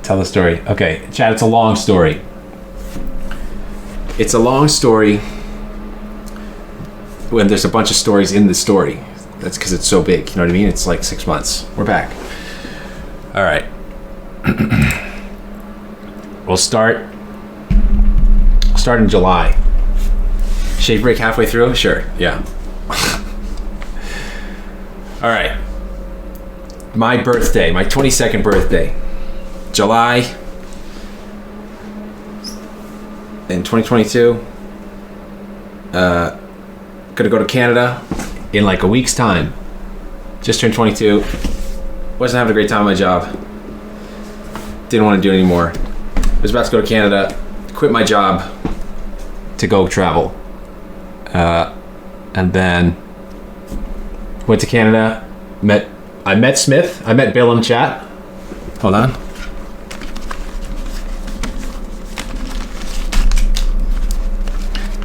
Tell the story. Okay, Chad, it's a long story. It's a long story when there's a bunch of stories in the story. That's because it's so big. You know what I mean? It's like 6 months. We're back. All right. We'll start in July. Shave break halfway through? Sure. Yeah. All right. My birthday, my 22nd birthday, July in 2022. Gonna go to Canada in like a week's time. Just turned 22. Wasn't having a great time at my job. Didn't want to do it anymore. Was about to go to Canada, quit my job to go travel. And then went to Canada, I met Smith, I met Bill in chat. Hold on.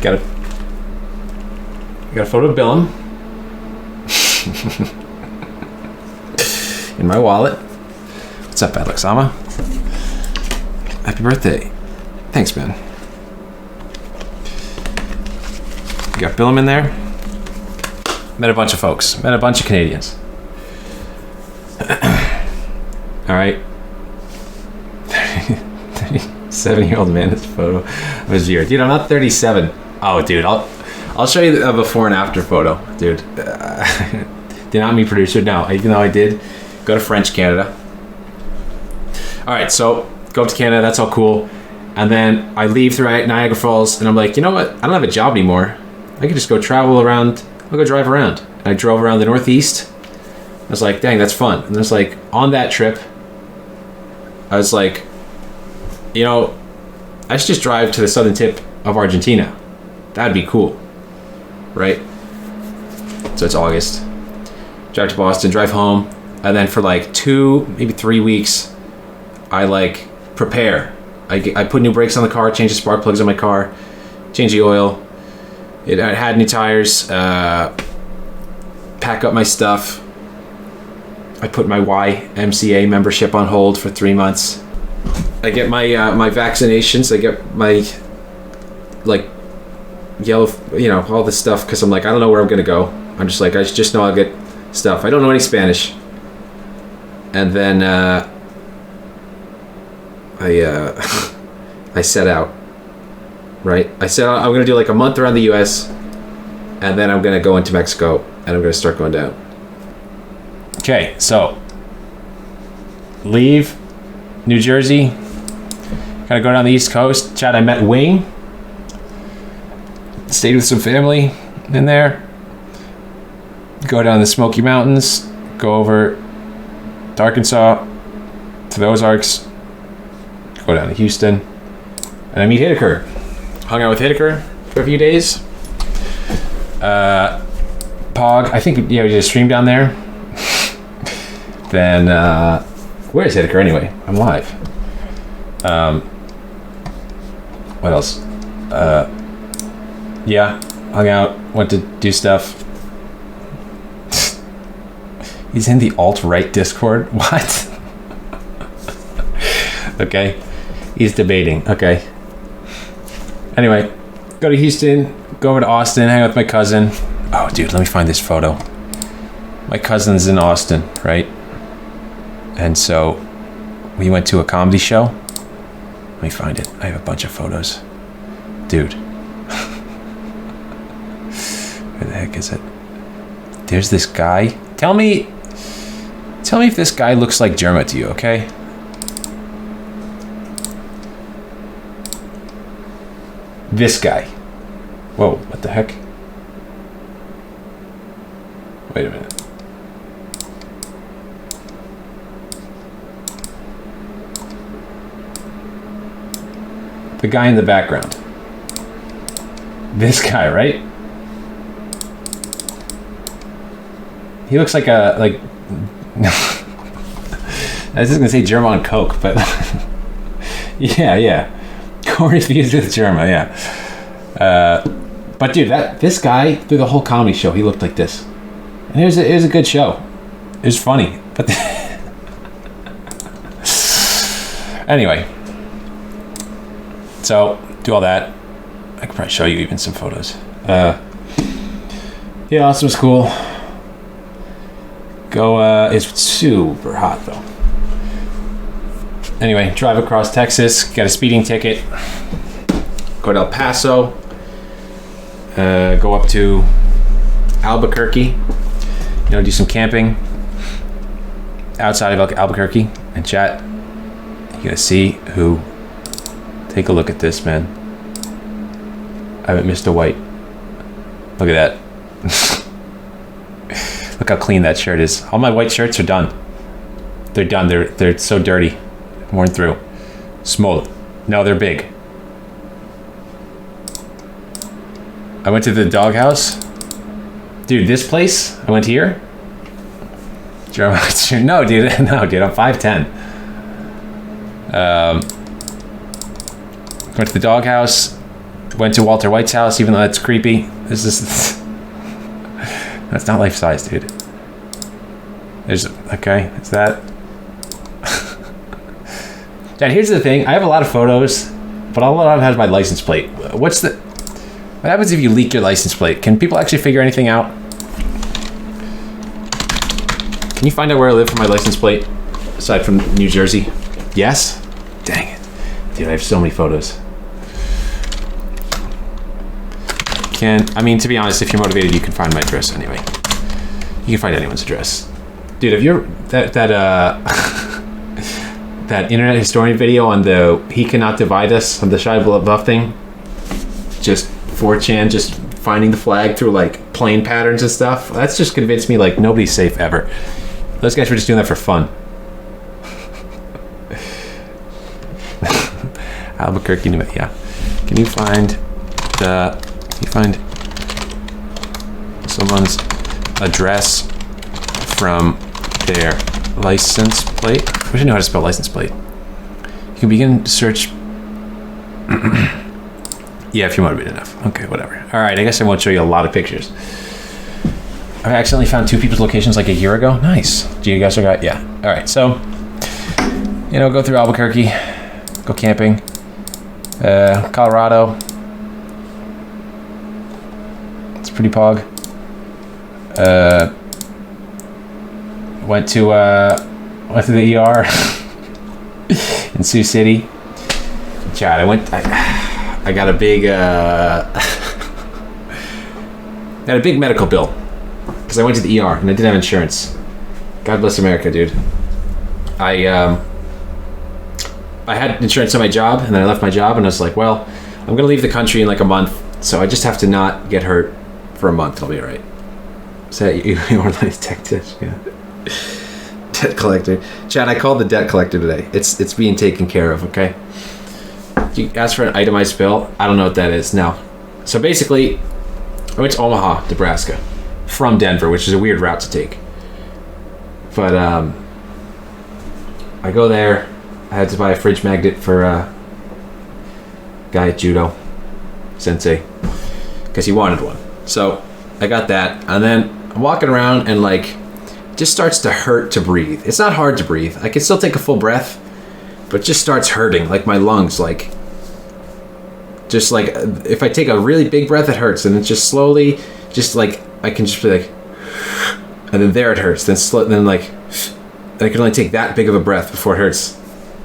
Got a photo of Bill in my wallet. What's up, Alex Ama? Happy birthday. Thanks, man. You got Billum in there. Met a bunch of folks. Met a bunch of Canadians. All right. 37-year-old man, this photo of his year. Dude, I'm not 37. Oh, dude, I'll show you a before and after photo, dude. Did not mean producer. No, even though I did go to French Canada. All right, so go up to Canada. That's all cool. And then I leave through Niagara Falls, and I'm like, you know what? I don't have a job anymore. I could just go travel around. I'll go drive around. And I drove around the Northeast. I was like, dang, that's fun. And there's like, on that trip, I was like, you know, I should just drive to the southern tip of Argentina. That'd be cool, right? So it's August. Drive to Boston, drive home, and then for like 2, maybe 3 weeks, I like prepare. I put new brakes on the car, change the spark plugs on my car, change the oil. It had new tires. Pack up my stuff. I put my YMCA membership on hold for 3 months. I get my my vaccinations. I get my like yellow, you know, all this stuff because I'm like, I don't know where I'm gonna go. I'm just like, I just know I'll get stuff. I don't know any Spanish. And then I set out. Right? I said I'm gonna do like a month around the U.S. and then I'm gonna go into Mexico and I'm gonna start going down. Okay, so leave New Jersey, kind of go down the East Coast. Chad, I met Wing. Stayed with some family in there. Go down the Smoky Mountains. Go over to Arkansas, to the Ozarks. Go down to Houston. And I meet Hideker. Hung out with Hideker for a few days. Pog, I think, yeah, we did a stream down there. Then, where's Hideker anyway? I'm live. What else? Yeah, hung out, went to do stuff. He's in the alt-right Discord? What? Okay. He's debating. Okay. Anyway, go to Houston, go over to Austin, hang out with my cousin. Oh, dude, let me find this photo. My cousin's in Austin, right? And so we went to a comedy show. Let me find it. I have a bunch of photos. Dude. Where the heck is it? There's this guy. Tell me if this guy looks like Jerma to you, okay? This guy. Whoa, what the heck? Wait a minute. The guy in the background. This guy, right? He looks like a, like, I was just gonna say Germa on Coke, but yeah. Corey's views with Germa, yeah. But dude, this guy through the whole comedy show, he looked like this. And it was a good show. It was funny, but Anyway, so do all that. I could probably show you even some photos. Yeah, Austin was cool. It's super hot though. Anyway, drive across Texas, got a speeding ticket. Go to El Paso. Go up to Albuquerque. Do some camping outside of Albuquerque. And chat, you gotta see who. Take a look at this, man. I haven't missed a white. Look at that. Look how clean that shirt is. All my white shirts are done. They're done. They're so dirty. Worn through. Small. No, they're big. I went to the doghouse. Dude, this place, I went here. No, dude. No, dude. I'm 5'10". Went to the doghouse. Went to Walter White's house, even though that's creepy. This is... That's not life size, dude. There's... Okay, it's that. Dad, here's the thing. I have a lot of photos, but all of them has my license plate. What happens if you leak your license plate? Can people actually figure anything out? Can you find out where I live for my license plate? Aside from New Jersey? Yes? Dang it. Dude, I have so many photos. I mean, to be honest, if you're motivated, you can find my address anyway. You can find anyone's address. Dude, have you that internet historian video on the He Cannot Divide Us on the Shia LaBeouf thing? Just 4chan, just finding the flag through like plane patterns and stuff. That's just convinced me like nobody's safe ever. Those guys were just doing that for fun. Albuquerque, New Mexico. Yeah. Can you find someone's address from their license plate? I wish I knew how to spell license plate. You can begin to search. Yeah, if you're motivated enough. Okay, whatever. All right, I guess I won't show you a lot of pictures. I accidentally found two people's locations like a year ago. Nice. Do you guys got? Yeah. All right, so go through Albuquerque, go camping, Colorado. It's pretty pog. Went to the ER in Sioux City. Chad, I got a big got a big medical bill because I went to the ER and I didn't have insurance. God bless America, dude. I had insurance on my job and then I left my job and I was like, well, I'm gonna leave the country in like a month, so I just have to not get hurt for a month. I'll be all right. So you want to tech dish? Yeah. Debt collector. Chad, I called the debt collector today. It's being taken care of, okay? You asked for an itemized bill. I don't know what that is. No. So basically, I went to Omaha, Nebraska, from Denver, which is a weird route to take. But I go there. I had to buy a fridge magnet for guy at judo, sensei, because he wanted one. So I got that, and then I'm walking around and like, it just starts to hurt to breathe. It's not hard to breathe. I can still take a full breath, but it just starts hurting, like my lungs, like, just like if I take a really big breath, it hurts, and it's just slowly, just like I can just be like, and then there it hurts. Then like, I can only take that big of a breath before it hurts.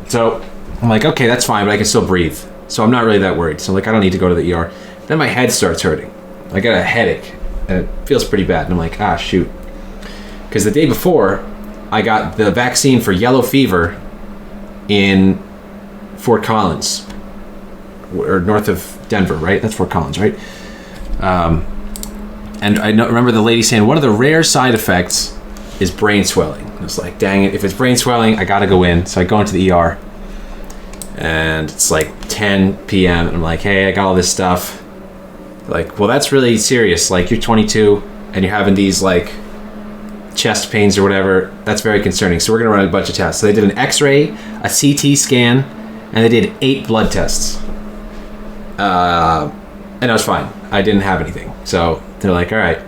So I'm like, okay, that's fine, but I can still breathe. So I'm not really that worried. So like, I don't need to go to the ER. Then my head starts hurting. I got a headache, and it feels pretty bad. And I'm like, ah, shoot. Because the day before, I got the vaccine for yellow fever in Fort Collins, or north of Denver, right? That's Fort Collins, right? And I remember the lady saying, one of the rare side effects is brain swelling. I was like, dang it, if it's brain swelling, I gotta go in. So I go into the ER, and it's like 10 p.m. and I'm like, hey, I got all this stuff. Like, well, that's really serious. Like, you're 22 and you're having these like chest pains or whatever. That's very concerning. So we're gonna run a bunch of tests. So they did an X-ray, a CT scan, and they did 8 blood tests. And I was fine. I didn't have anything. So they're like, all right,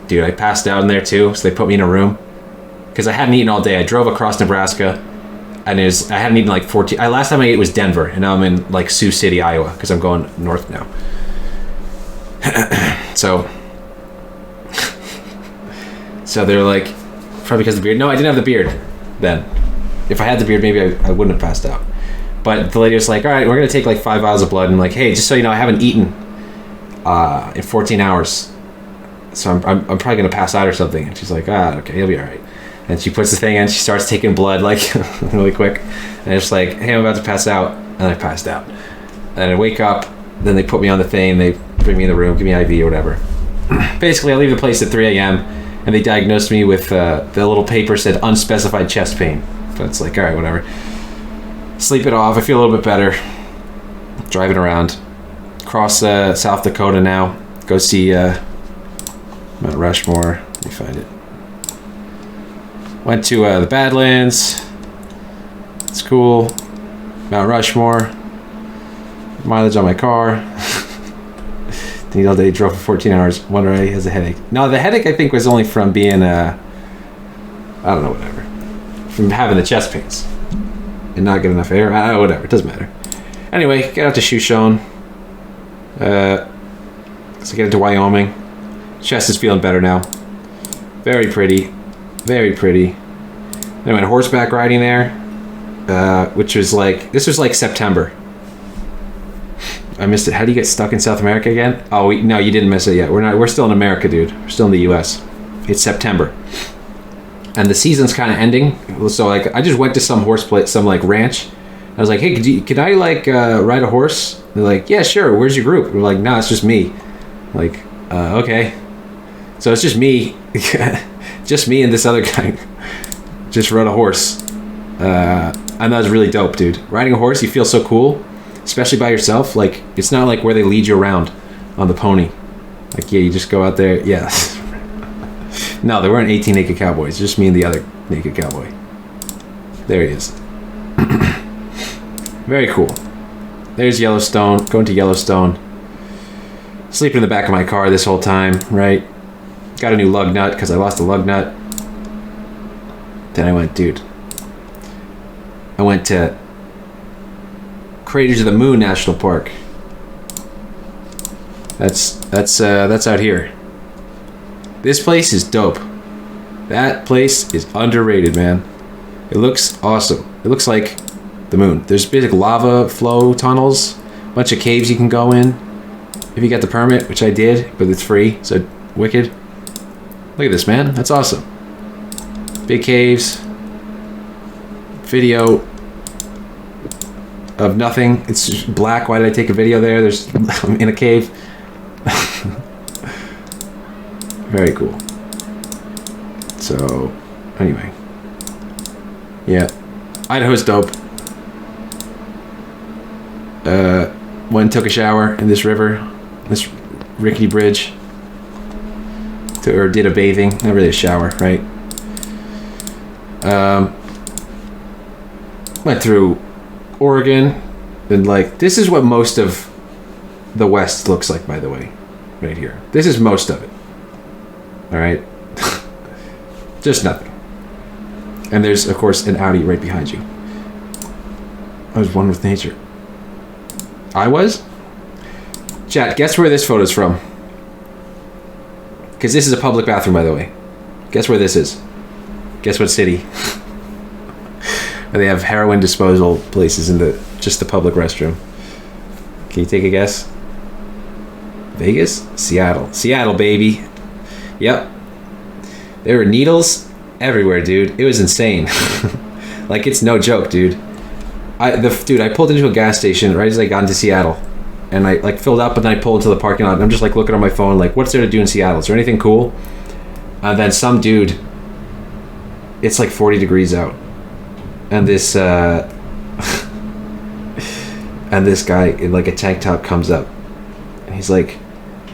dude, I passed out in there too. So they put me in a room because I hadn't eaten all day. I drove across Nebraska. And I hadn't eaten like 14. Last time I ate was Denver, and now I'm in like Sioux City, Iowa, because I'm going north now. So they're like, probably because of the beard. No, I didn't have the beard then. If I had the beard, maybe I wouldn't have passed out. But the lady was like, all right, we're going to take like 5 vials of blood. And I'm like, hey, just so you know, I haven't eaten in 14 hours. So I'm probably going to pass out or something. And she's like, okay, you'll be all right. And she puts the thing in, she starts taking blood like really quick. And it's like, hey, I'm about to pass out. And I passed out. And I wake up, then they put me on the thing, they bring me in the room, give me IV or whatever. Basically, I leave the place at 3 a.m. and they diagnosed me with, the little paper said unspecified chest pain. But it's like, all right, whatever. Sleep it off, I feel a little bit better. Driving around. Cross South Dakota now. Go see Mount Rushmore. Let me find it. Went to the Badlands. It's cool. Mount Rushmore. Mileage on my car. Didn't eat all day, drove for 14 hours. Wonder why he has a headache. No, the headache I think was only from being, I don't know, whatever. From having the chest pains. And not get enough air. Whatever, it doesn't matter. Anyway, get out to Shoshone. So get into Wyoming. Chest is feeling better now. Very pretty. Very pretty. Then I went horseback riding there. Which was like, this was like September. I missed it. How do you get stuck in South America again? Oh, no, you didn't miss it yet. We're still in America, dude. We're still in the US. It's September. And the season's kind of ending. So like, I just went to some horse place, some like ranch. I was like, hey, could I like ride a horse? They're like, yeah, sure. Where's your group? We're like, no, it's just me. Like, okay. So it's just me. Just me and this other guy. Just rode a horse. And that was really dope, dude. Riding a horse, you feel so cool. Especially by yourself. Like, it's not like where they lead you around on the pony. Like, yeah, you just go out there. Yeah. No, there weren't 18 naked cowboys. Just me and the other naked cowboy. There he is. Very cool. There's Yellowstone. Going to Yellowstone. Sleeping in the back of my car this whole time, right? Got a new lug nut because I lost a lug nut. Then I went, dude. I went to Craters of the Moon National Park. That's out here. This place is dope. That place is underrated, man. It looks awesome. It looks like the moon. There's basic lava flow tunnels, a bunch of caves you can go in if you got the permit, which I did, but it's free, so wicked. Look at this, man. That's awesome. Big caves. Video of nothing. It's just black. Why did I take a video there? I'm in a cave. Very cool. So, anyway. Yeah. Idaho's dope. Went and took a shower in this river. This rickety bridge. Or did a bathing. Not really a shower, right? Went through Oregon. And like, this is what most of the West looks like, by the way. Right here. This is most of it. Alright? Just nothing. And there's, of course, an Audi right behind you. I was one with nature. I was? Chat, guess where this photo's from? Because this is a public bathroom, by the way. Guess where this is? Guess what city? Where they have heroin disposal places in just the public restroom. Can you take a guess? Vegas? Seattle. Seattle, baby. Yep. There were needles everywhere, dude. It was insane. Like, it's no joke, dude. I pulled into a gas station right as I got into Seattle. And I, like, filled up, and then I pulled into the parking lot, and I'm just, like, looking on my phone, like, what's there to do in Seattle? Is there anything cool? And then some dude, it's, like, 40 degrees out. And this, and this guy in, like, a tank top comes up. And he's like,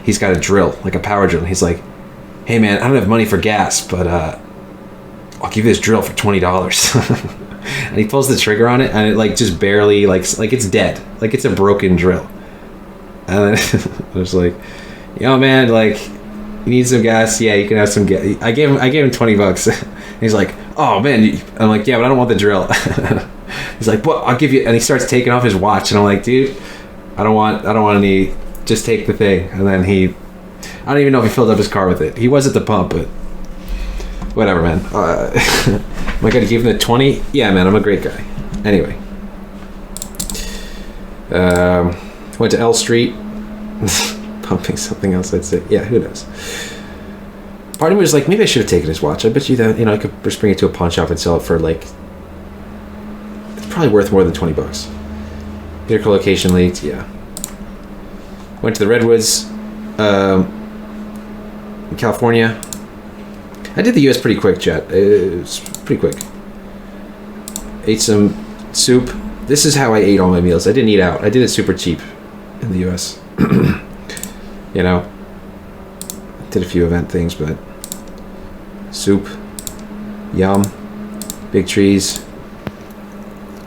he's got a drill, like a power drill. And he's like, hey, man, I don't have money for gas, but, I'll give you this drill for $20. And he pulls the trigger on it, and it, like, just barely, like it's dead. Like, it's a broken drill. And then I was like, yo, man, like, you need some gas? Yeah, you can have some gas. I gave him $20. And he's like, oh, man. I'm like, yeah, but I don't want the drill. He's like, "What? I'll give you." And he starts taking off his watch, and I'm like, "Dude, I don't want any. Just take the thing." And then I don't even know if he filled up his car with it. He was at the pump, but whatever, man. Am I gonna give him the 20? Yeah, man, I'm a great guy. Anyway, went to L Street, pumping something else. I'd say, yeah, who knows. Part of me was like, maybe I should have taken his watch. I bet you that, I could just bring it to a pawn shop and sell it for like, it's probably worth more than $20. Vehicle location leads, yeah. Went to the Redwoods, in California. I did the US pretty quick, chat. It was pretty quick. Ate some soup. This is how I ate all my meals. I didn't eat out. I did it super cheap in the US. Did a few event things, but soup, yum, big trees.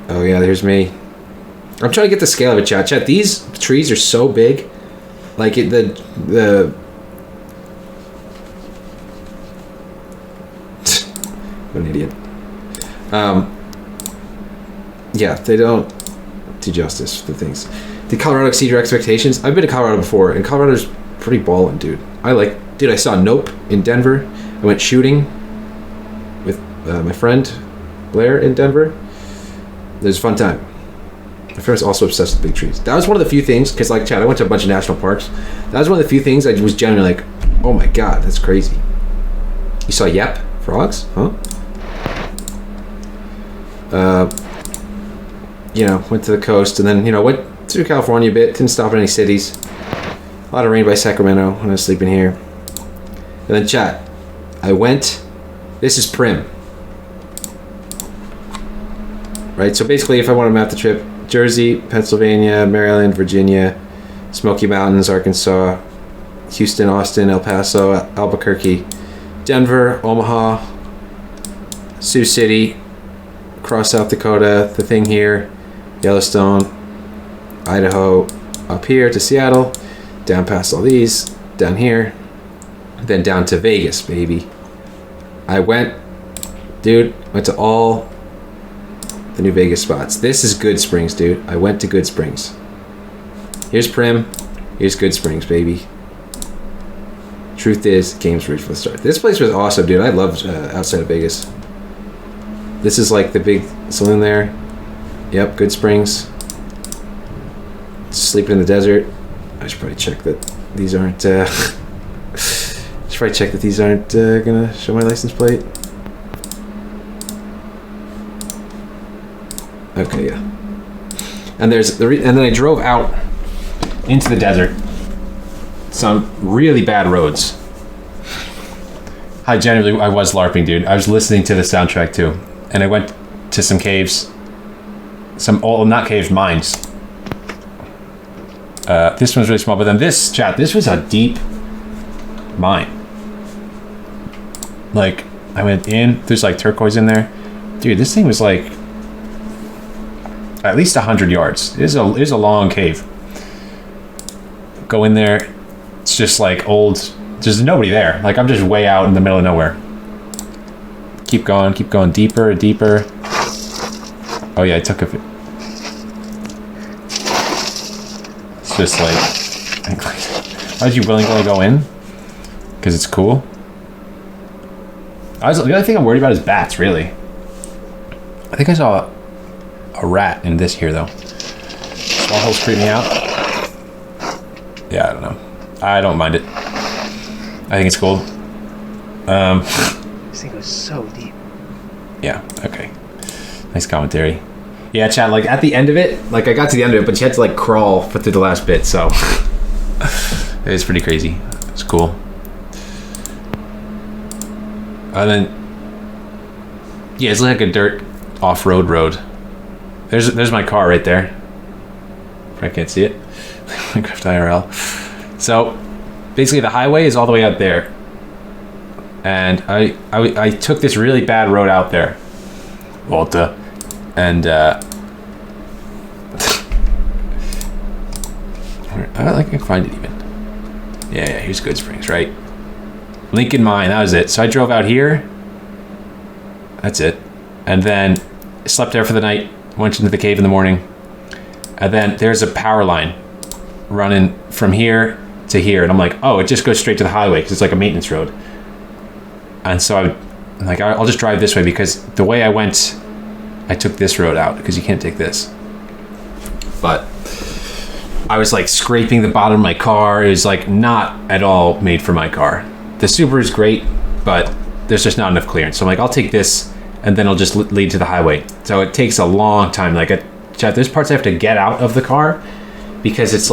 Oh yeah, there's me. I'm trying to get the scale of it, chat. Chat, these trees are so big. Like the what an idiot. Yeah, they don't do justice to things. Did Colorado exceed your expectations? I've been to Colorado before, and Colorado's pretty ballin', dude. Dude, I saw Nope in Denver. I went shooting with my friend Blair in Denver. It was a fun time. My friend was also obsessed with big trees. That was one of the few things, because like Chad, I went to a bunch of national parks. That was one of the few things I was genuinely like, oh my god, that's crazy. You saw yep frogs? Huh? Went to the coast, and then, went through California a bit. Didn't stop at any cities. A lot of rain by Sacramento when I was sleeping here. And then chat, this is Prim. Right, so basically if I want to map the trip, Jersey, Pennsylvania, Maryland, Virginia, Smoky Mountains, Arkansas, Houston, Austin, El Paso, Albuquerque, Denver, Omaha, Sioux City, across South Dakota, the thing here, Yellowstone, Idaho, up here to Seattle, down past all these, down here, then down to Vegas, baby. I went to all the new Vegas spots. This is Good Springs, dude. I went to Good Springs. Here's Prim. Here's Good Springs, baby. Truth is, game's reached for the start. This place was awesome, dude. I loved outside of Vegas. This is like the big saloon there. Yep, Good Springs. Sleeping in the desert. I should probably check that these aren't gonna show my license plate. Okay, yeah. And and then I drove out into the desert. Some really bad roads. I was LARPing, dude. I was listening to the soundtrack too, and I went to some caves. Not caves, mines. This one's really small, but then this was a deep mine. Like, I went in, there's like turquoise in there. Dude, this thing was like at least 100 yards. It is a long cave. Go in there, it's just like old, there's nobody there. Like, I'm just way out in the middle of nowhere. Keep going deeper and deeper. Oh yeah, I took a... It's just like... Why did you willingly go in? Because it's cool? The other thing I'm worried about is bats, really. I think I saw a rat in this here, though. Small holes creep me out. Yeah, I don't know. I don't mind it. I think it's cool. This thing goes so deep. Yeah, okay. Nice commentary. Yeah, chat, like, at the end of it, like, I got to the end of it, but you had to, like, crawl through the last bit, so... It was pretty crazy. It's cool. And then... Yeah, it's like a dirt off-road road. There's my car right there. I can't see it. Minecraft IRL. So, basically the highway is all the way out there. And I took this really bad road out there. Volta. And, I can find it even. Yeah, here's Good Springs, right? Lincoln Mine, that was it. So I drove out here. That's it. And then slept there for the night. Went into the cave in the morning. And then there's a power line running from here to here. And I'm like, oh, it just goes straight to the highway because it's like a maintenance road. And so I'm like, I'll just drive this way because the way I went, I took this road out because you can't take this. But I was like scraping the bottom of my car. It was like not at all made for my car. The Subaru is great, but there's just not enough clearance. So I'm like, I'll take this and then I'll just lead to the highway. So it takes a long time. Like there's parts I have to get out of the car because it's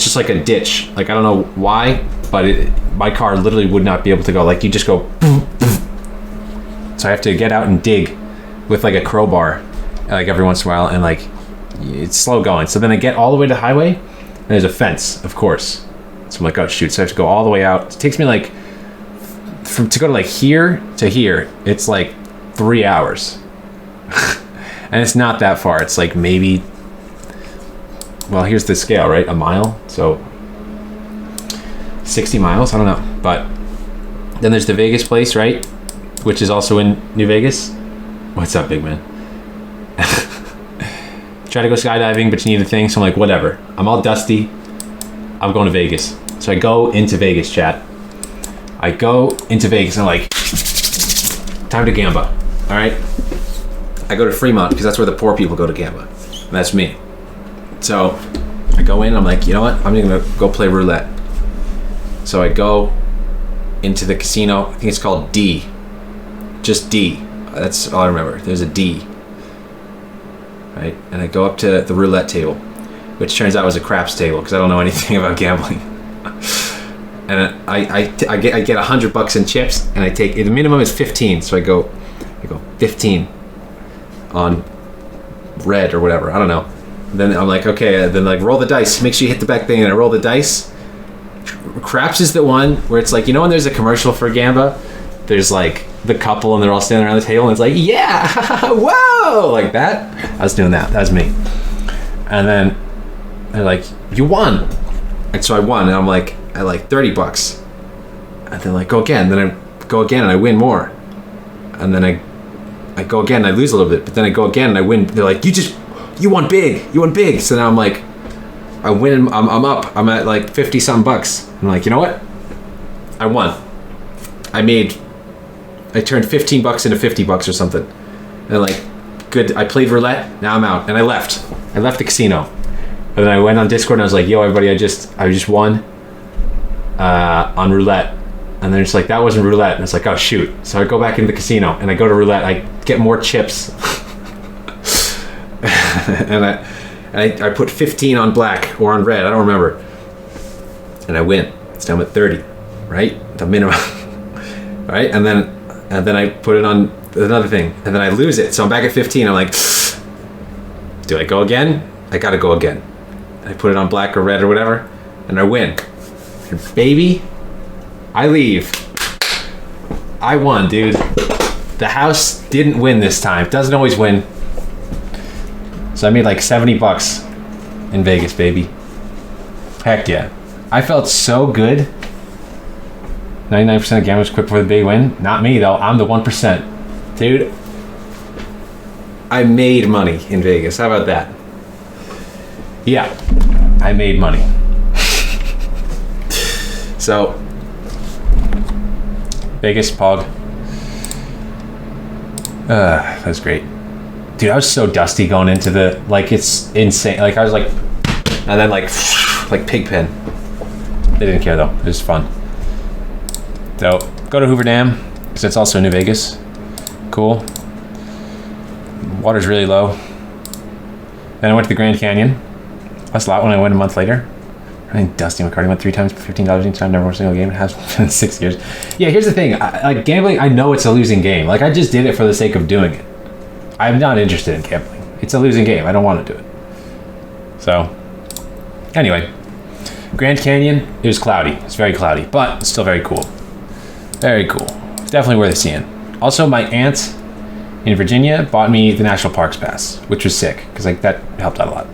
just like a ditch. Like I don't know why, but my car literally would not be able to go. Like you just go. So I have to get out and dig with like a crowbar, like every once in a while, and like it's slow going. So then I get all the way to the highway, and there's a fence, of course. So I'm like, oh shoot! So I have to go all the way out. It takes me like to go to like here to here. It's like 3 hours, and it's not that far. It's like maybe. Well, here's the scale, right? A mile, so 60 miles. I don't know, but then there's the Vegas place, right? Which is also in New Vegas. What's up, big man? Try to go skydiving, but you need a thing. So I'm like, whatever. I'm all dusty. I'm going to Vegas. So I go into Vegas, chat. I go into Vegas and I'm like, time to gamba. All right. I go to Fremont because that's where the poor people go to gamba. And that's me. So I go in. I'm like, you know what? I'm gonna go play roulette. So I go into the casino. I think it's called D. Just D. That's all I remember. There's a D. Right? And I go up to the roulette table, which turns out was a craps table because I don't know anything about gambling. And I get $100 in chips, and I take the minimum is 15. So I go 15 on red or whatever. I don't know. And then I'm like, okay. Then like roll the dice. Make sure you hit the back thing, and I roll the dice. Craps is the one where it's like, you know when there's a commercial for gamba, there's like the couple and they're all standing around the table and it's like, yeah, whoa, like that. I was doing that. That was me. And then they're like, you won. And so I won, and I'm like, I like $30. And then like, go again. Then I go again and I win more. And then I go again and I lose a little bit, but then I go again and I win. They're like, you won big. You won big. So now I'm like, I win. I'm up. I'm at like 50 something bucks. I'm like, you know what? I won. I turned $15 into $50 or something. And I'm like, good. I played roulette. Now I'm out. And I left. I left the casino. And then I went on Discord and I was like, yo, everybody, I just won on roulette. And then it's like, that wasn't roulette. And it's like, oh shoot. So I go back into the casino and I go to roulette. I get more chips. And I put 15 on black or on red. I don't remember. And I win. So I'm at 30, right? The minimum. Right? And then I put it on another thing. And then I lose it. So I'm back at 15. I'm like, do I go again? I gotta go again. I put it on black or red or whatever. And I win. And baby, I leave. I won, dude. The house didn't win this time. It doesn't always win. So I made like $70 in Vegas, baby. Heck yeah. I felt so good. 99% of gamblers quit before the big win. Not me though. I'm the 1%. Dude, I made money in Vegas. How about that? Yeah, I made money. So, Vegas, Pog. That was great. Dude, I was so dusty going into the, like, it's insane. Like, I was like, and then like Pigpen. They didn't care though. It was fun. So, go to Hoover Dam, because it's also New Vegas. Cool. Water's really low. Then I went to the Grand Canyon. That's a lot when I went a month later. I mean, Dusty McCarty went 3 times for $15 each time, never won a single game. It has been 6 years. Yeah, here's the thing. Like gambling, I know it's a losing game. Like I just did it for the sake of doing it. I'm not interested in gambling. It's a losing game. I don't want to do it. So, anyway, Grand Canyon, it was cloudy. It's very cloudy, but it's still very cool. Very cool. It's definitely worth seeing. Also, my aunt in Virginia bought me the National Parks Pass, which was sick, because like that helped out a lot.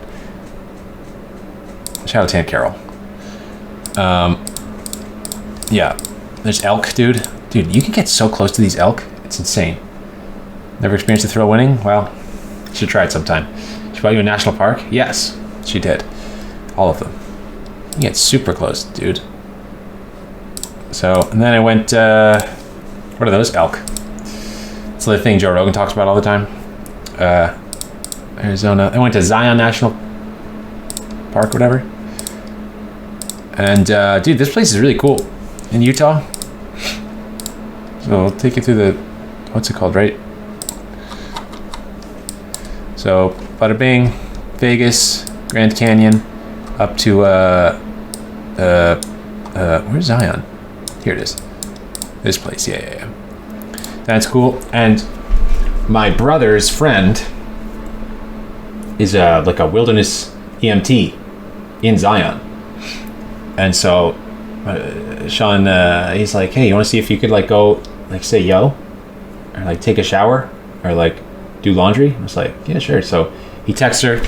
Shout out to Aunt Carol. Yeah, there's elk, dude. Dude, you can get so close to these elk. It's insane. Never experienced a thrill winning? Well, Should try it sometime. She brought you a national park? Yes, she did. All of them. Yeah, it's super close, dude. So, and then I went, what are those? Elk. It's the thing Joe Rogan talks about all the time. Arizona. I went to Zion National Park, whatever. And, dude, this place is really cool. In Utah. So, I'll take you through the, what's it called, right? So, bada bing, Vegas, Grand Canyon, up to, where's Zion? Here it is. This place, yeah. That's cool. And my brother's friend is like a wilderness EMT in Zion. And so Sean, he's like, hey, you want to see if you could like go, like say yo, or like take a shower, or like do laundry? I was like, yeah, sure. So he texts her,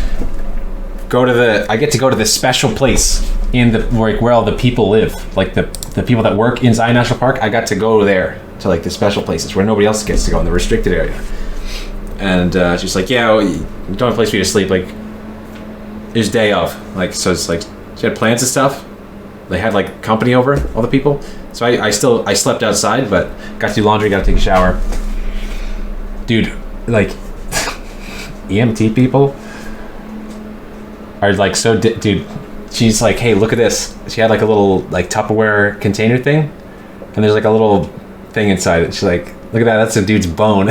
I get to go to the special place in the where all the people live, like the people that work in Zion National Park. I got to go there to like the special places where nobody else gets to go in the restricted area. And she's like, yeah, we don't have a place for you to sleep. Like, there's day of. Like, so it's like she had plans and stuff. They had like company over, all the people. So I slept outside, but got to do laundry, got to take a shower. Dude, like EMT people are like so dude. She's like, hey, look at this. She had like a little like Tupperware container thing, and there's like a little thing inside it. She's like, look at that. That's a dude's bone.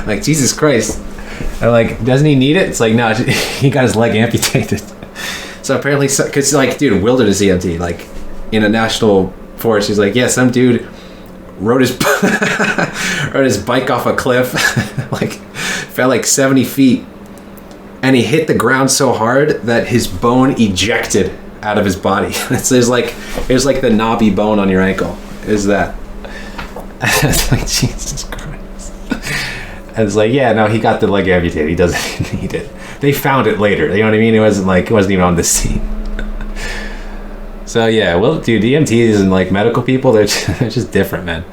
Like, Jesus Christ. I'm like, doesn't he need it? It's like, no, he got his leg amputated. So apparently, because like, dude, wilderness EMT, like in a national forest, he's like, yeah, some dude rode his bike off a cliff, like fell like 70 feet. And he hit the ground so hard that his bone ejected out of his body. There's like the knobby bone on your ankle. Is that? It's like, Jesus Christ. And it's like, yeah, no, he got the leg amputated. He doesn't need it. They found it later. You know what I mean? It wasn't even on the scene. So yeah, well, dude, EMTs and like medical people, they're just different, man.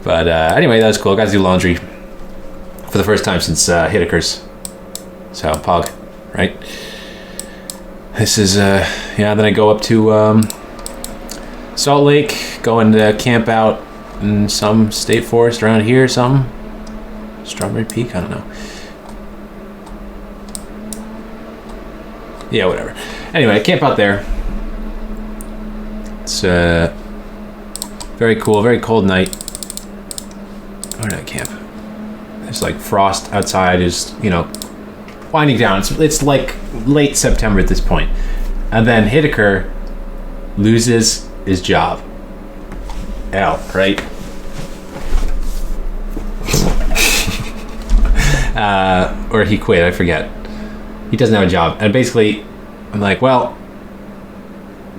But anyway, that was cool. Got to do laundry for the first time since Hittakers. So, Pog, right? This is, yeah, then I go up to Salt Lake, going to camp out in some state forest around here, something. Strawberry Peak, I don't know. Yeah, whatever. Anyway, I camp out there. It's very cool, very cold night. Where did I camp? There's like frost outside, is, you know, winding down. It's like late September at this point. And then Hittaker loses his job. Right? Or he quit, I forget. He doesn't have a job. And basically, I'm like, well,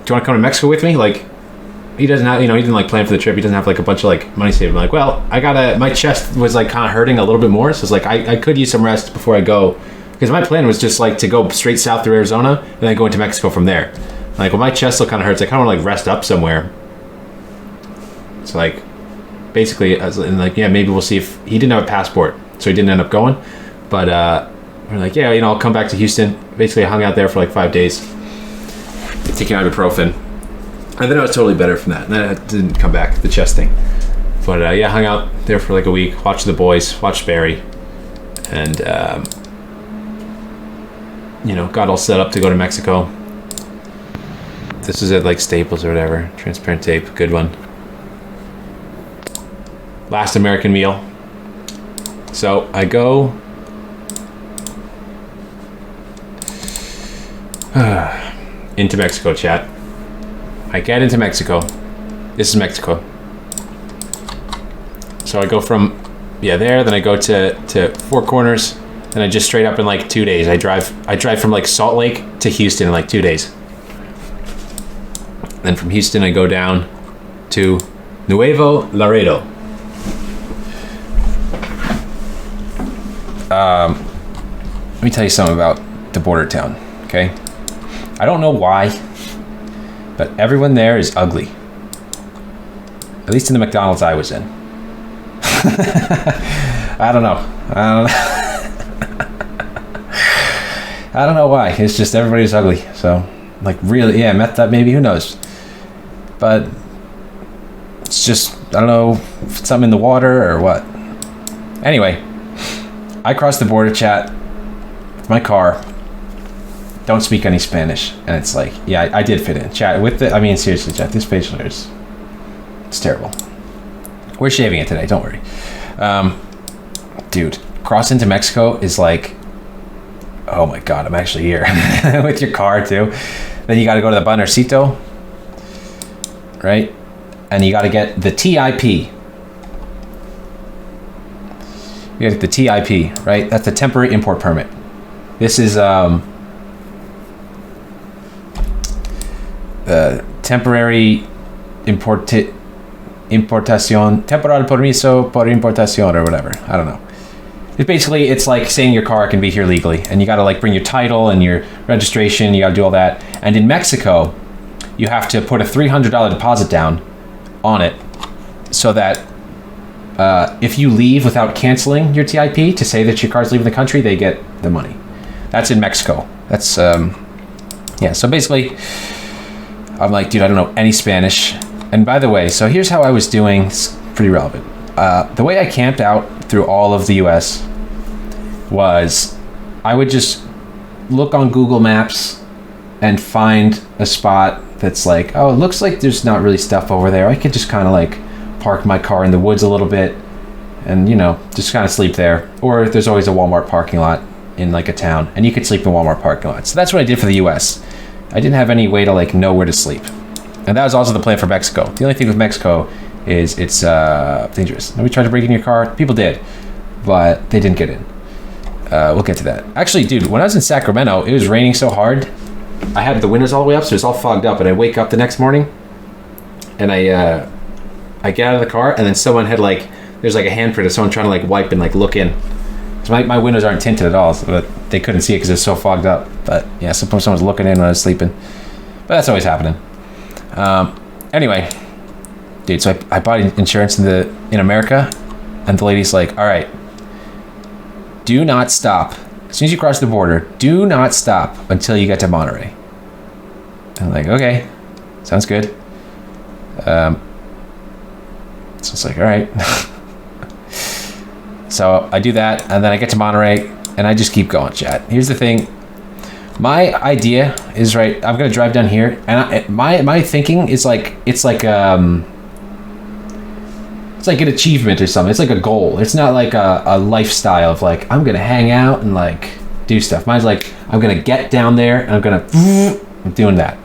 do you want to come to Mexico with me? Like, he doesn't have, you know, he didn't like plan for the trip. He doesn't have like a bunch of like money saved. I'm like, well, my chest was like kind of hurting a little bit more. So it's like, I could use some rest before I go. Because my plan was just like to go straight south through Arizona and then go into Mexico from there. Like, well, my chest still kind of hurts. I kind of want to like rest up somewhere. So like, basically, and like, yeah, maybe we'll see if he didn't have a passport, so he didn't end up going. But we're like, yeah, you know, I'll come back to Houston. Basically, I hung out there for like 5 days, taking ibuprofen, and then I was totally better from that. And then I didn't come back, the chest thing. But yeah, hung out there for like a week, watched the boys, watched Barry, and you know, got all set up to go to Mexico. This is at like Staples or whatever. Transparent tape, good one. Last American meal. So I go into Mexico, chat. I get into Mexico. This is Mexico. So I go from there, then I go to Four Corners. Then I just straight up in like 2 days. I drive from like Salt Lake to Houston in like 2 days. Then from Houston I go down to Nuevo Laredo. Let me tell you something about the border town, okay? I don't know why, but everyone there is ugly. At least in the McDonald's I was in. I don't know. I don't know why. It's just everybody's ugly. So, like, really, yeah, meth up maybe, who knows? But it's just, I don't know if it's something in the water or what. Anyway, I crossed the border, chat, with my car. Don't speak any Spanish. And it's like, yeah, I did fit in. Chat, with the, I mean, seriously, chat, this facial hair is, it's terrible. We're shaving it today, don't worry. Dude, crossing to Mexico is like, oh my God, I'm actually here. With your car too. Then you got to go to the Bannercito, right? And you got to get the TIP. You get the TIP, right? That's the temporary import permit. This is temporary importación, temporal permiso por importación or whatever. I don't know. It's like saying your car can be here legally, and you got to like bring your title and your registration. You got to do all that. And in Mexico, you have to put a $300 deposit down on it, so that if you leave without canceling your TIP to say that your car's leaving the country, they get the money. That's in Mexico. That's yeah. So basically, I'm like, dude, I don't know any Spanish. And by the way, so here's how I was doing. It's pretty relevant. The way I camped out through all of the US was I would just look on Google Maps and find a spot that's like, oh, it looks like there's not really stuff over there. I could just kind of like park my car in the woods a little bit and, you know, just kind of sleep there. Or there's always a Walmart parking lot in like a town, and you could sleep in Walmart parking lot. So that's what I did for the US. I didn't have any way to like know where to sleep. And that was also the plan for Mexico. The only thing with Mexico is it's dangerous. Nobody tried to break in your car. People did, but they didn't get in. We'll get to that. Actually, dude, when I was in Sacramento, it was raining so hard. I had the windows all the way up, so it's all fogged up. And I wake up the next morning, and I get out of the car, and then someone had like, there's like a handprint of someone trying to like wipe and like look in. So my windows aren't tinted at all, so but they couldn't see it because it's so fogged up. But yeah, suppose someone's looking in when I was sleeping. But that's always happening. Anyway, dude, so I bought insurance in America, and the lady's like, all right, do not stop. As soon as you cross the border, do not stop until you get to Monterey. And I'm like, okay, sounds good. So it's like, all right. So I do that, and then I get to Monterey, and I just keep going, chat. Here's the thing. My idea is, right, I'm going to drive down here, and my thinking is like, it's like an achievement or something. It's like a goal. It's not like a lifestyle of like, I'm going to hang out and like do stuff. Mine's like, I'm going to get down there, and I'm doing that.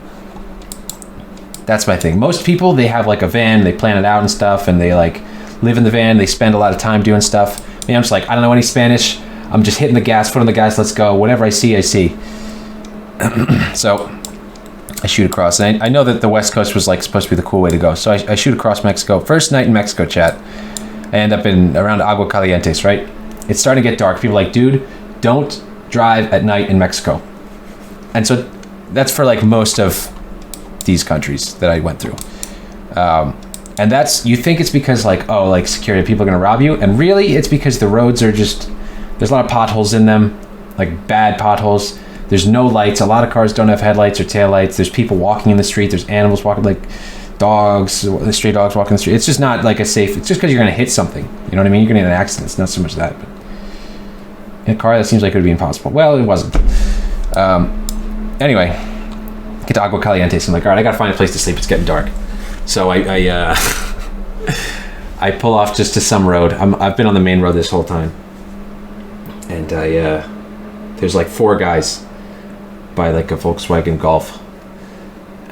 That's my thing. Most people, they have like a van, they plan it out and stuff, and they like live in the van, they spend a lot of time doing stuff. Me, I'm just like, I don't know any Spanish. I'm just hitting the gas, foot on the gas, let's go. Whatever I see, I see. So I shoot across. And I know that the West Coast was like supposed to be the cool way to go. So I shoot across Mexico. First night in Mexico, chat. I end up around Agua Calientes, right? It's starting to get dark. People are like, dude, don't drive at night in Mexico. And so that's for like most of these countries that I went through. And that's, you think it's because like, oh, like security, people are going to rob you. And really it's because the roads are just, there's a lot of potholes in them, like bad potholes. There's no lights. A lot of cars don't have headlights or taillights. There's people walking in the street. There's animals walking, like dogs, the stray dogs walking the street. It's just not like a safe, it's just because you're going to hit something. You know what I mean? You're going to get an accident. It's not so much that, but in a car, that seems like it would be impossible. Well, it wasn't. Anyway, get to Agua Calientes. I'm like, all right, I got to find a place to sleep. It's getting dark. So I pull off just to some road. I've been on the main road this whole time. And there's like 4 guys by like a Volkswagen Golf.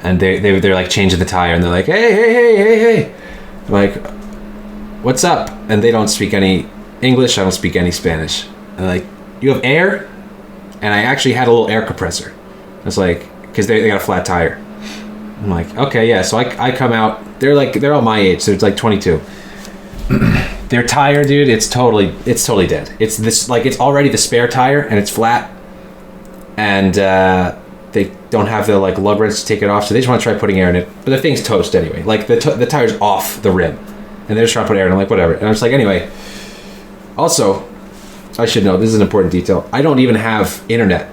And they're like changing the tire, and they're like, hey. I'm like, what's up? And they don't speak any English. I don't speak any Spanish. And they're like, you have air? And I actually had a little air compressor. I was like, because they got a flat tire. I'm like, okay, yeah. So I come out. They're all my age. So it's like 22. Their tire, dude, it's totally dead. It's this, like, it's already the spare tire, and it's flat. And they don't have the like lug wrench to take it off, so they just want to try putting air in it. But the thing's toast anyway. Like the tire's off the rim, and they're just trying to put air in. I'm like, whatever. And I'm just like, anyway, Also, I should know, this is an important detail. I don't even have internet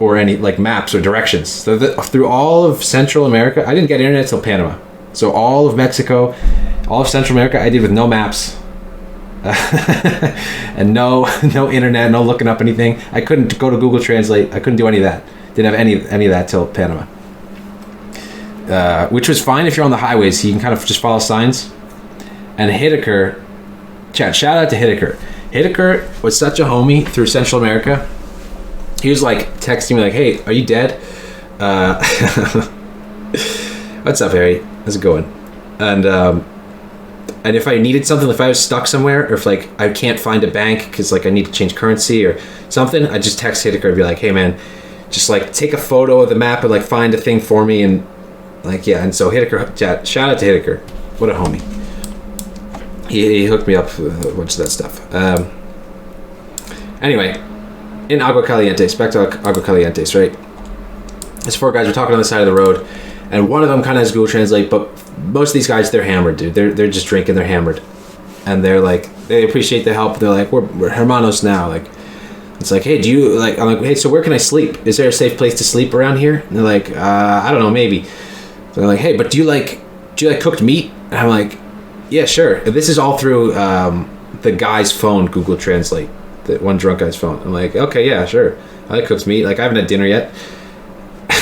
or any like maps or directions. So through all of Central America, I didn't get internet till Panama. So all of Mexico, all of Central America, I did with no maps. And no internet, no looking up anything. I couldn't go to Google Translate. I couldn't do any of that. Didn't have any of that till Panama. Which was fine if you're on the highways. You can kind of just follow signs. And Hideker, shout out to Hideker. Hideker was such a homie through Central America. He was like texting me like, "Hey, are you dead? What's up, Harry? How's it going?" And if I needed something, if I was stuck somewhere, or if like I can't find a bank because like I need to change currency or something, I just text Hideker and be like, "Hey man, just like take a photo of the map and like find a thing for me." And like, yeah. And so Hideker, shout out to Hideker. What a homie. He hooked me up with a bunch of that stuff. Anyway, in Agua Calientes, back to Agua Calientes, right? These 4 guys were talking on the side of the road, and one of them kind of has Google Translate, but most of these guys, they're hammered, dude. They're just drinking, they're hammered. And they're like, they appreciate the help. They're like, we're hermanos now. Like, it's like, hey, do you, like, I'm like, hey, so where can I sleep? Is there a safe place to sleep around here? And they're like, I don't know, maybe. So they're like, hey, but do you like cooked meat? And I'm like, yeah, sure. And this is all through the guy's phone, Google Translate. The one drunk guy's phone. I'm like, okay, yeah, sure. I like cooked meat. Like, I haven't had dinner yet.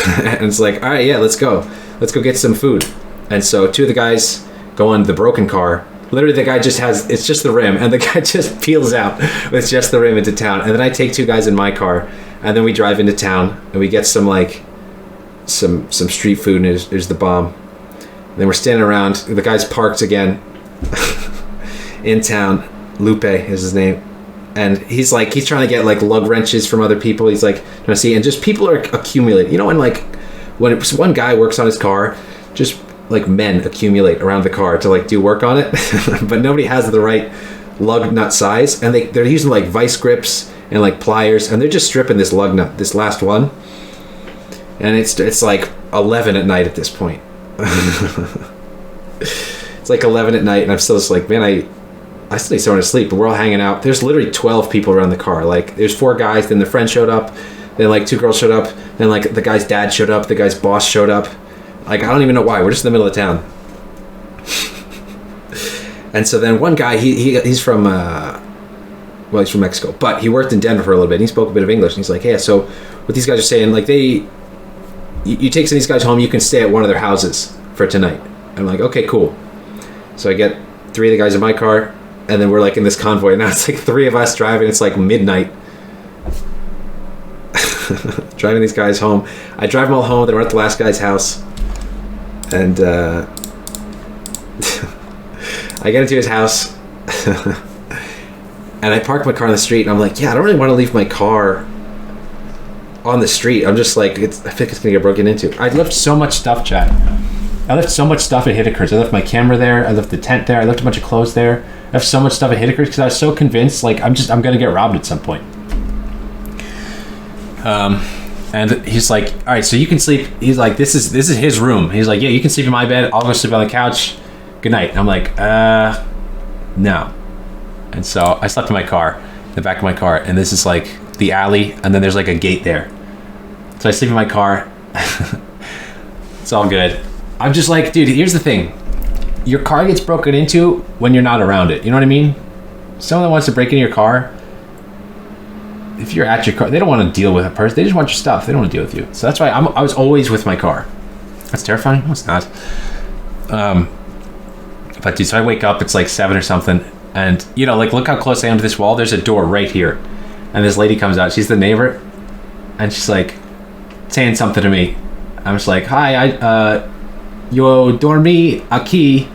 And it's like, all right, yeah, let's go get some food. And so 2 of the guys go in the broken car. Literally, the guy just has, it's just the rim, and the guy just peels out with just the rim into town. And then I take 2 guys in my car, and then we drive into town, and we get some like some street food, and there's the bomb. And then we're standing around. The guy's parked again in town. Lupe is his name. And he's trying to get like lug wrenches from other people. He's like, and just people are accumulating. You know, when one guy works on his car, just like men accumulate around the car to like do work on it, but nobody has the right lug nut size, and they're using like vice grips and like pliers, and they're just stripping this lug nut, this last one, and it's like 11 at night at this point. It's like 11 at night, and I'm still just like, man, I still need someone to sleep, but we're all hanging out. There's literally 12 people around the car. Like, there's 4 guys, then the friend showed up, then like 2 girls showed up, then like the guy's dad showed up, the guy's boss showed up. Like, I don't even know why. We're just in the middle of town. And so then one guy, he's from, he's from Mexico, but he worked in Denver for a little bit. He spoke a bit of English, and he's like, hey, so what these guys are saying, like, you take some of these guys home, you can stay at one of their houses for tonight. I'm like, okay, cool. So I get 3 of the guys in my car, and then we're like in this convoy, and now it's like 3 of us driving. It's like midnight. Driving these guys home. I drive them all home, then we're at the last guy's house. And I get into his house, and I park my car on the street, and I'm like, yeah, I don't really want to leave my car on the street. I'm just like, I think it's gonna get broken into. I left so much stuff, chat. I left so much stuff at Hideker's. I left my camera there. I left the tent there. I left a bunch of clothes there. I left so much stuff at Hideker's because I was so convinced, like, I'm gonna get robbed at some point. And he's like, all right, so you can sleep. He's like, this is his room. He's like, yeah, you can sleep in my bed. I'll go sleep on the couch. Good night. And I'm like, no. And so I slept in my car, the back of my car, and this is like the alley, and then there's like a gate there. So I sleep in my car. It's all good. I'm just like, dude, here's the thing. Your car gets broken into when you're not around it. You know what I mean? Someone that wants to break into your car, if you're at your car, they don't want to deal with a person. They just want your stuff. They don't want to deal with you. So that's why I was always with my car. That's terrifying. No, it's not. But dude, so I wake up. It's like 7 or something, and you know, like, look how close I am to this wall. There's a door right here, and this lady comes out. She's the neighbor, and she's like saying something to me. I'm just like, hi, yo dormí aquí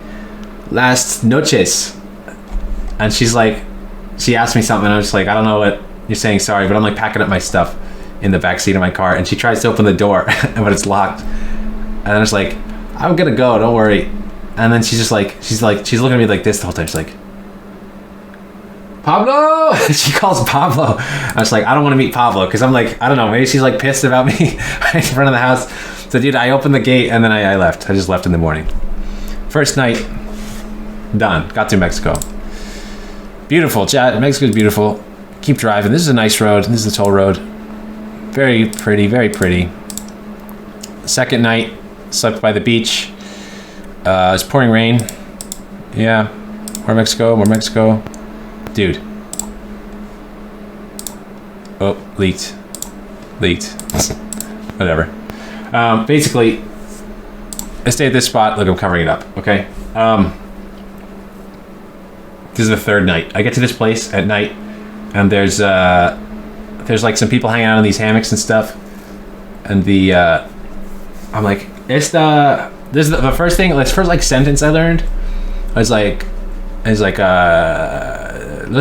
las noches, and she's like, she asked me something, and I'm just like, I don't know what you're saying, sorry, but I'm like packing up my stuff in the back seat of my car, and she tries to open the door, but it's locked. And I'm just like, I'm gonna go, don't worry. And then she's looking at me like this the whole time. She's like, Pablo. She calls Pablo. I was like, I don't want to meet Pablo, because I'm like, I don't know, maybe she's like pissed about me right in front of the house. So dude, I opened the gate, and then I left. I just left in the morning. First night, done. Got to Mexico. Beautiful. Mexico's beautiful. Keep driving. This is a nice road. This is the toll road. Very pretty, very pretty. Second night, slept by the beach. It's pouring rain. Yeah. More Mexico, more Mexico. Dude. Oh, leaked. Whatever. Basically, I stay at this spot. Look, I'm covering it up, okay? This is the third night. I get to this place at night, and there's like some people hanging out in these hammocks and stuff. And I'm like, this is the first thing, this first like sentence I learned was like, lo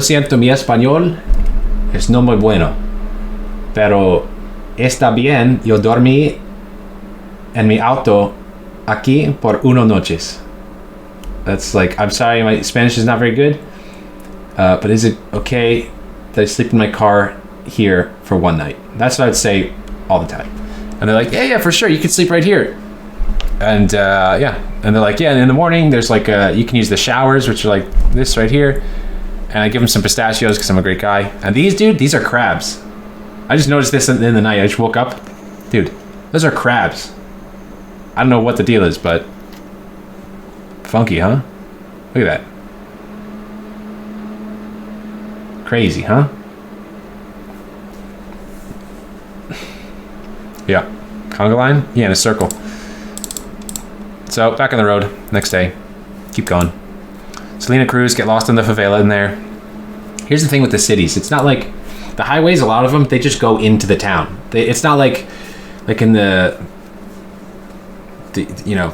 siento, mi español es no muy bueno, pero está bien, yo dormí en mi auto aquí por uno noches. That's like, I'm sorry, my Spanish is not very good, but is it okay that I sleep in my car here for one night? That's what I would say all the time. And they're like, yeah, for sure, you can sleep right here. And yeah, and they're like, yeah, and in the morning there's like you can use the showers, which are like this right here. And I give them some pistachios because I'm a great guy. And these are crabs. I just noticed this in the night. I just woke up, dude, those are crabs. I don't know what the deal is, but funky, huh? Look at that. Crazy, huh? Yeah, conga line, yeah, in a circle. So back on the road next day, keep going. Salina Cruz, get lost in the favela in there. Here's the thing with the cities. It's not like the highways, a lot of them, they just go into the town. It's not like in the you know,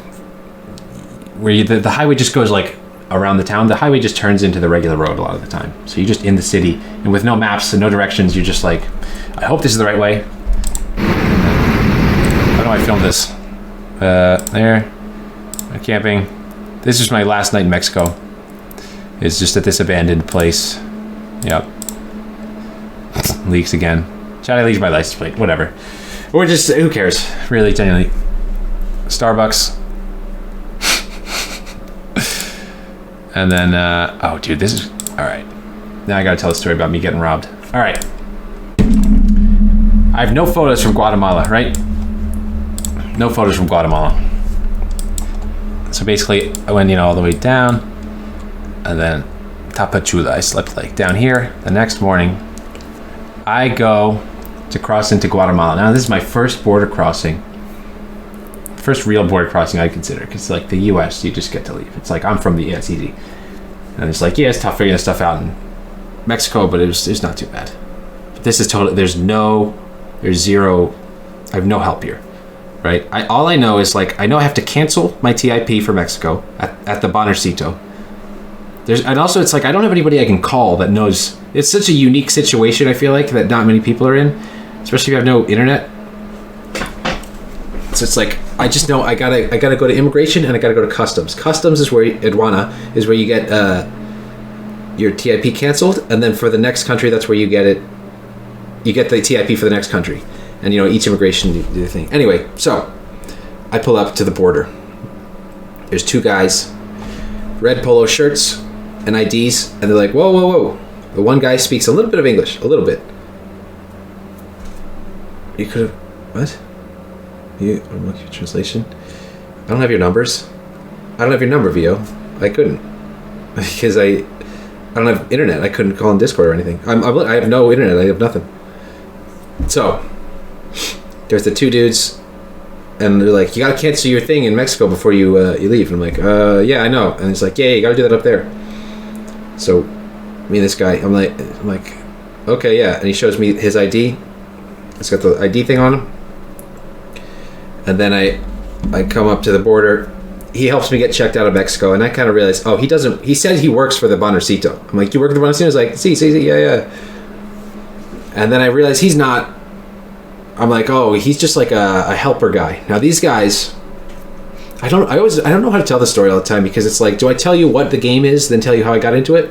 where the highway just goes like around the town. The highway just turns into the regular road a lot of the time. So you're just in the city, and with no maps and no directions, you're just like, I hope this is the right way. How do I film this? There. Camping. This is my last night in Mexico. It's just at this abandoned place. Yep. Leaks again. Should I leave my license plate? Whatever. Or just, who cares? Really, genuinely. Starbucks. And then, oh, dude, this is, all right. Now I gotta tell a story about me getting robbed. All right. I have no photos from Guatemala, right? No photos from Guatemala. So basically, I went, all the way down, and then Tapachula. I slept like down here. The next morning, I go to cross into Guatemala. Now, this is my first border crossing. First real border crossing I consider, because like the U.S., you just get to leave. It's like, I'm from the, it's easy. And it's like, yeah, it's tough figuring this stuff out in Mexico, but it's not too bad. But this is totally, there's zero, I have no help here. Right. All I know is like, I know I have to cancel my TIP for Mexico at the Bonercito. And also it's like, I don't have anybody I can call that knows. It's such a unique situation, I feel like, that not many people are in, especially if you have no internet. So it's like, I just know I gotta go to immigration and I gotta go to customs. Customs is where, aduana is where you get your TIP canceled, and then for the next country, that's where you get it. You get the TIP for the next country. And each immigration do the thing. Anyway, so I pull up to the border. There's two guys, red polo shirts and IDs, and they're like, whoa, whoa, whoa. The one guy speaks a little bit of English, a little bit. You could have, what? I'm looking at translation. I don't have your numbers. I don't have your number, VO. I couldn't. Because I don't have internet. I couldn't call on Discord or anything. I have no internet. I have nothing. So there's the two dudes, and they're like, you gotta cancel your thing in Mexico before you leave. And I'm like, yeah, I know. And he's like, yeah, you gotta do that up there. So me and this guy, I'm like, okay, yeah. And he shows me his ID. It's got the ID thing on him. And then I come up to the border. He helps me get checked out of Mexico, and I kind of realized, oh, he said he works for the Bonercito. I'm like, you work at the Bonercito? He's like, see, yeah. And then I realized he's not. I'm like, oh, he's just like a helper guy. Now these guys, I don't know how to tell the story all the time, because it's like, do I tell you what the game is, then tell you how I got into it?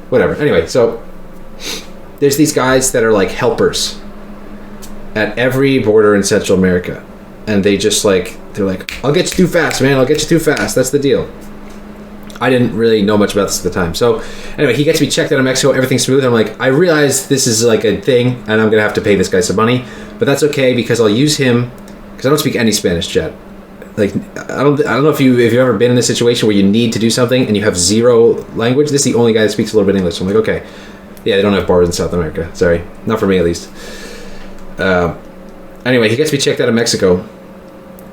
Whatever. Anyway, so there's these guys that are like helpers at every border in Central America, and they just like, they're like, I'll get you through fast, man. I'll get you through fast. That's the deal. I didn't really know much about this at the time. So anyway, he gets me checked out of Mexico. Everything's smooth. I'm like, I realize this is like a thing, and I'm gonna have to pay this guy some money, but that's okay because I'll use him because I don't speak any Spanish, Chat. Like, I don't know if you've ever been in a situation where you need to do something and you have zero language. This is the only guy that speaks a little bit English. So I'm like, okay, yeah, they don't have borders in South America. Sorry, not for me at least. Anyway, he gets me checked out of Mexico.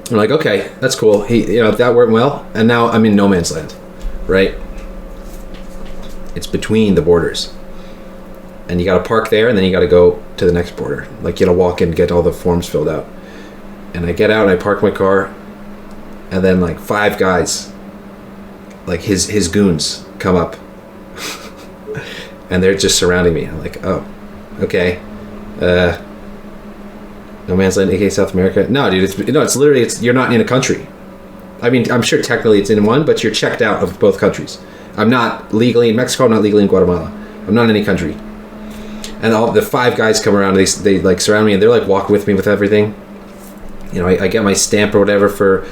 I'm like, okay, that's cool. That worked well, and now I'm in no man's land, right? It's between the borders, and you got to park there, and then you got to go to the next border. Like, you got to walk in, get all the forms filled out, and I get out and I park my car. And then like 5 guys, like his goons, come up, and they're just surrounding me. I'm like, oh, okay, no man's land, aka South America. No, dude, it's literally you're not in a country. I mean, I'm sure technically it's in one, but you're checked out of both countries. I'm not legally in Mexico. I'm not legally in Guatemala. I'm not in any country. And all the 5 guys come around. They like surround me, and they're like walking with me with everything. I get my stamp or whatever for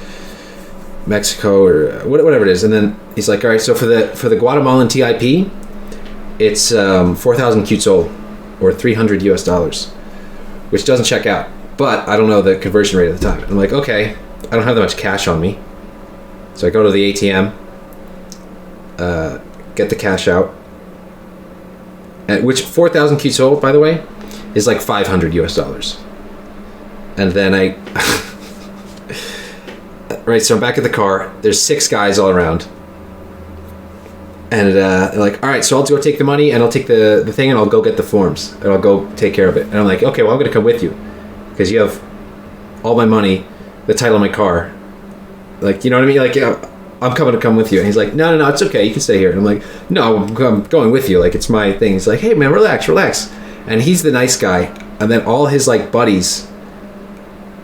Mexico or whatever it is, and then he's like, all right, so for the Guatemalan TIP, it's 4,000 quetzal or $300, which doesn't check out, but I don't know the conversion rate at the time. I'm like, okay, I don't have that much cash on me, so I go to the ATM, get the cash out, and which 4,000 quetzal, by the way, is like $500, and then I right, so I'm back at the car. There's 6 guys all around. And they're like, all right, so I'll go take the money, and I'll take the thing, and I'll go get the forms, and I'll go take care of it. And I'm like, okay, well, I'm going to come with you, because you have all my money, the title of my car. Like, you know what I mean? Like, yeah, I'm coming to come with you. And he's like, no, it's okay. You can stay here. And I'm like, no, I'm going with you. Like, it's my thing. He's like, hey, man, relax. And he's the nice guy. And then all his, like, buddies,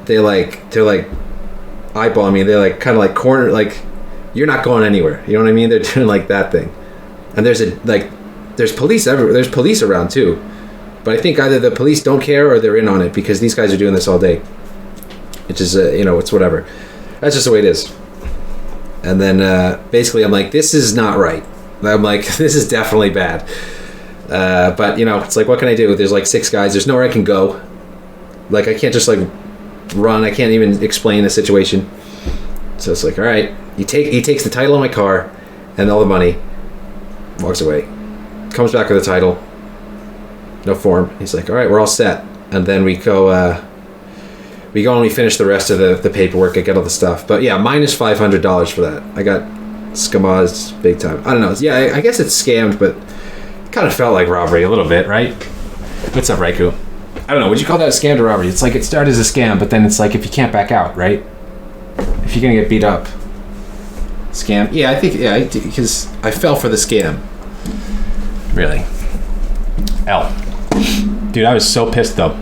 they're like eyeballing me. They're like kind of like corner, like, you're not going anywhere. You know what I mean? They're doing like that thing. And there's police everywhere. There's police around too, but I think either the police don't care or they're in on it because these guys are doing this all day. Which is it's whatever. That's just the way it is. And then basically I'm like, this is not right. I'm like, this is definitely bad. But it's like, what can I do? There's like 6 guys. There's nowhere I can go. Like, I can't just like run. I can't even explain the situation. So it's like, all right. He takes the title of my car and all the money, walks away, comes back with the title, no form. He's like, all right, we're all set. And then we go and we finish the rest of the paperwork. I get all the stuff. But yeah, minus $500 for that. I got scammed big time. I don't know. Yeah, I guess it's scammed, but it kind of felt like robbery a little bit, right? What's up, Raiku? I don't know. Would you call that a scam or robbery? It's like it started as a scam, but then it's like if you can't back out, right? If you're gonna get beat up, scam. Yeah, I think because I fell for the scam. Really, dude, I was so pissed though,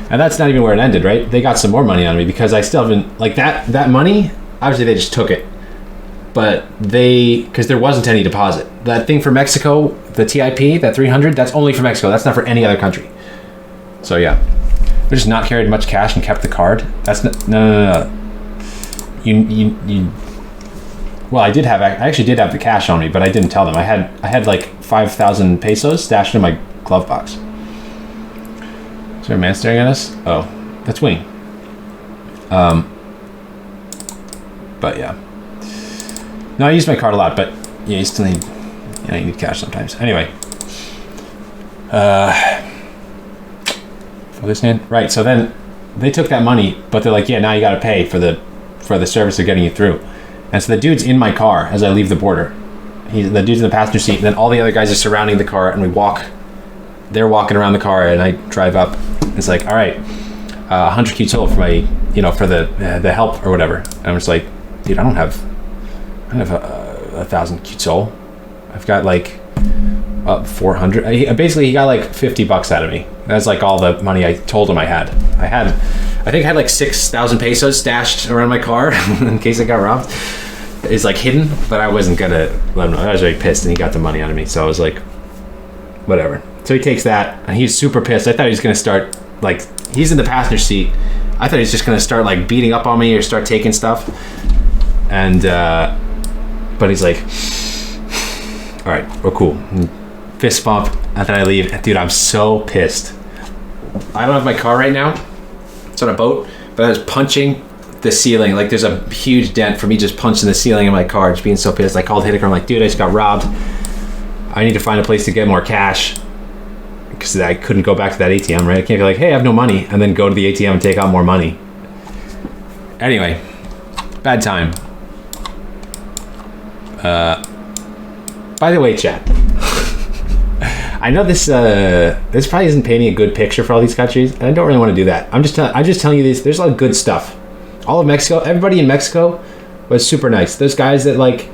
and that's not even where it ended, right? They got some more money on me because I still haven't like that money. Obviously, they just took it, but because there wasn't any deposit. That thing for Mexico, the TIP, that 300, that's only for Mexico. That's not for any other country. So yeah, I just not carried much cash and kept the card. That's no. You. Well, I actually did have the cash on me, but I didn't tell them. I had like 5,000 pesos stashed in my glove box. Is there a man staring at us? Oh, that's Wing. But yeah. No, I use my card a lot, but yeah, you still need, you need cash sometimes. Anyway. Focus in. Right, so then they took that money, but they're like, yeah, now you got to pay for the service of getting you through. And so the dude's in my car as I leave the border. The dude's in the passenger seat, and then all the other guys are surrounding the car, and we walk. They're walking around the car, and I drive up. It's like, all right, 100 quetzal for my, for the help or whatever. And I'm just like, dude, I don't have 1,000 quetzal. I've got like 400. Basically, he got like $50 out of me. That's like all the money I told him I had. I think I had like 6,000 pesos stashed around my car in case I got robbed. It's like hidden, but I wasn't gonna let him know. I was very pissed, and he got the money out of me. So I was like, whatever. So he takes that, and he's super pissed. I thought he was gonna start like, he's in the passenger seat. I thought he was just gonna start like beating up on me or start taking stuff. And but he's like, All right, we're cool. Fist bump, and then I leave. Dude, I'm so pissed. I don't have my car right now. It's on a boat, but I was punching the ceiling. Like, there's a huge dent for me just punching the ceiling in my car, just being so pissed. I called Hiddeker. I'm like, dude, I just got robbed. I need to find a place to get more cash because I couldn't go back to that ATM, right? I can't be like, hey, I have no money, and then go to the ATM and take out more money. Anyway, bad time. By the way, chat, I know this probably isn't painting a good picture for all these countries, and I don't really want to do that. I'm just telling you this. There's a lot of good stuff. All of Mexico, everybody in Mexico was super nice. Those guys that like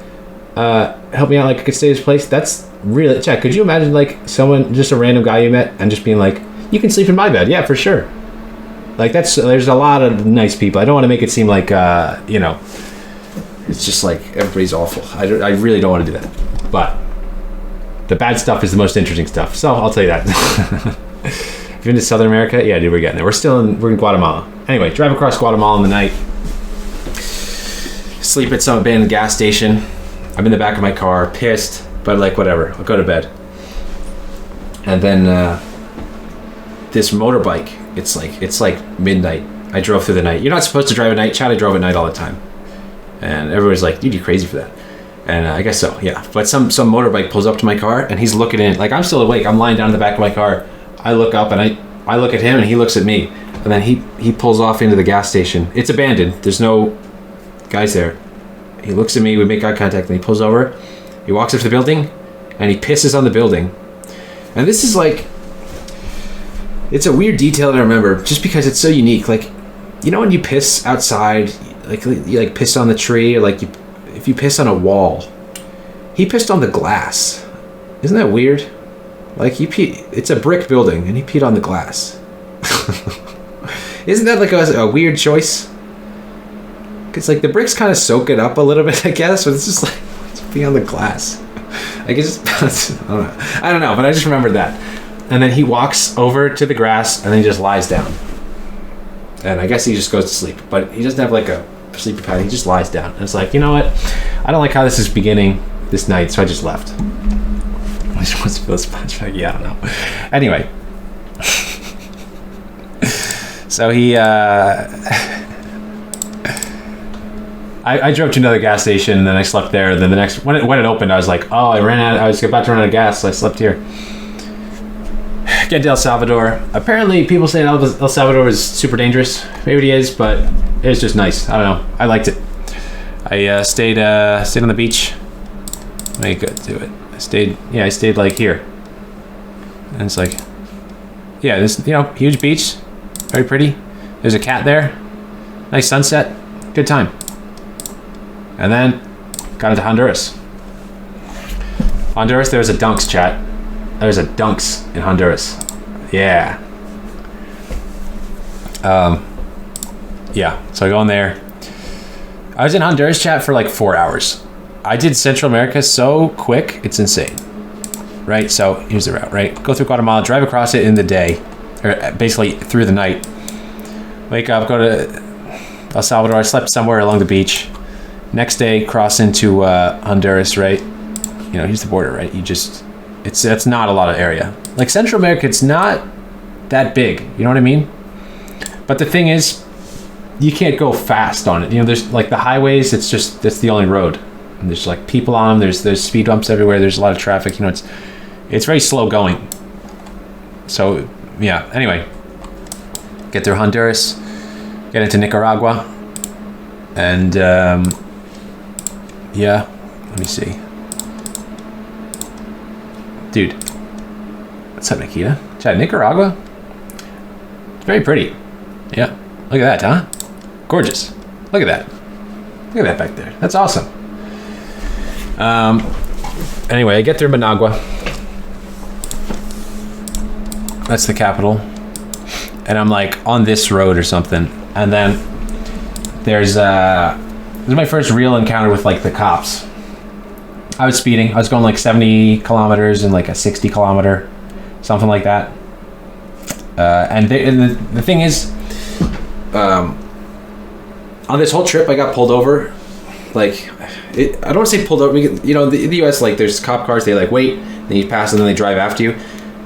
helped me out, like I could stay at this place. That's really, chat. Could you imagine like someone, just a random guy you met, and just being like, you can sleep in my bed? Yeah, for sure. Like there's a lot of nice people. I don't want to make it seem like it's just like everybody's awful. I really don't want to do that. But the bad stuff is the most interesting stuff. So I'll tell you that. If you've been to Southern America, yeah, dude, we're getting there. We're in Guatemala. Anyway, drive across Guatemala in the night. Sleep at some abandoned gas station. I'm in the back of my car, pissed, but like whatever. I'll go to bed. And then this motorbike. It's like midnight. I drove through the night. You're not supposed to drive at night, Chad. I drove at night all the time. And everybody's like, dude, you're crazy for that. And I guess so, yeah. But some motorbike pulls up to my car, and he's looking in. Like, I'm still awake. I'm lying down in the back of my car. I look up, and I look at him, and he looks at me. And then he pulls off into the gas station. It's abandoned. There's no guys there. He looks at me. We make eye contact, and he pulls over. He walks up to the building, and he pisses on the building. And this is like... It's a weird detail to remember, just because it's so unique. Like, you know when you piss outside... Like you like piss on the tree, or like if you piss on a wall. He pissed on the glass. Isn't that weird? Like it's a brick building, and he peed on the glass. Isn't that like a weird choice? Cause like the bricks kind of soak it up a little bit, I guess, but it's just like it's pee on the glass. Like it's just I don't know, but I just remembered that. And then he walks over to the grass, and then he just lies down. And I guess he just goes to sleep, but he doesn't have like a sleepy pad. He just lies down, and it's like, you know what? I don't like how this is beginning this night, so I just left. I just want to feel SpongeBob. Yeah, I don't know. Anyway, so he, I drove to another gas station, and then I slept there. And then the next when it opened, I was like, oh, I was about to run out of gas, so I slept here. Get to El Salvador. Apparently, people say El Salvador is super dangerous. Maybe it is, but it was just nice. I don't know. I liked it. I stayed on the beach. Let me go to it. I stayed like here. And it's like, yeah, this huge beach, very pretty. There's a cat there. Nice sunset. Good time. And then got into Honduras. Honduras, there was a Dunks, chat. There's a Dunks in Honduras. Yeah. Yeah, so I go in there. I was in Honduras, chat, for like 4 hours. I did Central America so quick, it's insane. Right, so here's the route, right? Go through Guatemala, drive across it in the day, or basically through the night. Wake up, go to El Salvador. I slept somewhere along the beach. Next day, cross into Honduras, right? Here's the border, right? It's not a lot of area. Like Central America, it's not that big. You know what I mean? But the thing is, you can't go fast on it. There's like the highways. That's the only road. And there's like people on them. There's speed bumps everywhere. There's a lot of traffic. It's very slow going. So yeah. Anyway, get through Honduras, get into Nicaragua, and yeah. Let me see. Dude, what's up, Nikita? Chad, Nicaragua? It's very pretty. Yeah, look at that, huh? Gorgeous. Look at that. Look at that back there. That's awesome. Anyway, I get through Managua. That's the capital. And I'm like on this road or something. And then this is my first real encounter with like the cops. I was speeding. I was going like 70 kilometers in like a 60 kilometer, something like that. And the thing is, on this whole trip, I got pulled over like, I don't want to say pulled over. You know, the U.S. like there's cop cars. They like wait, then you pass, and then they drive after you.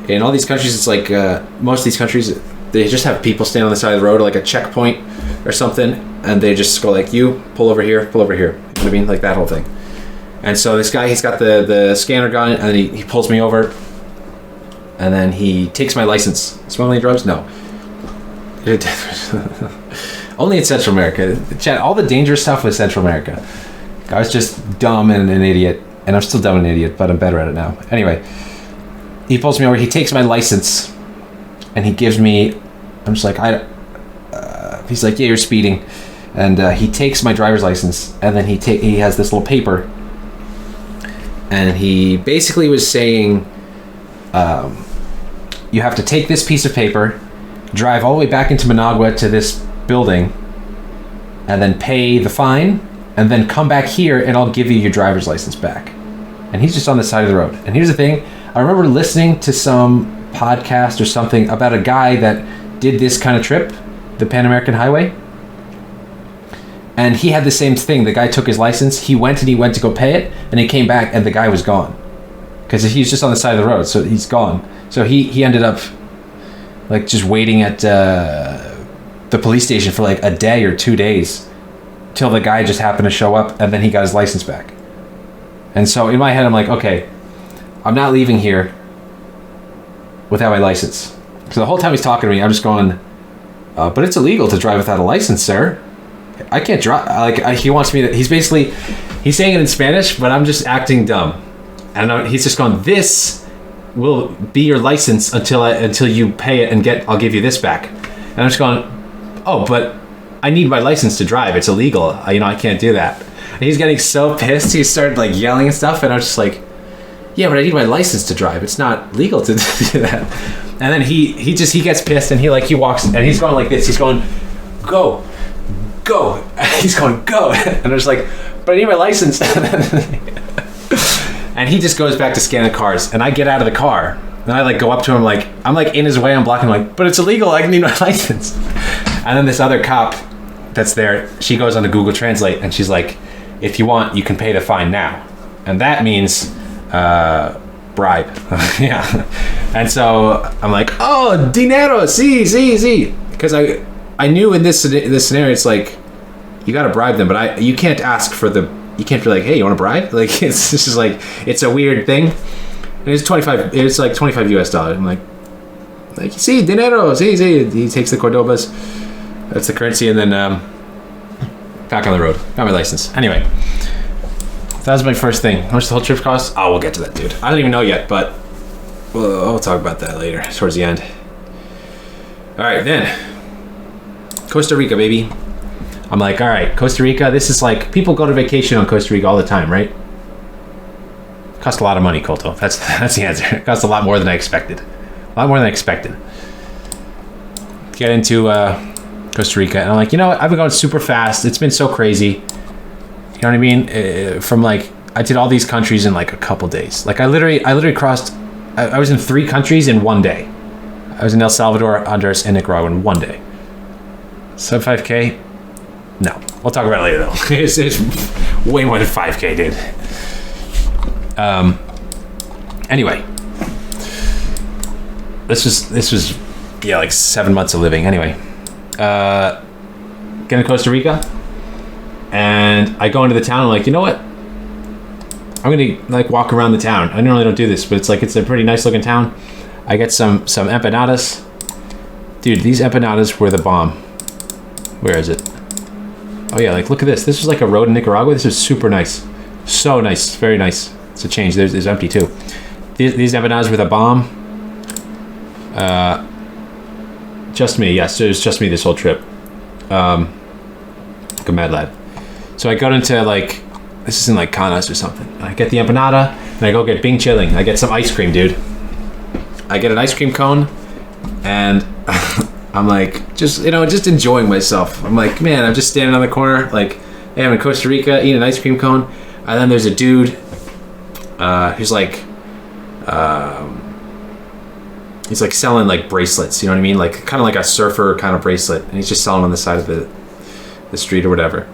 In all these countries, it's like most of these countries, they just have people stand on the side of the road, like a checkpoint or something, and they just go like, you pull over here, pull over here. You know what I mean? Like that whole thing. And so this guy, he's got the scanner gun, and then he pulls me over, and then he takes my license. Smuggling drugs? No. Only in Central America. Chad, all the dangerous stuff was Central America. I was just dumb and an idiot, and I'm still dumb and an idiot, but I'm better at it now. Anyway, he pulls me over, he takes my license, and he gives me, I'm just like, he's like, yeah, you're speeding. And he takes my driver's license, and then he has this little paper, and he basically was saying, you have to take this piece of paper, drive all the way back into Managua to this building, and then pay the fine, and then come back here, and I'll give you your driver's license back. And he's just on the side of the road. And here's the thing, I remember listening to some podcast or something about a guy that did this kind of trip, the Pan American Highway, and he had the same thing. The guy took his license, he went to go pay it, and he came back, and the guy was gone. Because he was just on the side of the road, so he's gone. So he ended up like just waiting at the police station for like a day or 2 days till the guy just happened to show up, and then he got his license back. And so in my head, I'm like, okay, I'm not leaving here without my license. So the whole time he's talking to me, I'm just going, but it's illegal to drive without a license, sir. I can't drive. Like he wants me to. He's saying it in Spanish, but I'm just acting dumb. And he's just going, this will be your license until you pay it and I'll give you this back. And I'm just going, oh, but I need my license to drive. It's illegal. I can't do that. And he's getting so pissed. He started like yelling and stuff. And I was just like, yeah, but I need my license to drive. It's not legal to do that. And then he gets pissed, and he walks, and he's going like this. He's going, go. He's going, go. And I was like, but I need my license. And he just goes back to scan the cars, and I get out of the car, and I like go up to him, like I'm like in his way, I'm blocking him, like, but it's illegal, I need my license. And then this other cop that's there, she goes on to Google Translate, and she's like, if you want, you can pay the fine now. And that means bribe. Yeah. And so I'm like, oh, dinero, sí. Because I knew in this scenario, it's like, you got to bribe them, but you can't ask for you can't be like, hey, you want a bribe? Like, it's just like, it's a weird thing. And it's like $25 US. I'm like, sí, dinero, sí. He takes the Cordobas. That's the currency. And then back on the road. Got my license. Anyway, that was my first thing. How much the whole trip cost? Oh, we'll get to that, dude. I don't even know yet, but we'll talk about that later, towards the end. All right, then. Costa Rica, baby. I'm like, all right, Costa Rica, this is like, people go to vacation on Costa Rica all the time, right? Cost a lot of money, Colto. That's the answer. It cost a lot more than I expected. Get into Costa Rica, and I'm like, you know what? I've been going super fast. It's been so crazy. You know what I mean? From like, I did all these countries in like a couple days. Like I literally crossed, I was in 3 countries in 1 day. I was in El Salvador, Honduras, and Nicaragua in 1 day. Sub 5K? No. We'll talk about it later though. It's way more than 5K, dude. Anyway. This was like 7 months of living. Anyway. Get to Costa Rica. And I go into the town, I'm like, you know what? I'm gonna like walk around the town. I normally don't do this, but it's a pretty nice looking town. I get some empanadas. Dude, these empanadas were the bomb. Where is it? Oh yeah, like look at this. This was like a road in Nicaragua. This is super nice. So nice. Very nice. It's a change. There's empty too. These empanadas were the bomb. Just me. Yes, it was just me this whole trip. Like a mad lad. So I got into like, this is in like Canas or something. I get the empanada, and I go get Bing Chilling. I get some ice cream, dude. I get an ice cream cone, and I'm like, just enjoying myself. I'm like, man, I'm just standing on the corner, like, hey, I'm in Costa Rica, eating an ice cream cone, and then there's a dude who's like, he's like selling like bracelets, you know what I mean? Like kind of like a surfer kind of bracelet, and he's just selling on the side of the street or whatever.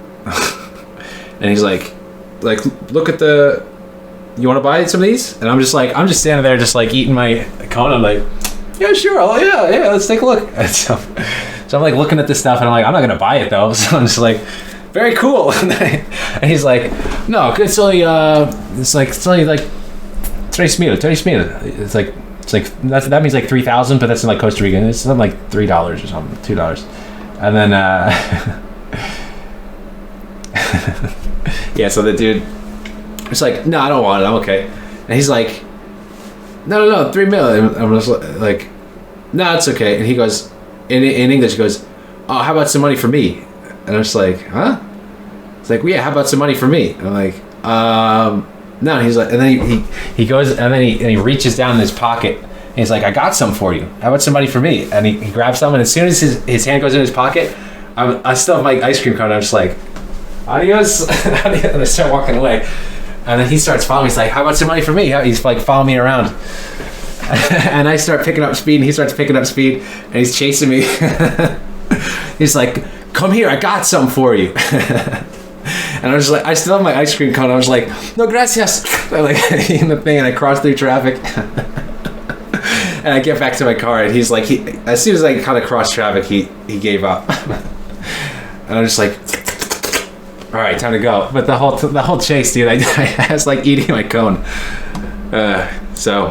And he's like, look at the. You want to buy some of these? And I'm just standing there, just like eating my cone. I'm like, yeah, sure. Oh, yeah, let's take a look. And so I'm like looking at this stuff, and I'm like, I'm not gonna buy it though. So I'm just like, very cool. And he's like, no, it's only like 3 mil. It's like that means like 3,000, but that's in like Costa Rica. And it's something like $3 or something, $2. And then yeah, so the dude was like, no, I don't want it. I'm okay. And he's like, no, 3 mil. And I'm just like, no, it's okay. And he goes, in English, he goes, oh, how about some money for me? And I'm just like, huh? It's like, well, yeah, how about some money for me? And I'm like, no. And he's like, and then he goes, and then he reaches down in his pocket. And he's like, I got some for you. How about some money for me? And he grabs some, and as soon as his hand goes in his pocket, I still have my ice cream cone. I'm just like, adios. And I start walking away. And then he starts following me. He's like, how about some money for me? He's like following me around. And I start picking up speed, and he starts picking up speed, and he's chasing me. He's like, come here, I got some for you. And I'm just like, I still have my ice cream cone. I was like, no gracias. I'm like eating the thing, and I cross through traffic. And I get back to my car, and he's like, as soon as I kind of crossed traffic, he gave up. And I'm just like, all right, time to go. But the whole chase, dude, I was like eating my cone. So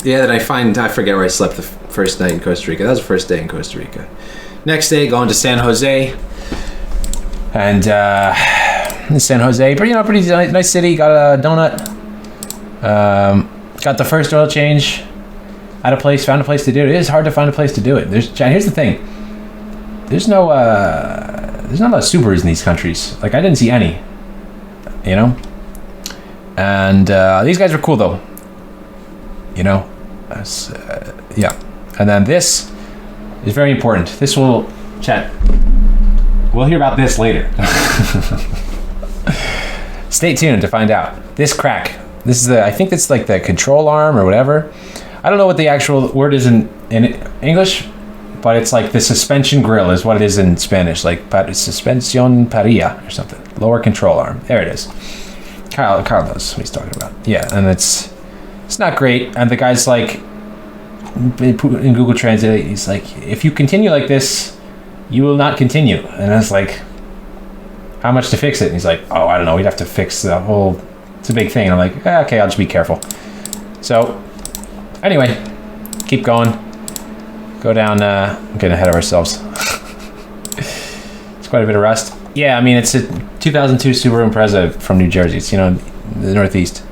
yeah, then I forget where I slept the first night in Costa Rica. That was the first day in Costa Rica. Next day, going to San Jose. And San Jose, pretty nice city. Got a donut. Got the first oil change. Found a place to do it. It is hard to find a place to do it. Here's the thing. There's not a lot of Subarus in these countries. Like, I didn't see any. You know? And these guys are cool, though. You know? Yeah. And then this is very important. This will... Chat. We'll hear about this later. Stay tuned to find out. This crack. This is I think it's like the control arm or whatever. I don't know what the actual word is in English, but it's like the suspension grill is what it is in Spanish. Like suspension parilla or something. Lower control arm. There it is. Kyle knows what he's talking about. Yeah, and it's not great. And the guy's like, in Google Translate, he's like, if you continue like this, you will not continue. And I was like, how much to fix it? And he's like, oh, I don't know. We'd have to fix the whole... It's a big thing. And I'm like, okay, I'll just be careful. So, anyway, keep going. Go down. I'm getting ahead of ourselves. It's quite a bit of rust. Yeah, I mean, it's a 2002 Subaru Impreza from New Jersey. It's, the Northeast.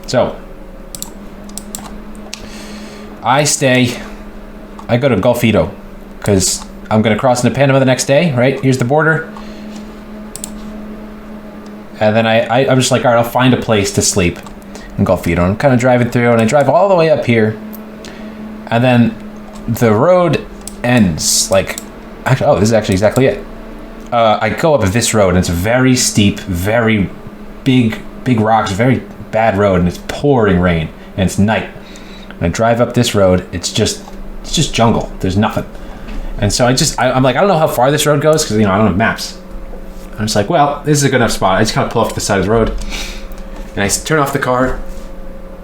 So, I go to Golfito because I'm going to cross into Panama the next day, right? Here's the border. And then I'm just like, all right, I'll find a place to sleep in Golfito. I'm kind of driving through, and I drive all the way up here. And then the road ends, like, this is actually exactly it. I go up this road, and it's very steep, very big rocks, very bad road, and it's pouring rain, and it's night. And I drive up this road, it's just jungle. There's nothing. And so I'm like, I don't know how far this road goes, because, I don't have maps. I'm just like, well, this is a good enough spot. I just kind of pull off the side of the road, and I turn off the car,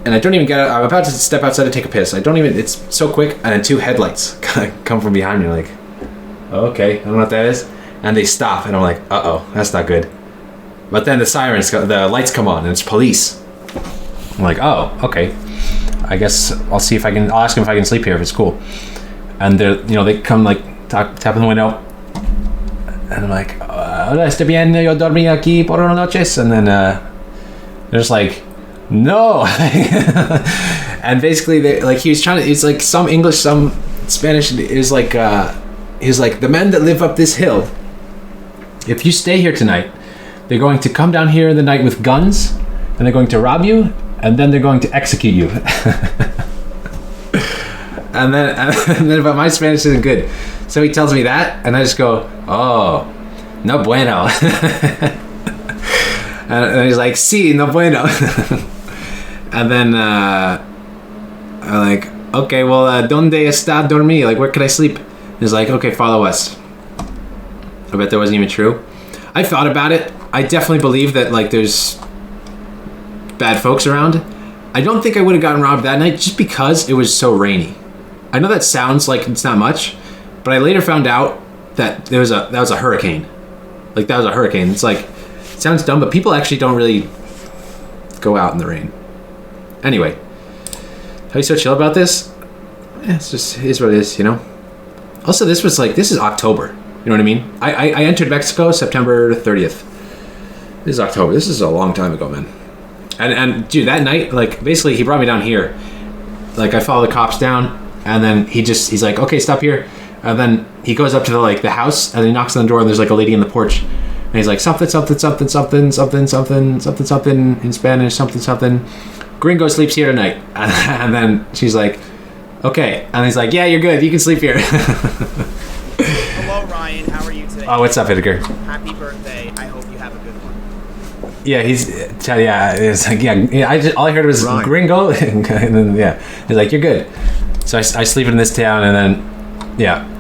and I don't even get out. I'm about to step outside to take a piss. It's so quick, and then two headlights come from behind me, like, oh, okay, I don't know what that is. And they stop, and I'm like, uh-oh, that's not good. But then the lights come on, and it's police. I'm like, oh, okay. I guess I'll ask them if I can sleep here if it's cool. And they come like tap on the window, and I'm like, hola, está bien, yo dormí aquí por unas noches. And then they're just like, no. And basically it's like some English, some Spanish. Is like he's like, the men that live up this hill, if you stay here tonight, they're going to come down here in the night with guns, and they're going to rob you, and then they're going to execute you. And then, but my Spanish isn't good. So he tells me that, and I just go, oh, no bueno. And he's like, sí, no bueno. And then I'm like, okay, well, ¿dónde está dormir? Like, where could I sleep? He's like, okay, follow us. I bet that wasn't even true. I thought about it. I definitely believe that like there's bad folks around. I don't think I would have gotten robbed that night just because it was so rainy. I know that sounds like it's not much, but I later found out that that was a hurricane. Like that was a hurricane. It's like, it sounds dumb, but people actually don't really go out in the rain. Anyway, how you so chill about this? It's just, it is what it is, you know? Also, this is October. You know what I mean? I entered Mexico September 30th. This is October. This is a long time ago, man. And dude, that night, like, basically he brought me down here. Like, I followed the cops down, and then he's like, okay, stop here. And then he goes up to the house, and he knocks on the door, and there's like a lady in the porch. And he's like, something, something, something, something, something, something, something, something, in Spanish, something, something. Gringo sleeps here tonight. And then she's like, okay. And he's like, yeah, you're good. You can sleep here. Hello, Ryan. How are you today? Oh, what's up, Edgar? Happy birthday. I hope you have a good one. Yeah, it's like, all I heard was Ryan. Gringo. And then, yeah, he's like, you're good. So I sleep in this town, and then, yeah.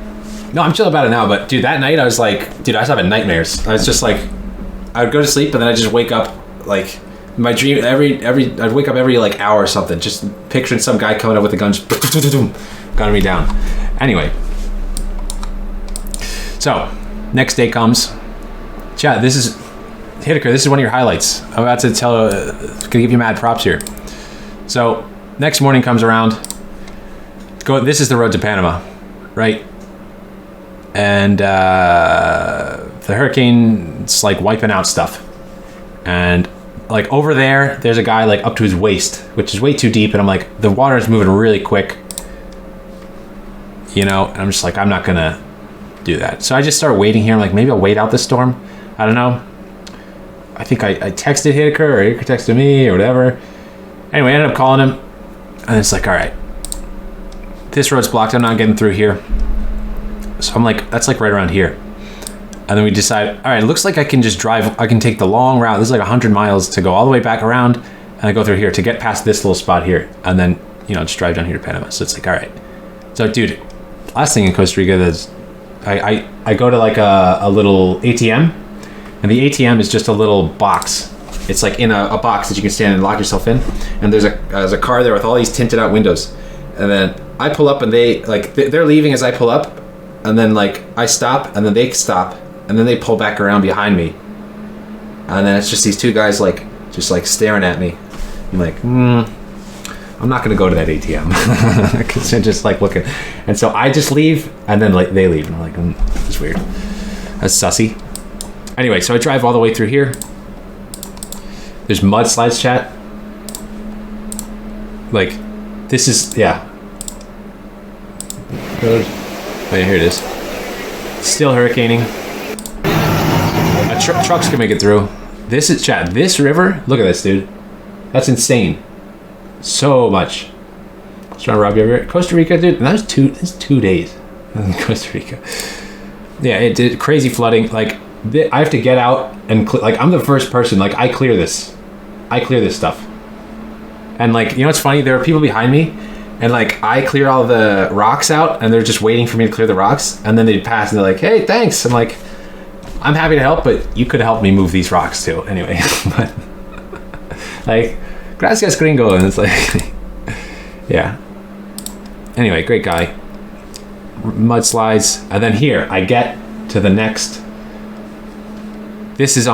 No, I'm chill about it now, but dude, that night I was like, dude, I was having nightmares. I was just like, I would go to sleep, and then I'd just wake up, like, my dream, I'd wake up every, like, hour or something, just picturing some guy coming up with a gun, just gunning me down. Anyway. So, next day comes. Chat, this is, Hideker, this is one of your highlights. I'm about to gonna give you mad props here. So, next morning comes around. This is the road to Panama, right? And the hurricane's like wiping out stuff. And like over there's a guy like up to his waist, which is way too deep. And I'm like, the water is moving really quick. You know, and I'm just like, I'm not gonna do that. So I just start waiting here. I'm like, maybe I'll wait out the storm. I don't know. I think I texted Hideker, or Hideker texted me, or whatever. Anyway, I ended up calling him. And it's like, all right, this road's blocked. I'm not getting through here. So I'm like, that's like right around here. And then we decide, all right, it looks like I can just drive. I can take the long route. This is like 100 miles to go all the way back around. And I go through here to get past this little spot here. And then, you know, just drive down here to Panama. So it's like, all right. So dude, last thing in Costa Rica is I go to like a little ATM. And the ATM is just a little box. It's like in a box that you can stand and lock yourself in. And there's a car there with all these tinted out windows. And then I pull up, and they're leaving as I pull up. And then like I stop, and then they stop, and then they pull back around behind me. And then it's just these two guys like just like staring at me. I'm like, I'm not gonna go to that ATM because they're just like looking. And so I just leave, and then like they leave, and I'm like, that's weird. That's sussy. Anyway, so I drive all the way through here. There's mudslides, chat. Like, this is, yeah. Oh, yeah, here it is. Still hurricaning. Trucks can make it through. This is, chat, this river, look at this, dude. That's insane. So much. I was trying to rob you over here. Costa Rica, dude, and that's 2 days in Costa Rica. Yeah, it did crazy flooding. Like, I have to get out and, like, I'm the first person, like, I clear this stuff. And, like, you know what's funny? There are people behind me, and like I clear all the rocks out, and they're just waiting for me to clear the rocks, and then they'd pass and they're like, hey, thanks. I'm like, I'm happy to help, but you could help me move these rocks too. Anyway, but like, gracias gringo, and it's like, yeah. Anyway, great guy. Mudslides, and then here I get to the next. This is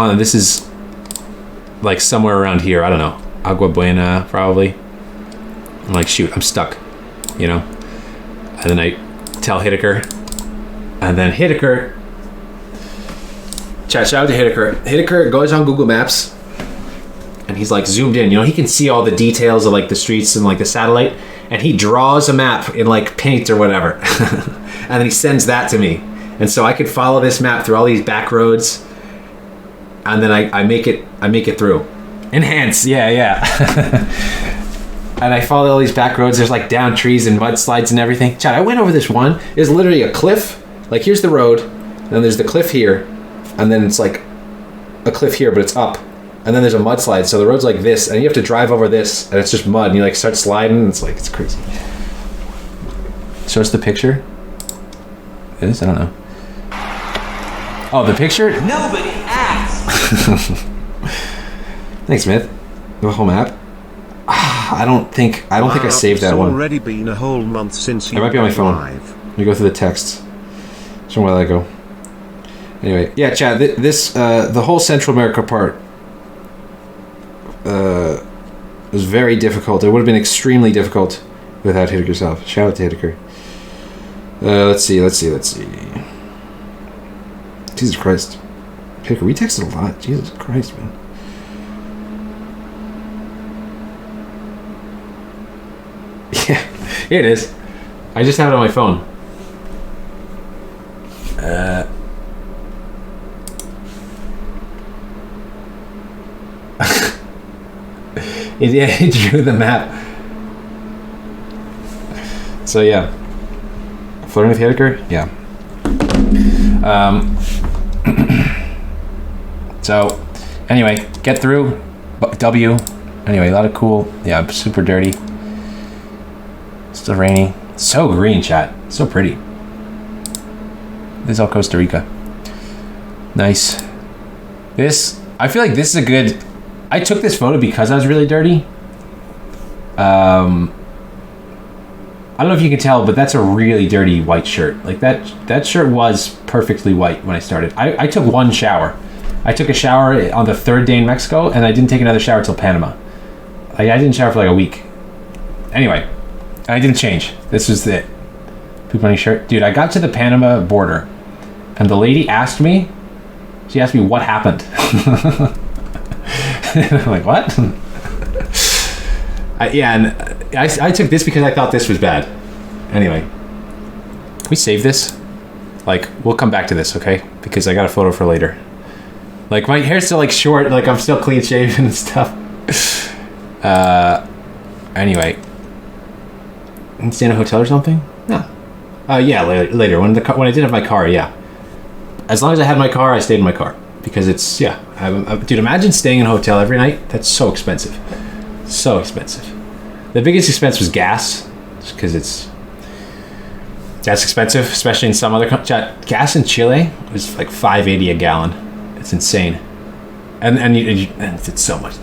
like somewhere around here. I don't know. Agua Buena, probably. I'm like, shoot, I'm stuck, you know? And then I tell Hideker, and then Hideker, shout out to Hideker. Hideker goes on Google Maps, and he's like zoomed in, you know, he can see all the details of like the streets and like the satellite, and he draws a map in like paint or whatever. And then he sends that to me. And so I could follow this map through all these back roads, and then I make it through. Enhance, yeah. And I follow all these back roads. There's like down trees and mudslides and everything. Chad, I went over this one. It's literally a cliff. Like, here's the road, then there's the cliff here, and then it's like a cliff here, but it's up. And then there's a mudslide, so the road's like this, and you have to drive over this, and it's just mud, and you like start sliding, and it's like, it's crazy. Show us the picture. It is? I don't know. Oh, the picture? Nobody asked. Thanks, Smith. The whole map. I don't think I saved that one. It's already been a whole month since you I might be on my phone. live. Let me go through the texts. So where did I go? Anyway, yeah, Chad. This the whole Central America part was very difficult. It would have been extremely difficult without Hideker yourself. Shout out to Hideker. Let's see. Jesus Christ. Hideker, we texted a lot. Jesus Christ, man. Yeah, here it is. I just have it on my phone. It drew the map. So yeah. Flirting with Hideker? Yeah. So anyway, get through. W. Anyway, a lot of cool. Yeah, super dirty. Still rainy. So green, chat. So pretty. This is all Costa Rica. Nice. I feel like this is a good... I took this photo because I was really dirty. I don't know if you can tell, but that's a really dirty white shirt. Like that shirt was perfectly white when I started. I took one shower. I took a shower on the third day in Mexico, and I didn't take another shower till Panama. Like, I didn't shower for like a week. Anyway, I didn't change. This was it. Poop on your shirt. Dude, I got to the Panama border, and the lady asked me, what happened? I'm like, what? I took this because I thought this was bad. Anyway, can we save this? Like, we'll come back to this, okay? Because I got a photo for later. Like, my hair's still like short, like I'm still clean shaven and stuff. Anyway, stay in a hotel or something? No. Yeah, later when I didn't have my car, yeah. As long as I had my car, I stayed in my car because it's dude, imagine staying in a hotel every night. That's so expensive, so expensive. The biggest expense was gas, because that's expensive, especially in some other gas in Chile was like $5.80 a gallon. It's insane, and it's so much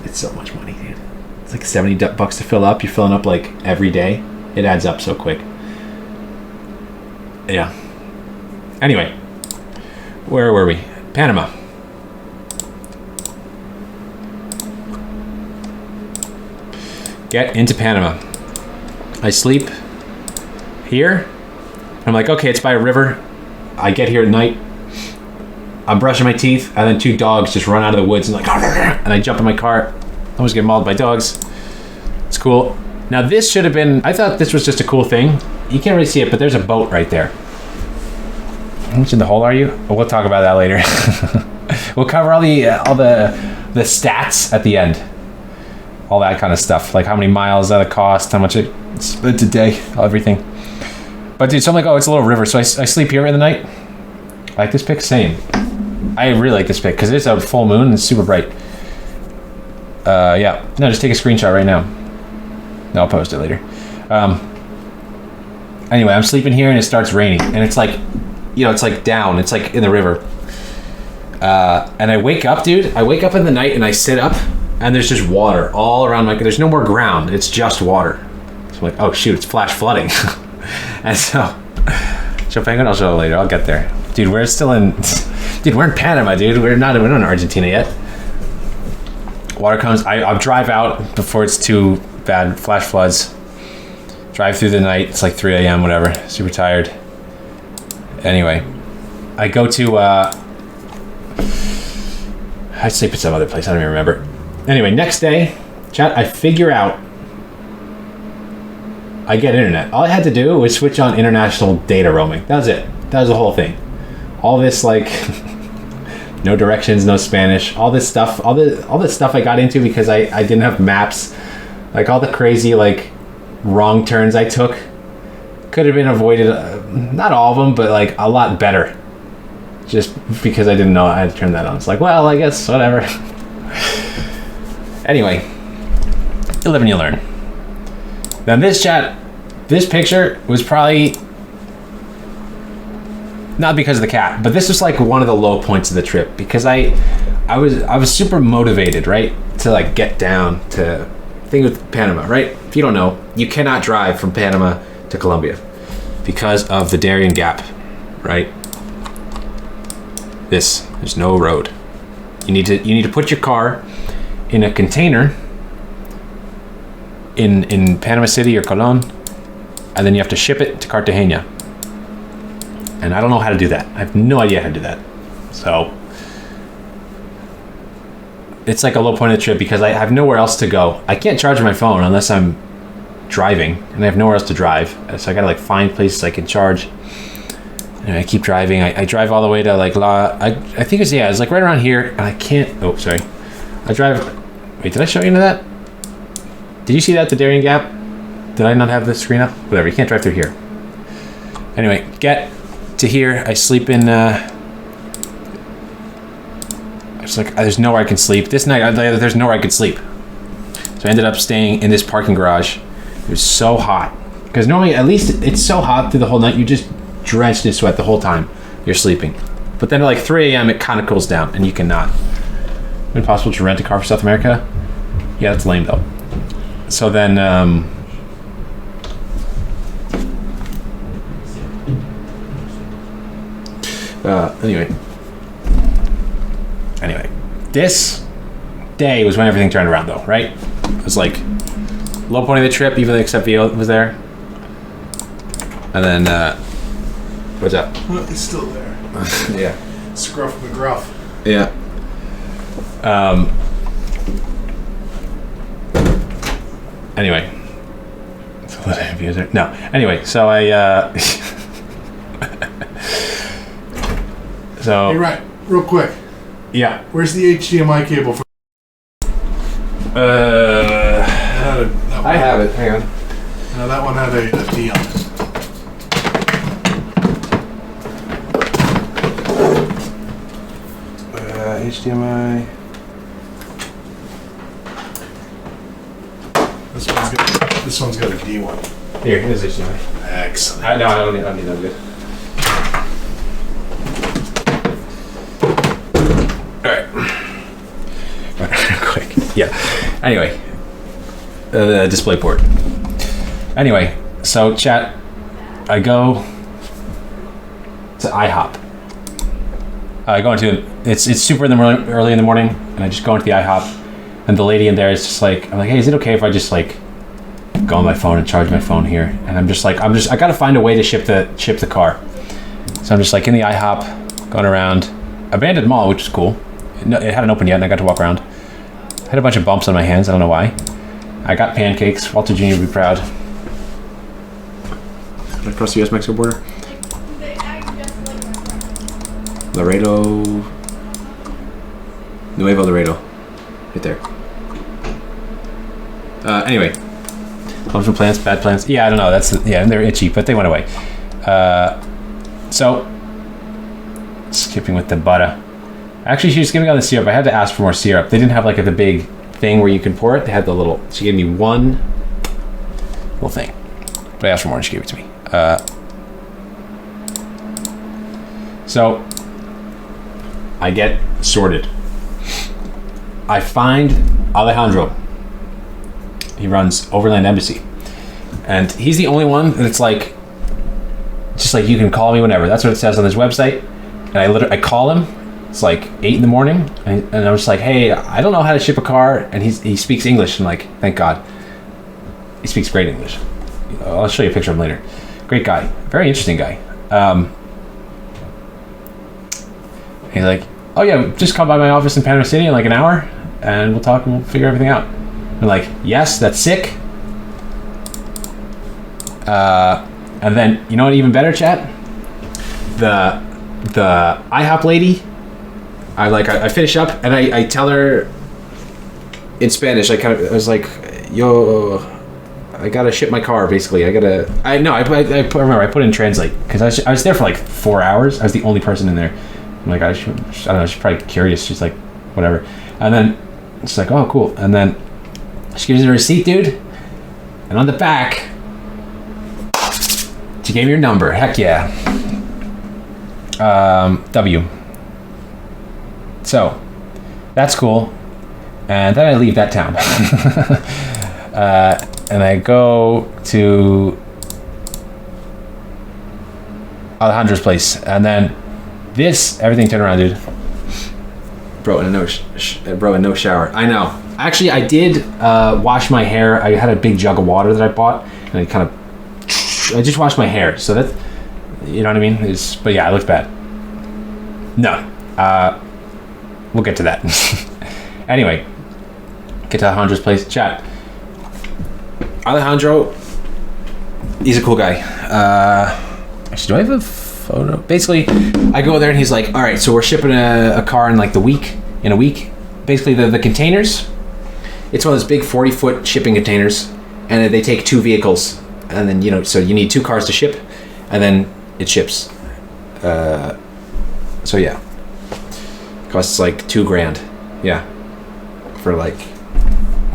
money, dude. It's like $70 to fill up. You're filling up like every day. It adds up so quick. Yeah. Anyway, where were we? Panama. Get into Panama. I sleep here. I'm like, okay, it's by a river. I get here at night. I'm brushing my teeth, and then two dogs just run out of the woods and like, and I jump in my car. I almost get mauled by dogs. It's cool. Now this should have been, I thought this was just a cool thing. You can't really see it, but there's a boat right there. How much in the hole are you? Well, we'll talk about that later. We'll cover all the stats at the end. All that kind of stuff. Like how many miles that it cost, how much it spent a day, everything. But dude, so I'm like, oh, it's a little river. So I sleep here in the night. I like this pic? Same. I really like this pic because it's a full moon and it's super bright. Yeah. No, just take a screenshot right now. No, I'll post it later. Anyway, I'm sleeping here and it starts raining. And it's like, it's like down. It's like in the river. And I wake up, dude. I wake up in the night and I sit up and there's just water all around there's no more ground. It's just water. So I'm like, oh shoot, it's flash flooding. And so, show Penguin? I'll show it later. I'll get there. Dude, we're in Panama, dude. We're not in Argentina yet. Water comes. I'll drive out before it's too bad. Flash floods. Drive through the night. It's like 3 a.m., whatever. Super tired. Anyway, I go to, I sleep at some other place. I don't even remember. Anyway, next day, chat, I figure out I get internet. All I had to do was switch on international data roaming. That was it. That was the whole thing. All this, like, no directions, no Spanish, all this stuff, all this stuff I got into because I didn't have maps. Like, all the crazy, like, wrong turns I took could have been avoided. Not all of them, but, like, a lot better. Just because I didn't know I had to turn that on. It's like, well, I guess, whatever. Anyway, you live and you learn. Now this picture was probably not because of the cat, but this was like one of the low points of the trip because I was super motivated, right, to like get down to thing with Panama, right? If you don't know, you cannot drive from Panama to Colombia because of the Darien Gap, right? There's no road. You need to put your car in a container in Panama City or Colon, and then you have to ship it to Cartagena. And I don't know how to do that. I have no idea how to do that. So it's like a low point of the trip because I have nowhere else to go. I can't charge my phone unless I'm driving, and I have nowhere else to drive. So I gotta like find places I can charge. And I keep driving. I drive all the way to like I think it's like right around here, and I can't. Oh, sorry. I drive. Wait, did I show you into that? Did you see that, the Darien Gap? Did I not have the screen up? Whatever. You can't drive through here. Anyway, get to here. I sleep in. It's like there's nowhere I can sleep. This night, there's nowhere I could sleep. So I ended up staying in this parking garage. It was so hot because normally, at least it's so hot through the whole night. You just drenched in sweat the whole time you're sleeping. But then at like 3 a.m. it kind of cools down and you cannot. Impossible to rent a car for South America? Yeah, that's lame though. So then anyway, this day was when everything turned around though, right? It was like low point of the trip, even though except VO was there. And then what's up? It's still there. Yeah. Scruff McGruff. Yeah. Anyway. No. Anyway, so I so Hey, right, real quick. yeah. Where's the HDMI cable for? I have it. Hang on. No, that one had a D on it. HDMI. This one's got a D one. Here, here's HDMI. Excellent. I don't need that good. All right. Quick. Yeah. Anyway, the display port. Anyway, so chat. I go to IHOP. I go into it's super in the morning, early in the morning, and I just go into the IHOP, and the lady in there is just like, I'm like, hey, is it okay if I just like go on my phone and charge my phone here? And I'm just like, I gotta find a way to ship the car. So I'm just like in the IHOP, going around, abandoned mall, which is cool. It hadn't opened yet, and I got to walk around. I had a bunch of bumps on my hands. I don't know why. I got pancakes. Walter Jr. would be proud. Across the U.S.-Mexico border. Laredo, Nuevo Laredo, right there. Anyway, home from plants, bad plants. Yeah, I don't know. And they're itchy, but they went away. So, skipping with the butter. Actually, she was giving me all the syrup. I had to ask for more syrup. They didn't have like the big thing where you could pour it. They had the little. She gave me one little thing, but I asked for more and she gave it to me. So. I get sorted. I find Alejandro. He runs Overland Embassy. And he's the only one that's like, just like, you can call me whenever. That's what it says on his website. And I call him. It's like 8 in the morning. And I'm just like, hey, I don't know how to ship a car. And he speaks English. I'm like, thank God. He speaks great English. I'll show you a picture of him later. Great guy. Very interesting guy. He's like, oh yeah, just come by my office in Panama City in like an hour and we'll talk and we'll figure everything out. I'm like, yes, that's sick. And then, you know what, even better, chat? The IHOP lady, I finish up and I tell her in Spanish, I was like, yo, I gotta ship my car, basically. I remember I put in translate because I was there for like 4 hours. I was the only person in there. I'm like, I don't know, she's probably curious. She's like, whatever. And then she's like, oh, cool. And then she gives me a receipt, dude. And on the back, she gave me her number. Heck yeah. W. So, that's cool. And then I leave that town. And I go to Alejandro's place. And then everything turned around, dude. Bro, in no shower. I know. Actually, I did wash my hair. I had a big jug of water that I bought. And I just washed my hair. So that, you know what I mean? But yeah, it looks bad. No. We'll get to that. Anyway, get to Alejandro's place. Chat. Alejandro, he's a cool guy. Actually, do I have a photo? Basically, I go there and he's like, all right, so we're shipping a car in like a week. Basically, the containers, it's one of those big 40-foot shipping containers, and they take 2 vehicles. And then, so you need 2 cars to ship, and then it ships. So yeah. Costs like $2,000. Yeah. For like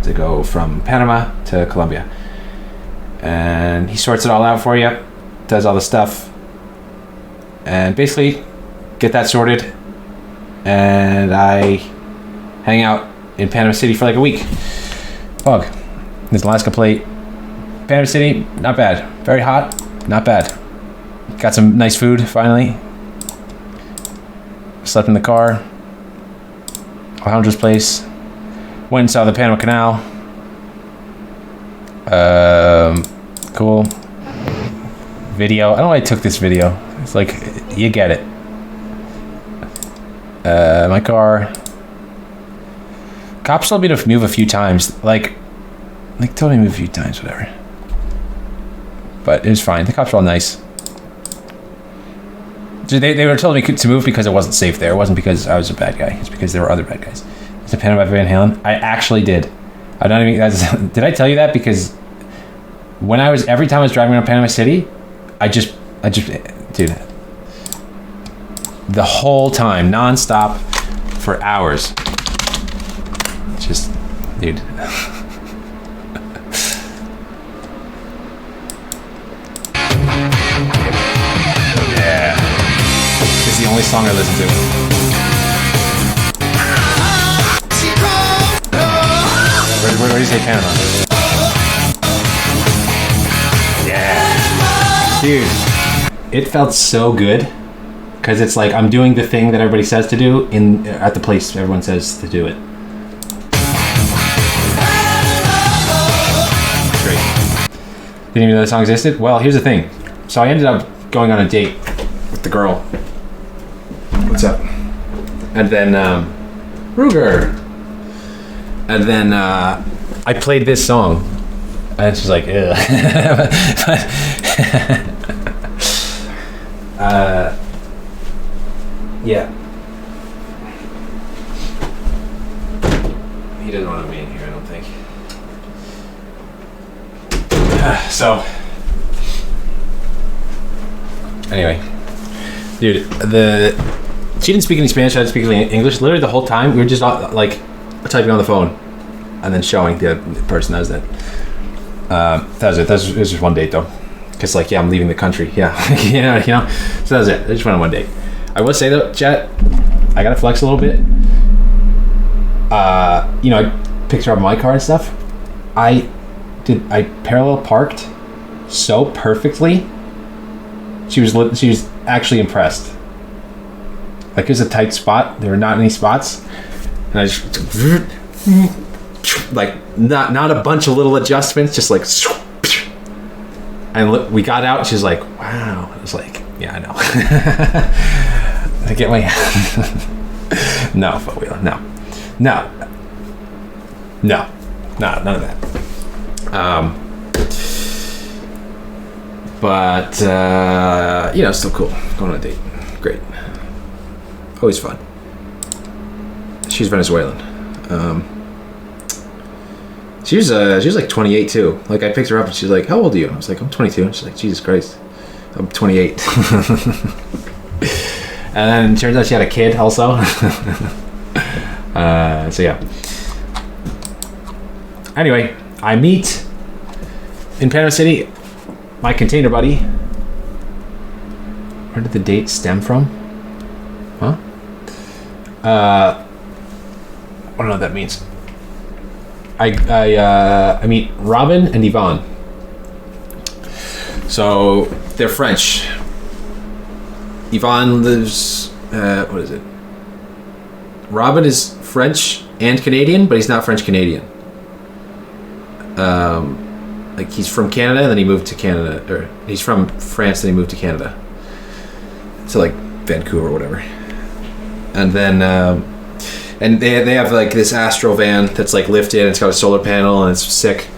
to go from Panama to Colombia. And he sorts it all out for you, does all the stuff, and basically get that sorted, and I hang out in Panama City for like a week. Fog. There's Alaska plate. Panama City, not bad. Very hot, not bad. Got some nice food finally. Slept in the car. Alejandro's place. Went and saw the Panama Canal. Cool. Video. I don't know why I took this video. It's like, you get it. My car. Cops told me to move a few times. Like told me to move a few times, whatever. But it was fine. The cops were all nice. They were telling me to move because it wasn't safe there. It wasn't because I was a bad guy. It's because there were other bad guys. It's a Panama Van Halen. I actually did. I'm not even. Did I tell you that? Because every time I was driving around Panama City, I just, dude, the whole time, nonstop, for hours. Just, dude. Yeah. It's the only song I listen to. Where do you say Panama? Yeah. Dude, it felt so good. Because it's like I'm doing the thing that everybody says to do at the place everyone says to do it. Great. Didn't even know the song existed? Well, here's the thing. So I ended up going on a date with the girl. What's up? And then, Ruger. And then, I played this song. And she's like, ugh. Yeah. He doesn't want to be in here, I don't think. So, anyway, dude, she didn't speak any Spanish, I didn't speak any English. Literally the whole time, we were just like typing on the phone and then showing the person that was it. That was it. It was just one date though. Cause like, yeah, I'm leaving the country. Yeah, you know. So that was it. I just went on one date. I will say though, chat, I gotta flex a little bit. I picked her up in my car and stuff. I parallel parked so perfectly. She was actually impressed. Like it was a tight spot. There were not any spots, and I just like not a bunch of little adjustments, just like. And we got out. And she's like, "Wow." I was like, "Yeah, I know." I get my no, four wheeler, no, none of that. But still cool. Going on a date, great, always fun. She's Venezuelan. She was like 28 too. Like I picked her up and she's like, "How old are you?" I was like, "I'm 22." And she's like, "Jesus Christ, I'm 28." And then it turns out she had a kid also. So yeah. Anyway, I meet in Panama City my container buddy. Where did the date stem from? Huh? I don't know what that means. I meet Robin and Yvonne. So they're French. Yvonne lives. What is it? Robin is French and Canadian, but he's not French Canadian. Like he's from Canada, then he moved to Canada, or he's from France, then he moved to Canada. So like Vancouver or whatever. And then and they have like this Astro van that's like lifted and it's got a solar panel and it's sick.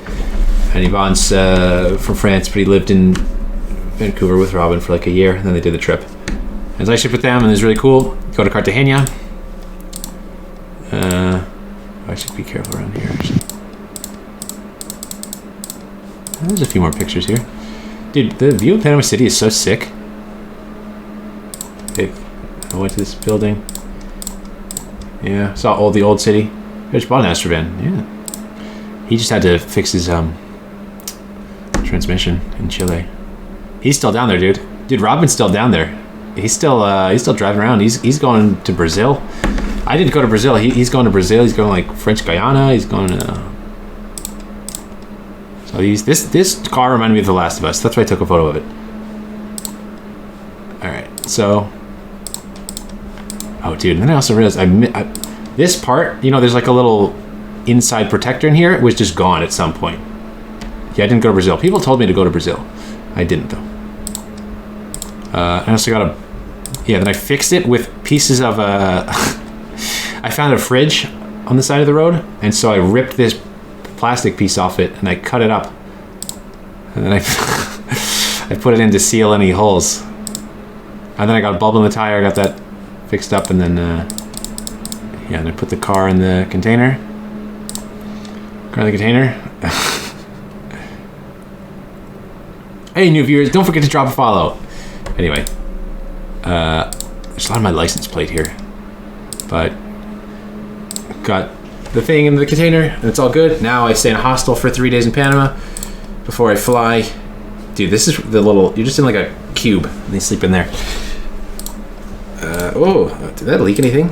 And Yvonne's from France, but he lived in Vancouver with Robin for like a year, and then they did the trip. And so I shipped with them, and it was really cool. Go to Cartagena. I should be careful around here, actually. There's a few more pictures here. Dude, the view of Panama City is so sick. Okay, I went to this building. Yeah, saw the old city. I just bought an Astro van. Yeah. He just had to fix his transmission in Chile. He's still down there, dude. Dude, Robin's still down there. He's still driving around. He's going to Brazil. I didn't go to Brazil. He's going to Brazil. He's going like French Guyana. He's going to. So this car reminded me of The Last of Us. That's why I took a photo of it. All right. So. Oh, dude. And then I also realized this part. You know, there's like a little inside protector in here. It was just gone at some point. Yeah, I didn't go to Brazil. People told me to go to Brazil. I didn't though. I also got a. Yeah, then I fixed it with pieces of I found a fridge on the side of the road, and so I ripped this plastic piece off it and I cut it up, and then I put it in to seal any holes, and then I got a bulb in the tire. I got that fixed up, and then yeah, and I put the car in the container. Hey, new viewers! Don't forget to drop a follow. Anyway, there's a lot of my license plate here, but got the thing in the container and it's all good. Now I stay in a hostel for 3 days in Panama before I fly. Dude, this is the little, you're just in like a cube and you sleep in there. Oh, did that leak anything?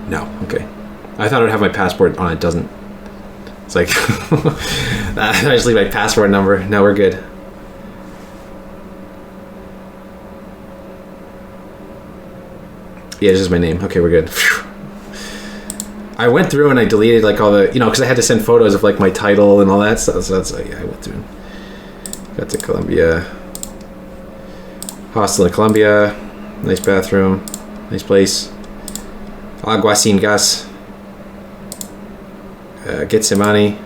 No, okay. I thought it would have my passport on, it doesn't. It's like, I just leave my passport number. Now we're good. Yeah, this is my name. Okay, we're good. I went through and I deleted like all the, you know, because I had to send photos of like my title and all that stuff. So that's like, yeah, I went through. Got to Colombia. Hostel in Colombia. Nice bathroom. Nice place. Agua sin gas. Getsemani.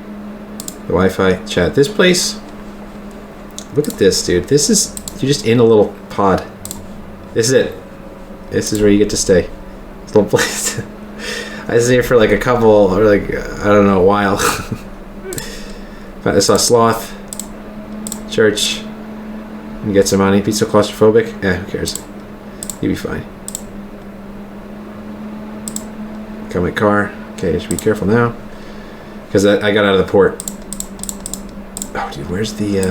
The Wi-Fi. Chat. This place. Look at this, dude. This is, you're just in a little pod. This is it. This is where you get to stay. This little place. I was there for like a couple, or like, I don't know, a while. I saw Sloth, church, and get some money. Be so claustrophobic? Eh, who cares? You'll be fine. Got my car. Okay, I should be careful now. Because I got out of the port. Oh, dude, where's the,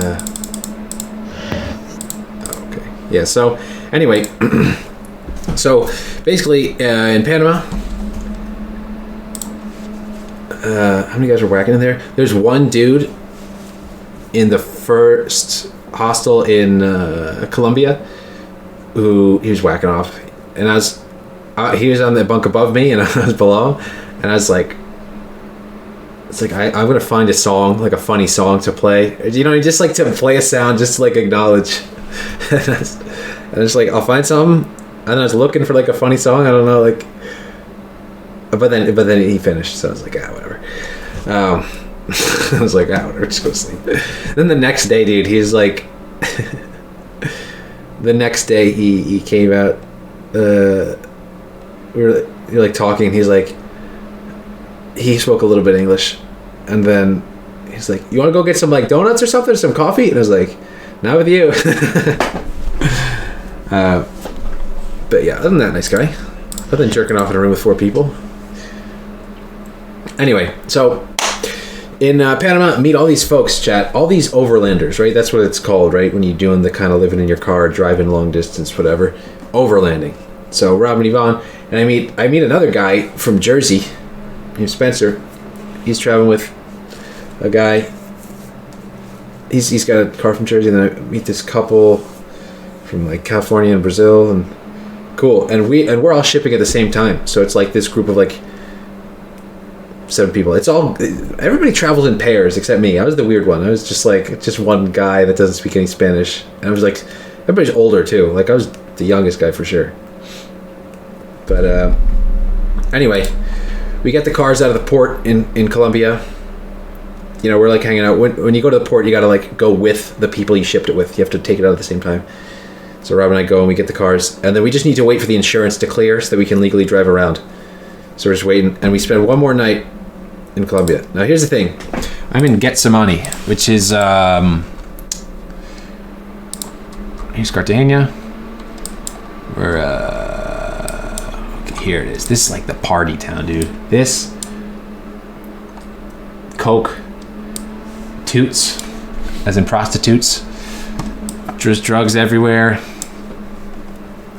oh, okay. Yeah, so, anyway. So, basically, in Panama, how many guys were whacking in there? There's one dude in the first hostel in Colombia who he was whacking off, and he was on the bunk above me and I was below, and I was like, it's like I'm gonna find a song, like a funny song to play, you know, just like to play a sound, just to like acknowledge. And I was like, I'll find something, and I was looking for like a funny song, I don't know, like. But then he finished, so I was like, whatever. I was like, whatever, just go to sleep. Then the next day, dude, he's like, the next day he came out. We were like talking. He's like, he spoke a little bit English, and then he's like, "You want to go get some like donuts or something, or some coffee?" And I was like, "Not with you." But yeah, other than that, nice guy. Other than jerking off in a room with 4 people. Anyway, so in Panama, meet all these folks, chat, all these overlanders, right? That's what it's called, right? When you're doing the kind of living in your car, driving long distance, whatever. overlanding. So Rob and Yvonne, and I meet another guy from Jersey, named Spencer. He's traveling with a guy. He's got a car from Jersey, and then I meet this couple from like California and Brazil, and cool. And we're all shipping at the same time. So it's like this group of like 7 people. Everybody travels in pairs except me. I was the weird one. I was just one guy that doesn't speak any Spanish. And I was like, everybody's older too. Like I was the youngest guy for sure. But anyway, we get the cars out of the port in Colombia. You know, we're like hanging out. When you go to the port, you gotta like go with the people you shipped it with. You have to take it out at the same time. So Rob and I go and we get the cars, and then we just need to wait for the insurance to clear so that we can legally drive around. So we're just waiting, and we spend one more night in Colombia. Now here's the thing. I'm in Getsemani, which is here's Cartagena. We're okay, here it is. This is like the party town, dude. This coke, toots, as in prostitutes. There's drugs everywhere.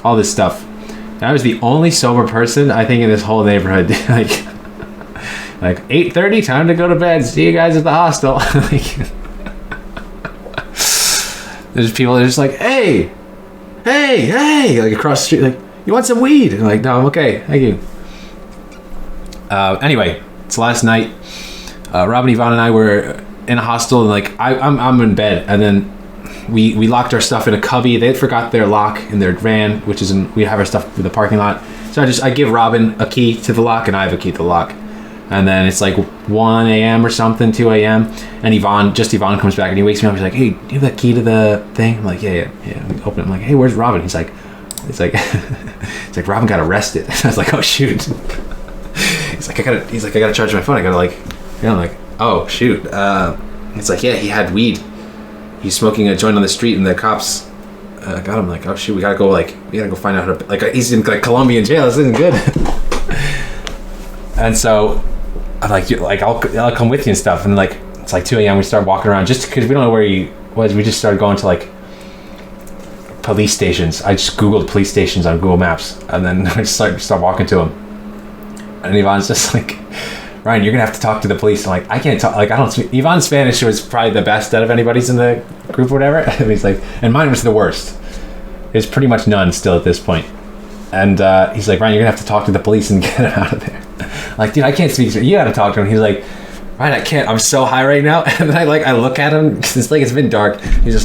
All this stuff. And I was the only sober person I think in this whole neighborhood. like 8:30, time to go to bed. See you guys at the hostel. There's people that are just like, hey, like across the street, like, you want some weed? And I'm like, no, I'm okay, thank you. Anyway, it's last night. Rob and Yvonne and I were in a hostel, and like I'm in bed, and then we locked our stuff in a cubby. They had forgot their lock in their van, which is we have our stuff in the parking lot. So I give Robin a key to the lock, and I have a key to the lock. And then it's like 1 a.m. or something, 2 a.m. And Yvonne comes back, and he wakes me up. He's like, hey, do you have that key to the thing? I'm like, yeah. We open it. I'm like, hey, where's Robin? He's like, it's like Robin got arrested. I was like, oh shoot. He's like, I gotta charge my phone. I gotta like, I'm like, oh shoot. It's like, yeah, he had weed. He's smoking a joint on the street, and the cops got him. Like, oh shoot, we gotta go find out how to, like, he's in like Colombian jail. This isn't good. And so I'm like I'll come with you and stuff. And like it's like 2 a.m. we start walking around just because we don't know where he was. We just started going to like police stations. I just googled police stations on Google Maps, and then I just start walking to him. And Yvonne's just like, Ryan, you're gonna have to talk to the police. I'm like, I can't talk. Like, I don't speak. Yvonne's Spanish was probably the best out of anybody's in the group or whatever. And he's like, and mine was the worst. There's pretty much none still at this point. And he's like, Ryan, you're gonna have to talk to the police and get him out of there. I'm like, dude, I can't speak. You gotta talk to him. He's like, Ryan, I can't. I'm so high right now. And then I look at him. It's like it's been dark. He's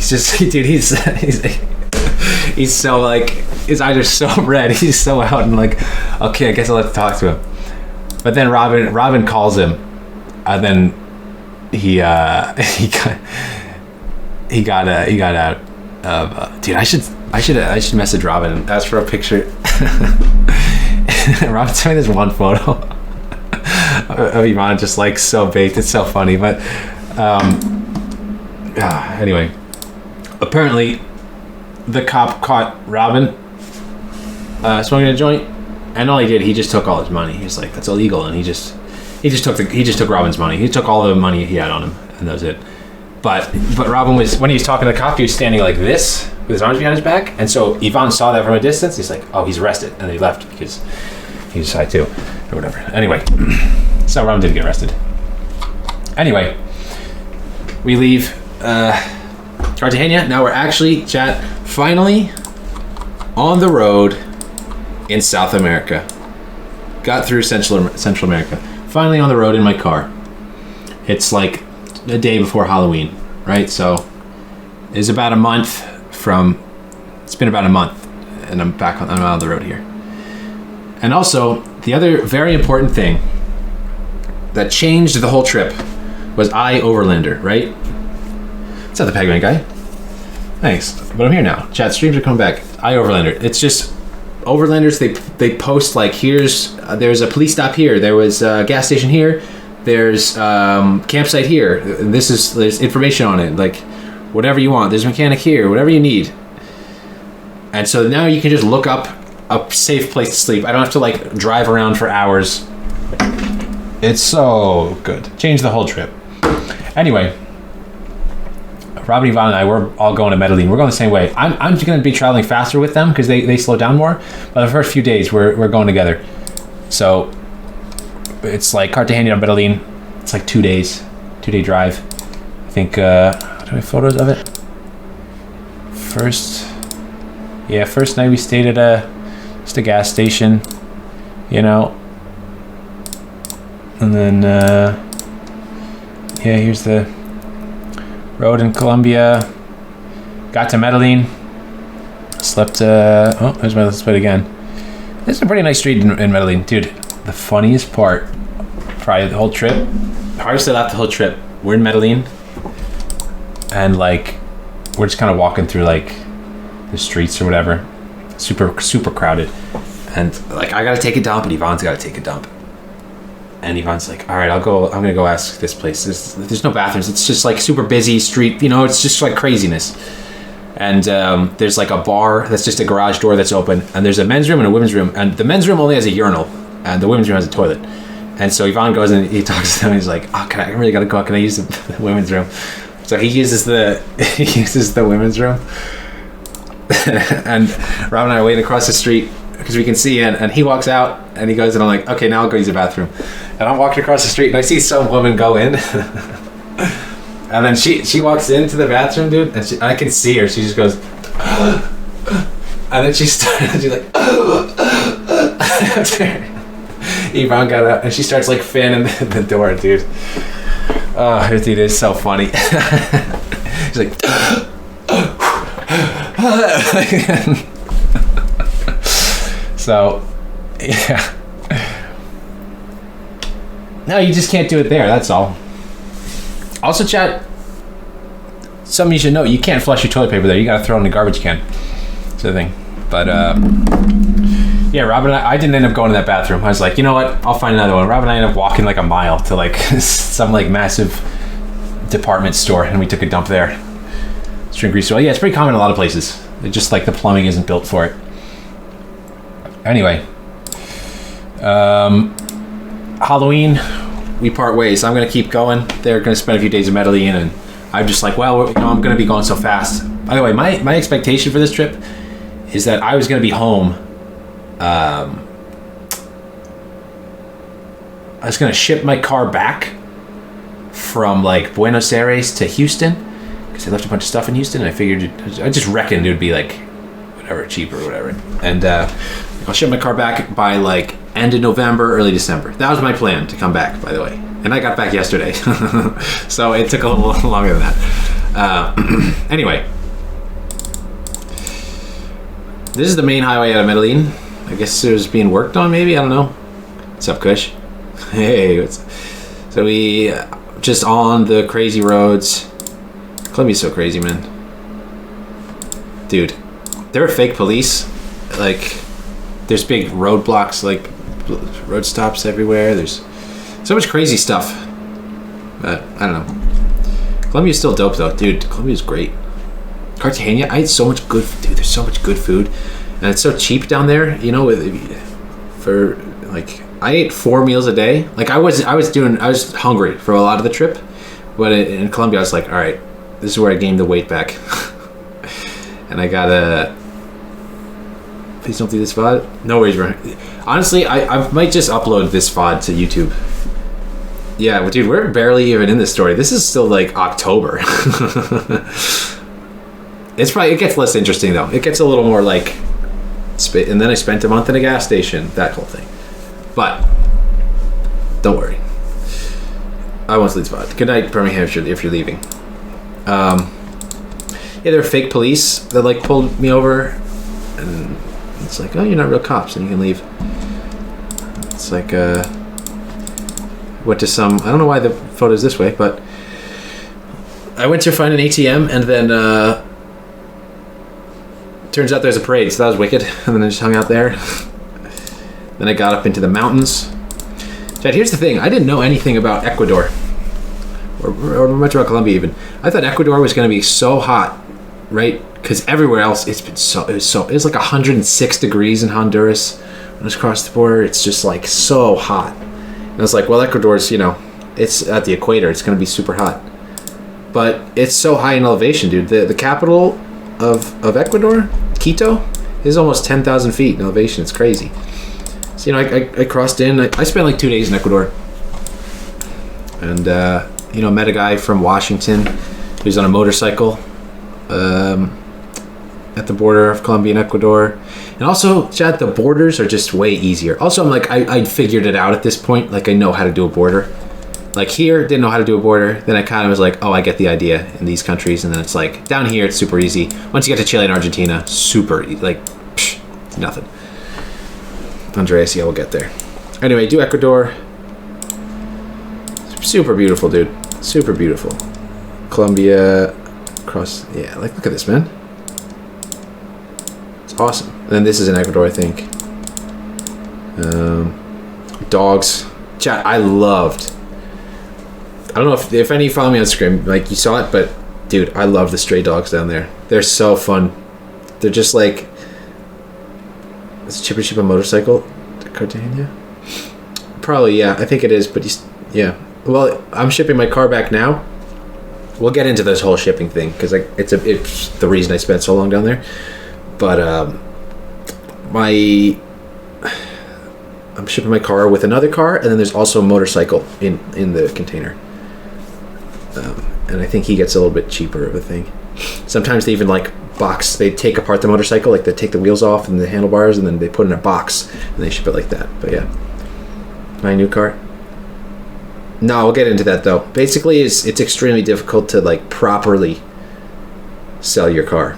just, dude. He's so like, his eyes are so red. He's so out, and like, okay, I guess I'll have to talk to him. But then Robin calls him, and then he got out of. Dude, I should message Robin and ask for a picture. Robin sent me this one photo of Yvonne just like so baked. It's so funny, but anyway, apparently the cop caught Robin smoking a joint. And all he did, he just took all his money. He was like, "That's illegal," and he just took Robin's money. He took all the money he had on him, and that was it. But Robin was, when he was talking to the cop, he was standing like this with his arms behind his back, and so Yvonne saw that from a distance. He's like, "Oh, he's arrested," and he left because he was high too, or whatever. Anyway, so Robin didn't get arrested. Anyway, we leave Cartagena. Now we're actually, chat, finally on the road. In South America. Got through Central America. Finally on the road in my car. It's like a day before Halloween, right? So it's about a month it's been about a month, and I'm on the road here. And also, the other very important thing that changed the whole trip was I Overlander, right? What's up, the Pegman guy? Thanks, but I'm here now. Chat, streams are coming back. I Overlander. It's just Overlanders, they post like, there's a police stop here, there was a gas station here, there's campsite here, and there's information on it, like whatever you want, there's a mechanic here, whatever you need. And so now you can just look up a safe place to sleep. I don't have to like drive around for hours. It's so good. Changed the whole trip. Anyway, Robin, Yvonne, and I, we're all going to Medellin. We're going the same way. I'm just going to be traveling faster with them because they slow down more. But the first few days, we're going together. So it's like Cartagena to Medellin. It's like 2 days, 2-day drive. I think, do I have photos of it? First night we stayed at just a gas station, you know. And then, yeah, here's the road in Colombia. Got to Medellin. Slept, oh, there's my let's play it again. This is a pretty nice street in Medellin. Dude, the funniest part, probably the whole trip, hardest I laughed the whole trip, we're in Medellin, and like, we're just kind of walking through like the streets or whatever. Super crowded. And like, I gotta take a dump, and Yvonne's gotta take a dump. And Yvonne's like, all right, I'm gonna go ask this place. There's no bathrooms. It's just like super busy street, you know, it's just like craziness. And there's like a bar that's just a garage door that's open, and there's a men's room and a women's room, and the men's room only has a urinal, and the women's room has a toilet. And so Yvonne goes and he talks to them, and he's like, oh, I really gotta go, can I use the women's room? So he uses the women's room. And Rob and I are waiting across the street because we can see, and he walks out and he goes, and I'm like, okay, now I'll go use the bathroom. And I'm walking across the street and I see some woman go in. And then she walks into the bathroom, dude, and I can see her. She just goes, and then she's like, Yvonne got out and she starts like fanning the door, dude. Oh, dude, it is so funny. She's like, so, yeah. No, you just can't do it there, that's all. Also, chat, something you should know, you can't flush your toilet paper there. You gotta throw it in the garbage can. That's the thing. But, yeah, Rob and I didn't end up going to that bathroom. I was like, you know what? I'll find another one. Rob and I ended up walking like a mile to like some like massive department store, and we took a dump there. String grease. Well, yeah, it's pretty common in a lot of places. It just like the plumbing isn't built for it. Anyway, Halloween, we part ways. I'm gonna keep going. They're gonna spend a few days in Medellin, and I'm just like, well, you know, I'm gonna be going so fast. By the way, my expectation for this trip is that I was gonna be home. I was gonna ship my car back from like Buenos Aires to Houston because I left a bunch of stuff in Houston, and I figured I just reckoned it would be like whatever, cheaper or whatever. And I'll ship my car back by like end of November, early December. That was my plan to come back, by the way. And I got back yesterday, so it took a little longer than that. Anyway, this is the main highway out of Medellin. I guess it was being worked on, maybe, I don't know. What's up, Kush? Hey, so we just on the crazy roads. Columbia's so crazy, man. Dude, there are fake police. Like, there's big roadblocks, like road stops everywhere. There's so much crazy stuff. But I don't know. Colombia's still dope though, dude. Colombia's great. Cartagena, I ate so much good, dude. There's so much good food, and it's so cheap down there. You know, for like, I ate 4 meals a day. Like I was hungry for a lot of the trip, but in Colombia I was like, all right, this is where I gained the weight back. And I gotta. Please don't do this VOD. No worries, bro. Honestly, I might just upload this VOD to YouTube. Yeah, well, dude, we're barely even in this story. This is still like October. It gets less interesting though. It gets a little more like, and then I spent a month in a gas station, that whole thing. But don't worry, I won't delete this VOD. Good night, Birmingham, if you're leaving. Yeah, there are fake police that like pulled me over, and it's like, oh, you're not real cops, and you can leave. It's like, went to some, I don't know why the photo's this way, but I went to find an ATM, and then turns out there's a parade, so that was wicked. And then I just hung out there. Then I got up into the mountains. Chad, here's the thing, I didn't know anything about Ecuador, or much about Colombia even. I thought Ecuador was going to be so hot, right? Because everywhere else it was like 106 degrees in Honduras when I was across the border. It's just like so hot. And I was like, well, Ecuador's, you know, it's at the equator, it's going to be super hot. but it's so high in elevation, dude. The capital of Ecuador, Quito, is almost 10,000 feet in elevation. It's crazy. So, you know, I crossed in. I spent like 2 days in Ecuador. And, you know, met a guy from Washington who's on a motorcycle at the border of Colombia and Ecuador. And also, Chad, the borders are just way easier. Also, I'm like, I figured it out at this point. Like, I know how to do a border. Like, here, didn't know how to do a border. Then I kind of was like, oh, I get the idea in these countries. And then it's like, down here, it's super easy. Once you get to Chile and Argentina, super, like, psh, nothing. Andreas, yeah, we'll get there. Anyway, do Ecuador. Super beautiful, dude. Super beautiful. Colombia, across, yeah, like, look at this, man. It's awesome. And then this is in Ecuador, I think. Dogs. Chat, I loved. I don't know if any of you follow me on Instagram, like, you saw it, but, dude, I love the stray dogs down there. They're so fun. They're just like, is Chipper Chip a motorcycle? Cartagena? Probably, yeah. I think it is, but yeah. Well, I'm shipping my car back now. We'll get into this whole shipping thing because it's the reason I spent so long down there. But I'm shipping my car with another car, and then there's also a motorcycle in the container. And I think he gets a little bit cheaper of a thing. Sometimes they even like box. They take apart the motorcycle, like they take the wheels off and the handlebars, and then they put it in a box and they ship it like that. But yeah, my new car. No, we'll get into that though. Basically, it's extremely difficult to like properly sell your car.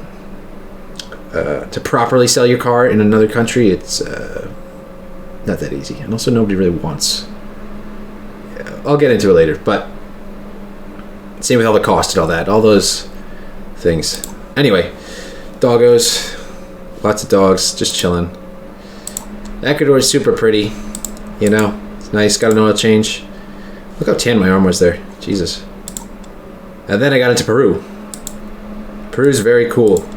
To properly sell your car in another country, it's not that easy, and also nobody really wants. Yeah, I'll get into it later, but same with all the cost and all that, all those things. Anyway, doggos, lots of dogs, just chilling. Ecuador is super pretty, you know. It's nice. Got an oil change. Look how tan my arm was there. Jesus. And then I got into Peru. Peru's very cool,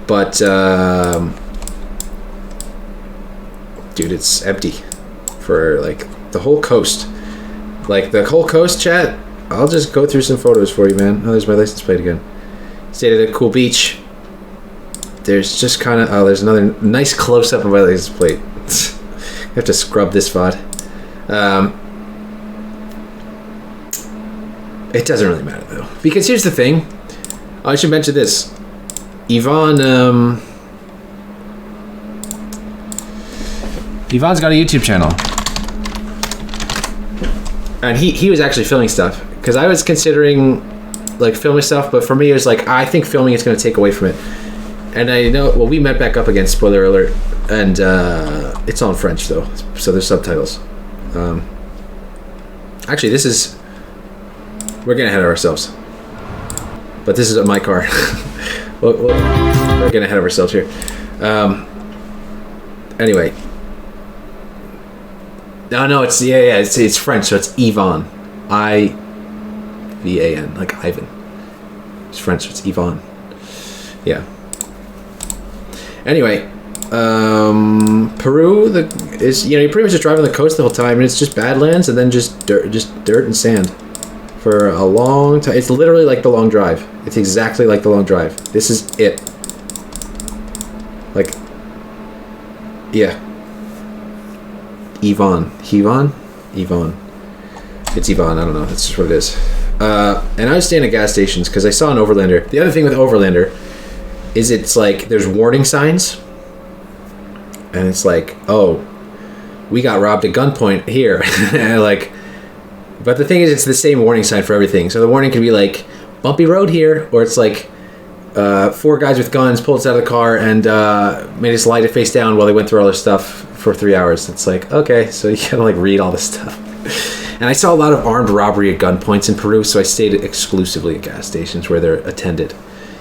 but dude, it's empty for like the whole coast. Like the whole coast, chat. I'll just go through some photos for you, man. Oh, there's my license plate again. Stayed at a cool beach. There's just kind of... Oh, there's another nice close-up of my license plate. I have to scrub this VOD. It doesn't really matter, though. Because here's the thing. I should mention this. Ivan's got a YouTube channel. And he was actually filming stuff. Because I was considering like filming stuff, but for me it was like, I think filming is going to take away from it. And I know, well, we met back up again, spoiler alert, and it's all in French though, so there's subtitles. Actually, we're getting ahead of ourselves. But this is my car. We're getting ahead of ourselves here. Anyway. No, it's French, so it's Yvan. I-V-A-N, like Ivan. It's French, so it's Yvan. Yeah. Anyway, Peru is, you know, you pretty much just drive on the coast the whole time, and it's just badlands and then just dirt and sand for a long time. It's literally like the long drive. It's exactly like the long drive. This is it. Like, yeah. Yvan. It's Yvan, I don't know. That's just what it is. And I was staying at gas stations because I saw an Overlander. The other thing with Overlander is it's like there's warning signs. And it's like, oh, we got robbed at gunpoint here. Like, but the thing is, it's the same warning sign for everything. So the warning can be like, bumpy road here, or it's like, 4 guys with guns pulled us out of the car and made us lie to face down while they went through all their stuff for 3 hours. It's like, okay, so you gotta like read all this stuff. And I saw a lot of armed robbery at gunpoints in Peru, so I stayed exclusively at gas stations where they're attended.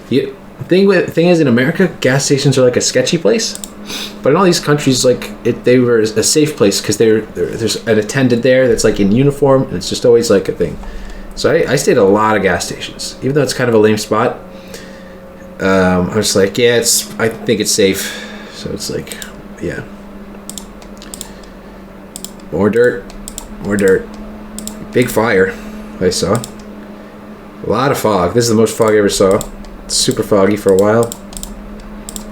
Thing is, in America, gas stations are like a sketchy place, but in all these countries, like they were a safe place because there's an attendant there that's like in uniform, and it's just always like a thing. So I stayed at a lot of gas stations, even though it's kind of a lame spot. I was like, yeah, I think it's safe. So it's like, yeah. More dirt. Big fire, I saw. A lot of fog. This is the most fog I ever saw. It's super foggy for a while.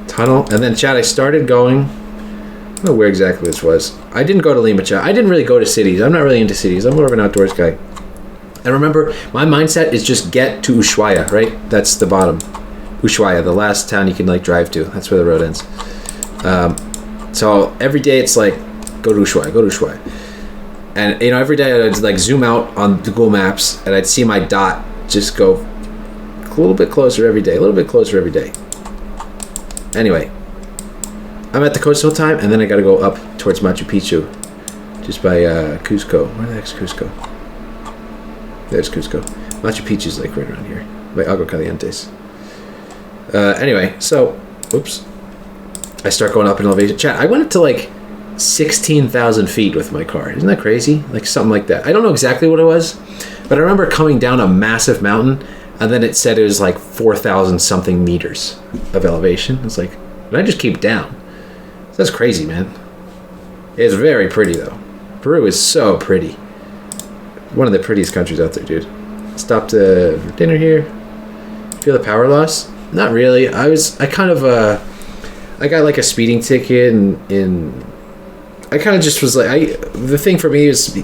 Tunnel. And then, chat, I started going... I don't know where exactly this was. I didn't go to Lima, chat. I didn't really go to cities. I'm not really into cities. I'm more of an outdoors guy. And remember, my mindset is just get to Ushuaia, right? That's the bottom. Ushuaia, the last town you can, like, drive to. That's where the road ends. So every day it's like, go to Ushuaia, go to Ushuaia. And, you know, every day I'd, like, zoom out on Google Maps, and I'd see my dot just go a little bit closer every day, a little bit closer every day. Anyway, I'm at the coastal time, and then I gotta go up towards Machu Picchu, just by Cusco. Where the heck's Cusco? There's Cusco. Machu Picchu's like right around here, by Agua Calientes. Anyway, so, oops. I start going up in elevation. Chat, I went up to like 16,000 feet with my car. Isn't that crazy? Like something like that. I don't know exactly what it was, but I remember coming down a massive mountain, and then it said it was like 4,000 something meters of elevation. It's like, and I just keep down. That's crazy, man. It's very pretty though. Peru is so pretty. One of the prettiest countries out there, dude. Stopped for dinner here. Feel the power loss? Not really. I got like a speeding ticket and I kind of just was like, the thing for me is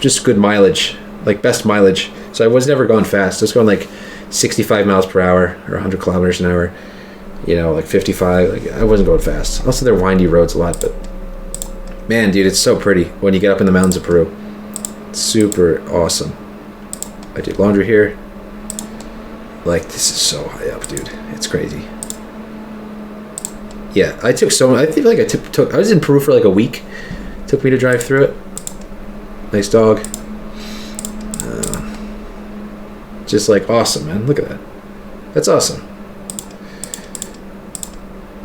just good mileage, like best mileage. So I was never going fast. I was going like 65 miles per hour or 100 kilometers an hour, you know, like 55. Like I wasn't going fast. Also, they're windy roads a lot, but man, dude, it's so pretty when you get up in the mountains of Peru. It's super awesome. I did laundry here. Like, this is so high up, dude. It's crazy. Yeah, I took so much. I think like I was in Peru for like a week. It took me to drive through it. Nice dog. Just like awesome, man. Look at that. That's awesome.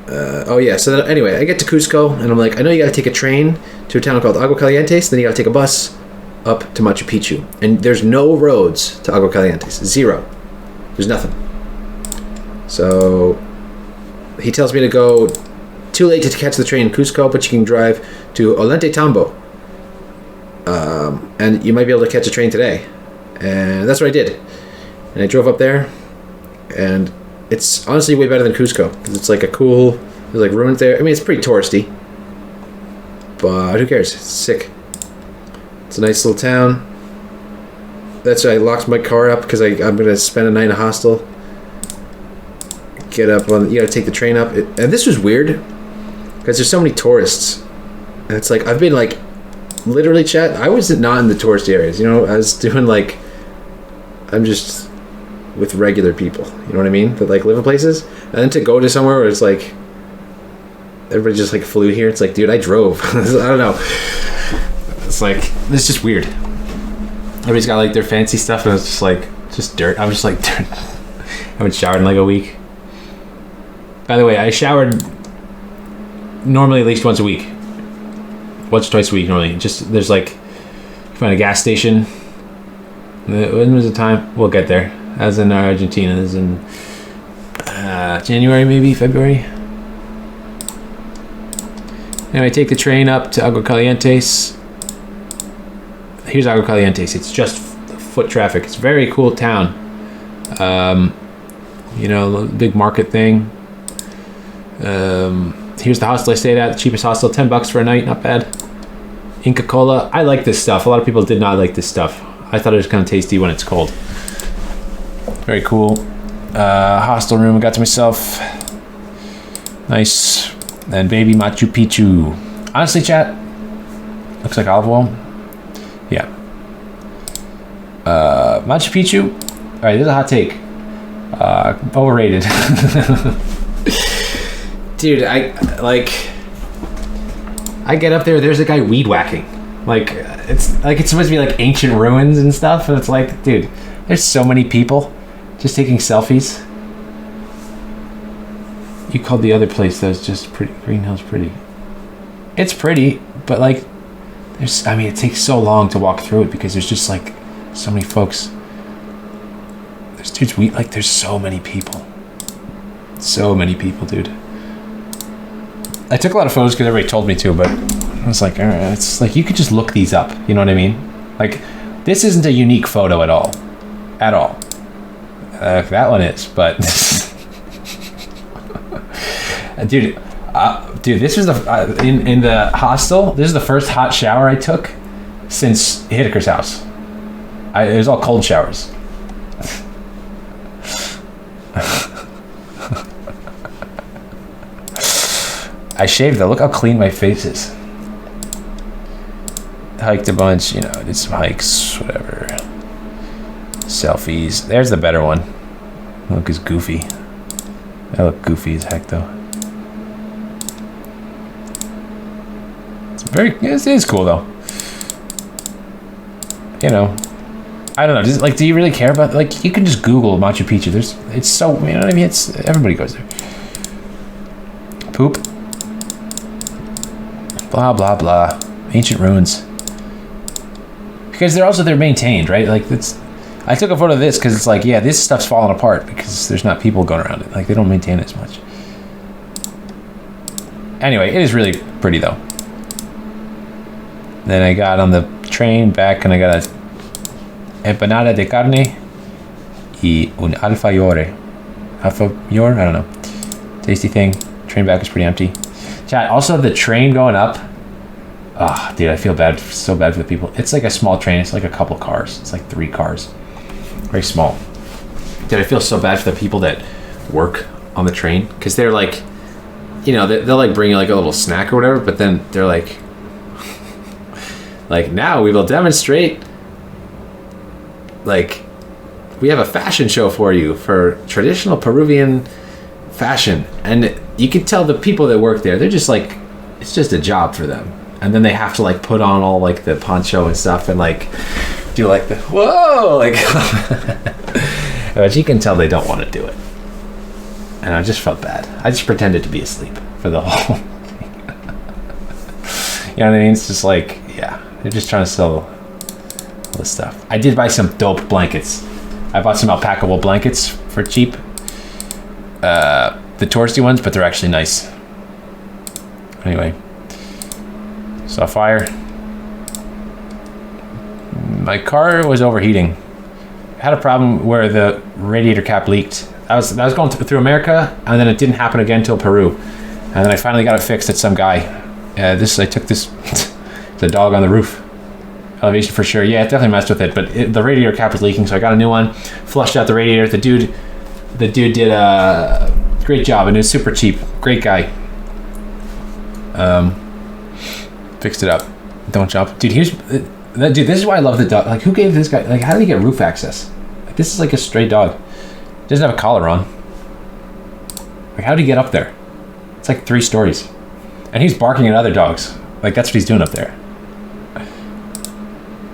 Oh yeah. So then, anyway, I get to Cusco and I'm like, I know you got to take a train to a town called Agua Calientes. Then you got to take a bus up to Machu Picchu, and there's no roads to Agua Calientes. Zero. There's nothing. So he tells me to go. Too late to catch the train in Cusco, but you can drive to Olente Tambo. And you might be able to catch a train today. And that's what I did. And I drove up there, and it's honestly way better than Cusco, because it's like a cool, there's like ruins there. I mean, it's pretty touristy, but who cares? It's sick. It's a nice little town. That's why I locked my car up, because I'm going to spend a night in a hostel. Get up on, you gotta take the train up. And this was weird, because there's so many tourists. And it's like, I've been like, literally, chat, I was not in the tourist areas, you know, I was doing like, I'm just with regular people, you know what I mean? That like live in places. And then to go to somewhere where it's like, everybody just like flew here. It's like, dude, I drove. I don't know. It's like, it's just weird. Everybody's got like their fancy stuff, and it's just like, just dirt. I'm just like, dirt. I haven't showered in like a week. By the way, I showered normally at least once a week. Once or twice a week normally. Just, there's like, you find a gas station. When was the time? We'll get there. As in Argentina. As in January, maybe? February? Anyway, take the train up to Agua Calientes. Here's Agua Calientes. It's just foot traffic. It's a very cool town. You know, big market thing. Here's the hostel I stayed at. The cheapest hostel, $10 for a night. Not bad. Inca Cola. I like this stuff. A lot of people did not like this stuff. I thought it was kind of tasty when it's cold. Very cool. Hostel room I got to myself. Nice. And baby Machu Picchu. Honestly, chat, looks like olive oil. Yeah. Machu Picchu. All right, this is a hot take. Overrated. Dude, I get up there. There's a guy weed whacking. Like it's supposed to be like ancient ruins and stuff, and it's like, dude, there's so many people just taking selfies. You called the other place that was just pretty. Green Hill's pretty. It's pretty, but like, I mean, it takes so long to walk through it because there's just like so many folks. There's so many people. So many people, dude. I took a lot of photos because everybody told me to, but I was like, all right, it's like, you could just look these up. You know what I mean? Like, this isn't a unique photo at all. At all. That one is, but dude, this was the in the hostel. This is the first hot shower I took since Hideker's house. It was all cold showers. I shaved though. Look how clean my face is. Hiked a bunch, you know, did some hikes, whatever. Selfies. There's the better one. Look, is goofy. I look goofy as heck though. It is cool though. You know, I don't know. Do you really care about, like, you can just Google Machu Picchu. It's so, you know what I mean? Everybody goes there. Poop. Blah, blah, blah. Ancient ruins. Because they're maintained, right? Like, I took a photo of this because it's like, yeah, this stuff's falling apart because there's not people going around it. Like, they don't maintain it as much. Anyway, it is really pretty though. Then I got on the train back and I got a empanada de carne y un alfajore. Alfajore? I don't know. Tasty thing. Train back is pretty empty. Chat, also the train going up. Ah, dude, I feel so bad for the people. It's like a small train. It's like a couple cars. It's like 3 cars. Very small. Dude, I feel so bad for the people that work on the train. Because they're like, you know, they'll like bring you like a little snack or whatever. But then they're like, now we will demonstrate, like, we have a fashion show for you for traditional Peruvian fashion. And you can tell the people that work there, they're just like, it's just a job for them. And then they have to like put on all like the poncho and stuff and like do like the, whoa, like, but you can tell they don't want to do it. And I just felt bad. I just pretended to be asleep for the whole thing. You know what I mean? It's just like, yeah. They're just trying to sell all this stuff. I did buy some dope blankets. I bought some alpaca-wool blankets for cheap. The touristy ones, but they're actually nice. Anyway. Saw fire. My car was overheating. I had a problem where the radiator cap leaked. I was going through America, and then it didn't happen again until Peru. And then I finally got it fixed at some guy. I took this... the dog on the roof. Elevation for sure. Yeah, it definitely messed with it, but the radiator cap was leaking, so I got a new one. Flushed out the radiator. The dude did a great job, and it was super cheap. Great guy. Fixed it up. Don't jump. Dude, this is why I love the dog. Like, who gave this guy, like, how did he get roof access? Like, this is like a stray dog. He doesn't have a collar on. Like, how did he get up there? It's like 3 stories. And he's barking at other dogs. Like, that's what he's doing up there.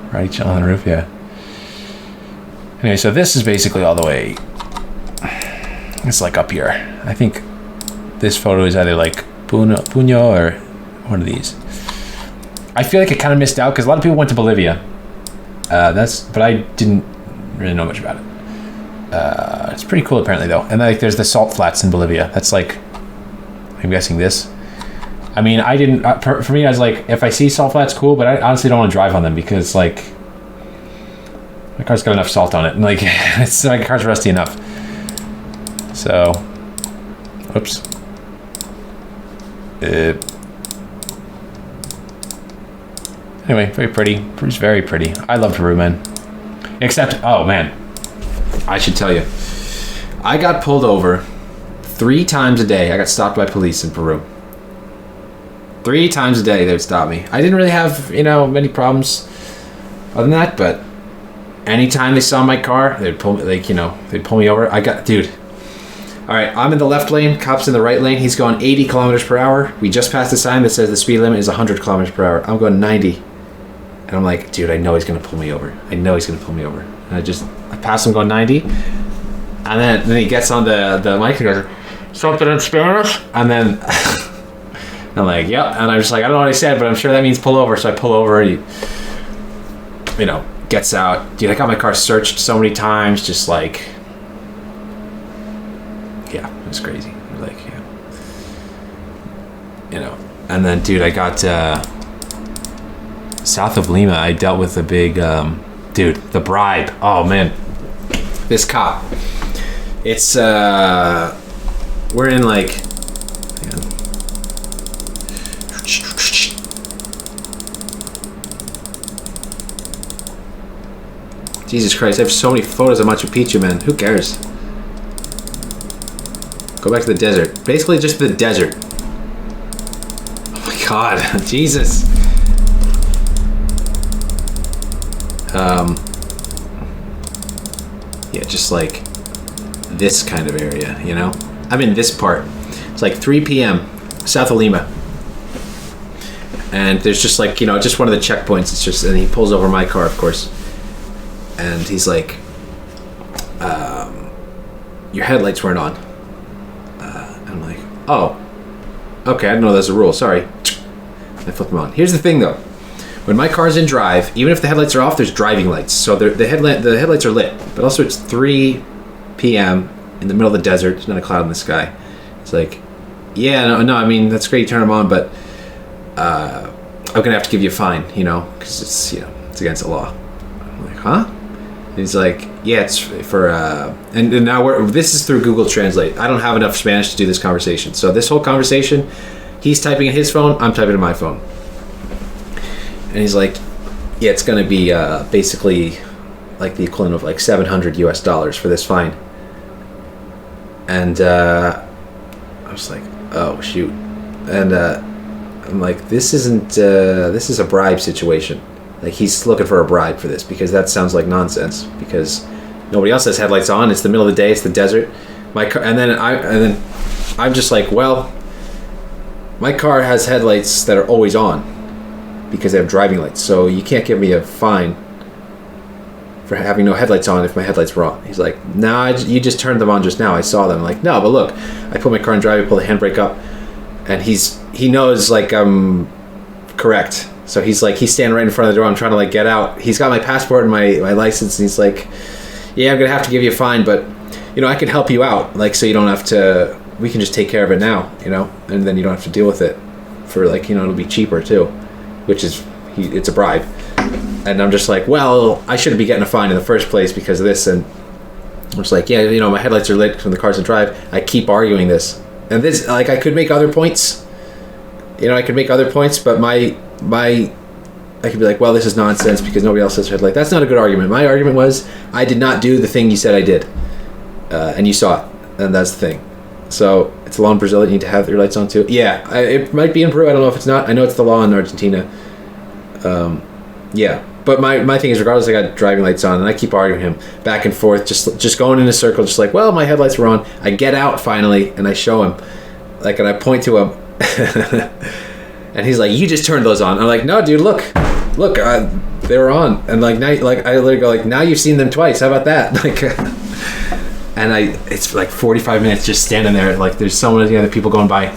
Right, chilling on the roof, yeah. Anyway, so this is basically all the way. It's like up here. I think this photo is either like Puno or one of these. I feel like I kind of missed out because a lot of people went to Bolivia. But I didn't really know much about it. It's pretty cool apparently though. And like there's the salt flats in Bolivia. That's like, I'm guessing this. I mean, I didn't, for me, I was like, if I see salt flats, cool, but I honestly don't want to drive on them because, like, my car's got enough salt on it, and, like, my car's rusty enough. So, oops. Anyway, very pretty. Peru's very pretty. I love Peru, man. Except, oh, man. I should tell you. I got pulled over 3 times a day. I got stopped by police in Peru. 3 times a day they would stop me. I didn't really have, many problems other than that, but anytime they saw my car, they'd pull me, they'd pull me over. Dude. All right, I'm in the left lane, cop's in the right lane. He's going 80 kilometers per hour. We just passed a sign that says the speed limit is 100 kilometers per hour. I'm going 90. And I'm like, dude, I know he's going to pull me over. And I pass him going 90. And then he gets on the mic and goes, something in Spanish? And then... I'm like, yep. And I'm just like, I don't know what I said, but I'm sure that means pull over. So I pull over and he, gets out. Dude, I got my car searched so many times. Just like, yeah, it was crazy. Like, yeah. And then, dude, I got south of Lima. I dealt with a big, dude, the bribe. Oh, man. This cop. It's we're in like, hang on. Jesus Christ, I have so many photos of Machu Picchu, man. Who cares? Go back to the desert. Basically just the desert. Oh my god, Jesus. Yeah, just like this kind of area, you know? I'm in this part. It's like 3 p.m. south of Lima. And there's just like, you know, just one of the checkpoints. It's just, and he pulls over my car, of course. And he's like, your headlights weren't on. I'm like, oh, okay, I didn't know that's a rule, sorry. I flip them on. Here's the thing though. When my car's in drive, even if the headlights are off, there's driving lights. So the headlights are lit, but also it's 3 p.m. in the middle of the desert. There's not a cloud in the sky. It's like, yeah, no, I mean, that's great, you turn them on, but I'm gonna have to give you a fine, you know, because it's, you know, it's against the law. I'm like, huh? And he's like, yeah, it's for, and now this is through Google Translate. I don't have enough Spanish to do this conversation. So this whole conversation, he's typing in his phone, I'm typing in my phone. And he's like, yeah, it's going to be basically like the equivalent of like $700 for this fine. And I was like, oh, shoot. And I'm like, this is a bribe situation. Like, he's looking for a bribe for this because that sounds like nonsense because nobody else has headlights on. It's the middle of the day. It's the desert. My car, and then I'm just like, well, my car has headlights that are always on because they have driving lights. So you can't give me a fine for having no headlights on if my headlights were on. He's like, nah, you just turned them on just now. I saw them. I'm like, no, but look, I put my car in drive, I pull the handbrake up, and he knows like I'm correct. So he's like, he's standing right in front of the door. I'm trying to like get out. He's got my passport and my license, and he's like, yeah, I'm gonna have to give you a fine, but you know, I can help you out, like, so you don't have to. We can just take care of it now, you know, and then you don't have to deal with it for like, you know, it'll be cheaper too, which is it's a bribe. And I'm just like, well, I shouldn't be getting a fine in the first place because of this. And I'm just like, yeah, you know, my headlights are lit when the car's in drive. I keep arguing this, and this, like, I could make other points. You know, I could make other points, but I could be like, well, this is nonsense because nobody else has headlight. That's not a good argument. My argument was, I did not do the thing you said I did, and you saw it, and that's the thing. So it's a law in Brazil that you need to have your lights on too. Yeah, it might be in Peru. I don't know if it's not. I know it's the law in Argentina. Yeah, but my thing is, regardless, I got driving lights on, and I keep arguing him back and forth, just going in a circle, just like, well, my headlights were on. I get out finally, and I show him, like, and I point to him, and he's like, you just turned those on. I'm like, no, dude, look, they were on, and like now, like I literally go like, now you've seen them twice. How about that? Like, and it's like 45 minutes just standing there, like there's so many other people going by.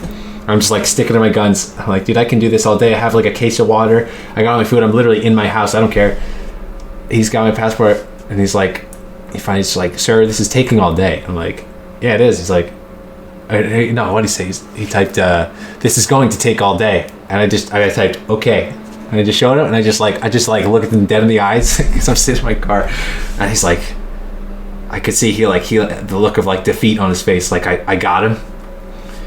I'm just like sticking to my guns. I'm like, dude, I can do this all day. I have like a case of water. I got all my food. I'm literally in my house. I don't care. He's got my passport, and he's like, he finally just like, sir, this is taking all day. I'm like, yeah, it is. He's like, no, what did he say? He typed, this is going to take all day. And I typed, okay. And I just showed him, and I just like look at him dead in the eyes because I'm sitting in my car, and he's like, I could see the look of like defeat on his face. Like I got him.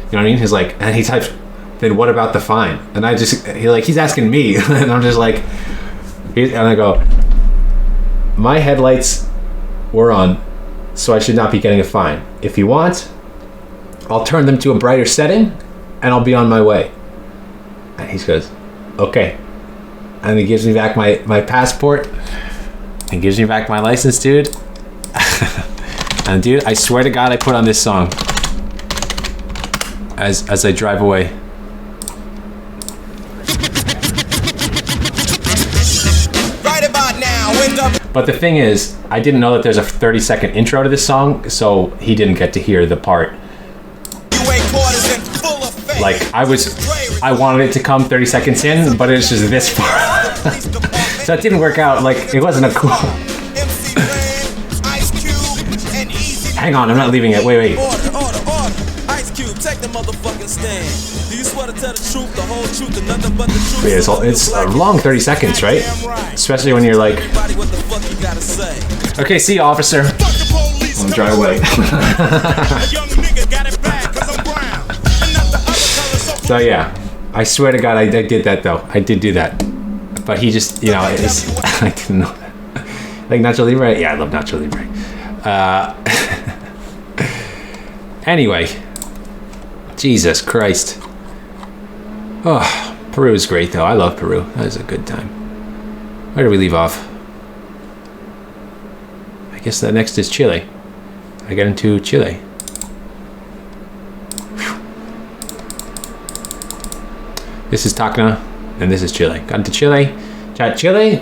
You know what I mean? He's like, and he types, then what about the fine? And he's asking me, and I'm just like, and I go, my headlights were on, so I should not be getting a fine. If you want, I'll turn them to a brighter setting, and I'll be on my way. And he goes, okay. And he gives me back my passport, and gives me back my license, dude. And dude, I swear to God, I put on this song as I drive away. Right about now, but the thing is, I didn't know that there's a 30-second intro to this song, so he didn't get to hear the part. Like, I wanted it to come 30 seconds in, but it's just this part. So it didn't work out. Like, it wasn't a cool. Hang on, I'm not leaving it. Wait. Yeah, it's a long 30 seconds, right? Especially when you're like, okay, see you, officer. I'm dry away. So yeah, I swear to God, I did that though. I did do that. But he just, you know, it's, I didn't know that. Like Nacho Libre? Yeah, I love Nacho Libre. Anyway, Jesus Christ. Oh, Peru is great though. I love Peru. That was a good time. Where did we leave off? I guess that next is Chile. I get into Chile. Whew. This is Tacna, and this is Chile. Got into Chile. Chile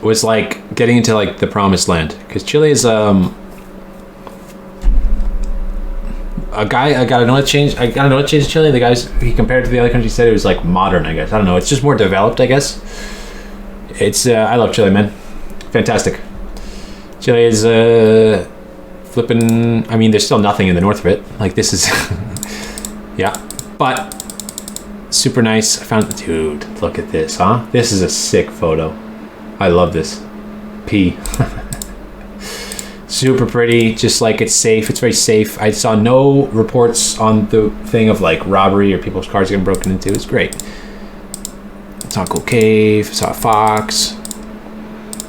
was like getting into like the promised land, because Chile is a guy. I gotta know what changed Chile. The guys he compared to the other countries said it was like modern. I guess I don't know. It's just more developed. I guess it's. I love Chile, man. Fantastic. Chile is flipping. I mean, there's still nothing in the north of it. Like this is, yeah, but super nice. I found, dude. Look at this, huh? This is a sick photo. I love this. P. Super pretty. Just like it's safe. It's very safe. I saw no reports on the thing of like robbery or people's cars getting broken into. It's great. I saw a cool cave. Saw a fox.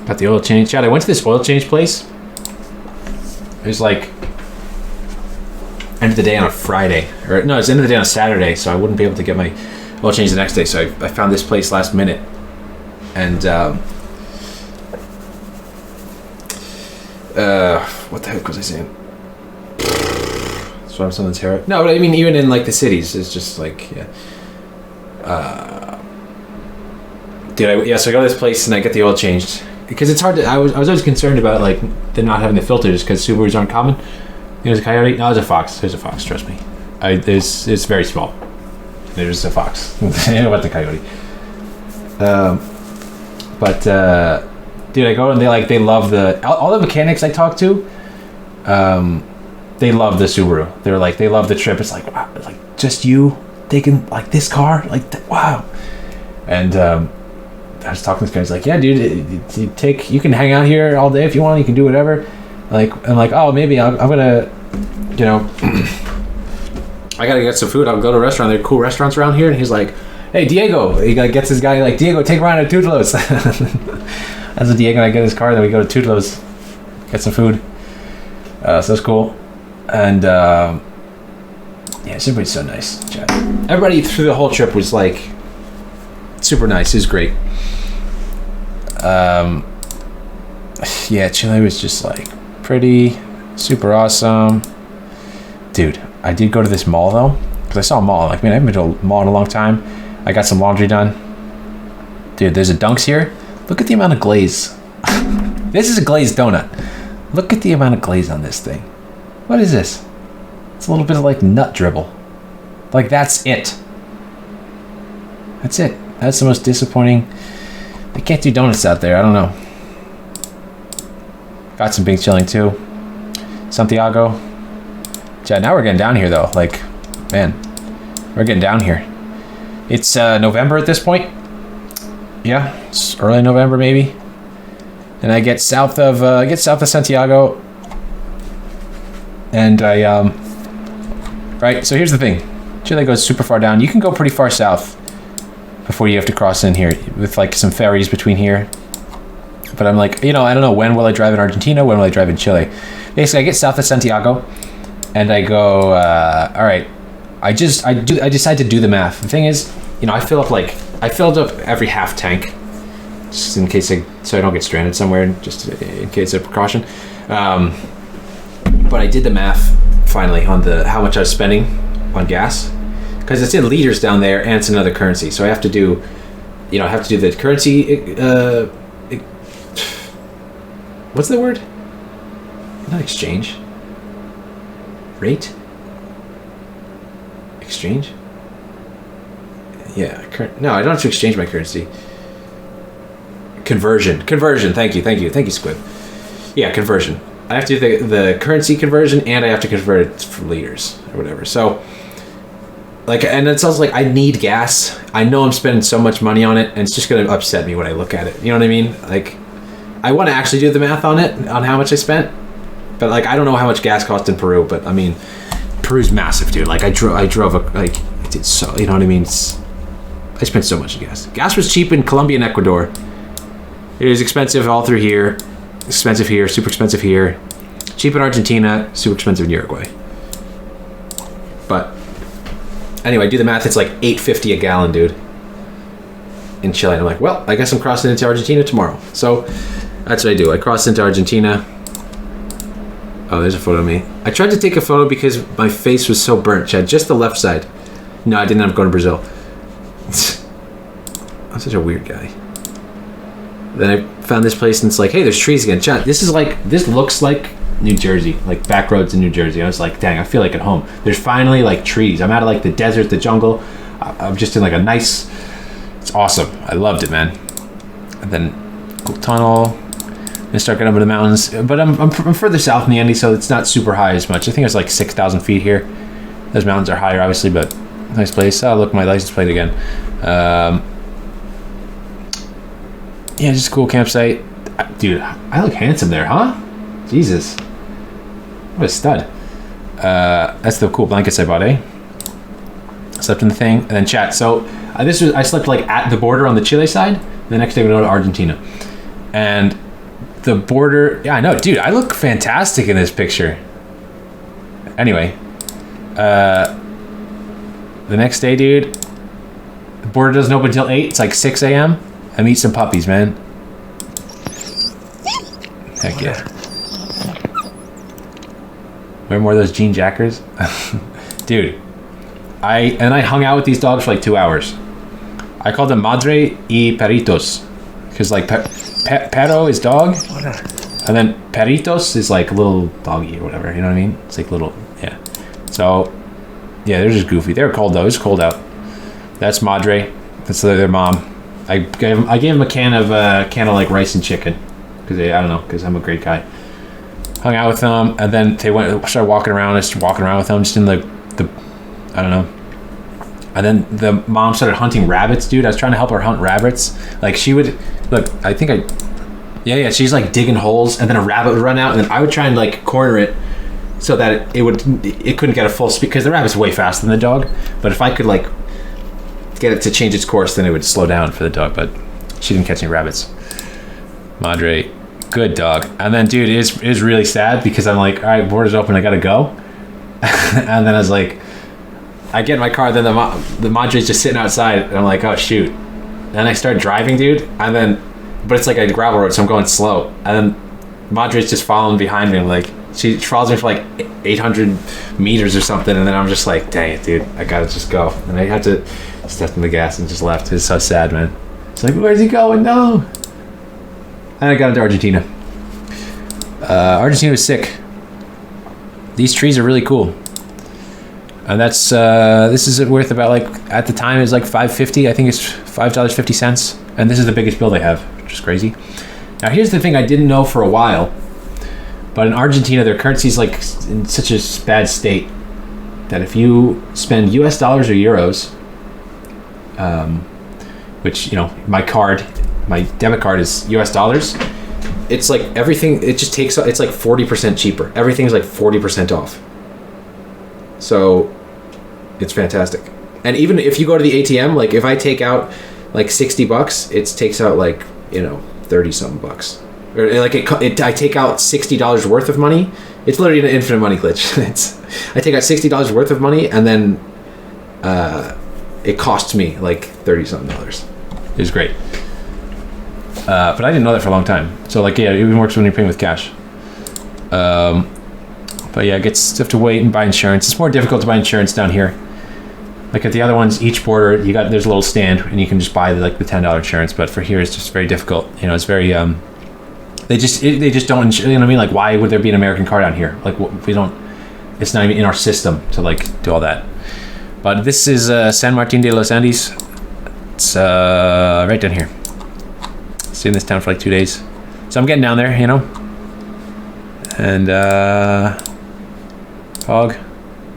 Got the oil change. Chad, I went to this oil change place. It was like end of the day on a Friday, or no, it's end of the day on a Saturday, so I wouldn't be able to get my oil change the next day. So I found this place last minute, and what the heck was I saying? So I'm someone's hair. No, but I mean even in like the cities, it's just like yeah. Dude, so I go to this place and I get the oil changed. Because it's hard to, I was always concerned about like them not having the filters because Subarus aren't common. There's a coyote. No, there's a fox. There's a fox. Trust me. It's very small. There's a fox. I know about the coyote. Dude, I go and they love all the mechanics I talk to. They love the Subaru. They're like they love the trip. It's like wow, it's like just you taking like this car, like wow, and. I was talking to this guy. He's like, "Yeah, dude, you can hang out here all day if you want. You can do whatever." Like, I'm like, "Oh, maybe I'm gonna, you know, I gotta get some food. I'll go to a restaurant. There are cool restaurants around here." And he's like, "Hey, Diego," he like gets his guy like, "Diego, take Ryan to Tutlo's." That's what Diego and I get his car. Then we go to Tutlo's, get some food. So that's cool. And yeah, everybody's so nice. Chat. Everybody through the whole trip was like super nice. It was great. Yeah, Chile was just like pretty, super awesome. Dude, I did go to this mall though, because I saw a mall. Like, man, I haven't been to a mall in a long time. I got some laundry done. Dude, there's a Dunks here. Look at the amount of glaze. This is a glazed donut. Look at the amount of glaze on this thing. What is this? It's a little bit of like nut dribble. Like that's it. That's it. That's the most disappointing. They can't do donuts out there. I don't know. Got some big chilling too. Santiago. Yeah, now we're getting down here though. Like, man, we're getting down here. It's November at this point. Yeah, it's early November maybe. And I get south of Santiago. And I right. So here's the thing. Chile goes super far down. You can go pretty far south before you have to cross in here with like some ferries between here. But I'm like, you know, I don't know, when will I drive in Argentina? When will I drive in Chile? Basically, I get south of Santiago and I go, all right, I decide to do the math. The thing is, you know, I filled up every half tank just in case so I don't get stranded somewhere, just in case of precaution. But I did the math finally on how much I was spending on gas. Because it's in liters down there and it's another currency. So I have to do, you know, the currency, what's the word? Not exchange. Rate? Exchange? Yeah, no, I don't have to exchange my currency. Conversion, thank you, Squid. Yeah, conversion. I have to do the currency conversion and I have to convert it for liters or whatever. So, like, and it's also like I need gas. I know I'm spending so much money on it, and it's just gonna upset me when I look at it. You know what I mean? Like, I want to actually do the math on it, on how much I spent, But like, I don't know how much gas costs in Peru, but I mean, Peru's massive, dude. Like I drove I did so, you know what I mean? I spent so much on gas. Gas was cheap in Colombia and Ecuador. It was expensive all through here. Expensive here, super expensive here. Cheap in Argentina, super expensive in Uruguay. But anyway, do the math, it's like $8.50 a gallon, dude. In Chile. I'm like, well, I guess I'm crossing into Argentina tomorrow. So that's what I do. I cross into Argentina. Oh, there's a photo of me. I tried to take a photo because my face was so burnt, Chad. Just the left side. No, I didn't end up going to Brazil. I'm such a weird guy. Then I found this place and it's like, hey, there's trees again. Chad, this looks like New Jersey, like back roads in New Jersey. I was like, dang, I feel like at home. There's finally like trees. I'm out of like the desert, the jungle. I'm just in like a nice, it's awesome. I loved it, man. And then cool tunnel. And start getting up in the mountains. But I'm further south in the Andes, so it's not super high as much. I think it's like 6,000 feet here. Those mountains are higher, obviously, but nice place. Oh, look, my license plate again. Yeah, just a cool campsite. Dude, I look handsome there, huh? Jesus. What a stud. That's the cool blankets I bought, eh? Slept in the thing. And then chat. So I slept like at the border on the Chile side. The next day we go to Argentina. And the border, yeah, I know, dude, I look fantastic in this picture. Anyway, the next day, dude, the border doesn't open until 8. It's like 6 a.m. I meet some puppies, man. Heck yeah. Remember more of those jean jackers? Dude, I hung out with these dogs for like 2 hours. I called them Madre y Perritos. Because like Perro is dog, and then Perritos is like a little doggy or whatever, you know what I mean? It's like little, yeah. So, yeah, they're just goofy. They're cold though, it's cold out. That's Madre, that's their mom. I gave them a can of like rice and chicken, because I don't know, because I'm a great guy. Hung out with them, and then they started walking around, just walking around with them, just in the I don't know. And then the mom started hunting rabbits, dude. I was trying to help her hunt rabbits. Like she would, look, I think yeah, she's like digging holes, and then a rabbit would run out, and then I would try and like corner it so that it couldn't get a full speed, because the rabbit's way faster than the dog. But if I could like get it to change its course, then it would slow down for the dog. But she didn't catch any rabbits. Madre, good dog. And then, dude, it is really sad because I'm like, all right, border's open, I gotta go. And then I was like, I get in my car, then the Madre's just sitting outside, and I'm like, oh shoot. Then I start driving, dude, and then, but it's like a gravel road, so I'm going slow, and then Madre's just following behind me. I'm like, she follows me for like 800 meters or something, and then I'm just like, dang it, dude, I gotta just go. And I had to step in the gas and just left. It's so sad, man. It's like, where's he going? No. And I got into Argentina. Argentina was sick. These trees are really cool. And that's this is worth about, like, at the time it was like $5.50. I think it's $5.50. And this is the biggest bill they have, which is crazy. Now here's the thing I didn't know for a while, but in Argentina their currency is like in such a bad state that if you spend US dollars or euros, which, you know, my debit card is US dollars, it's like everything, it just takes, it's like 40% cheaper. Everything's like 40% off. So it's fantastic. And even if you go to the ATM, like if I take out like $60, it takes out like, you know, 30 something bucks. Or like I take out $60 worth of money. It's literally an infinite money glitch. I take out $60 worth of money, and then it costs me like 30 something dollars. It was great. But I didn't know that for a long time. So like, yeah, it even works when you're paying with cash. But yeah, you have to wait and buy insurance. It's more difficult to buy insurance down here. Like at the other ones, each border there's a little stand and you can just buy like the $10 insurance. But for here, it's just very difficult. You know, it's very they just don't insure, you know what I mean? Like, why would there be an American car down here? Like, we don't. It's not even in our system to like do all that. But this is San Martin de los Andes. It's right down here. Stayed in this town for like 2 days, so I'm getting down there, you know. And Fog,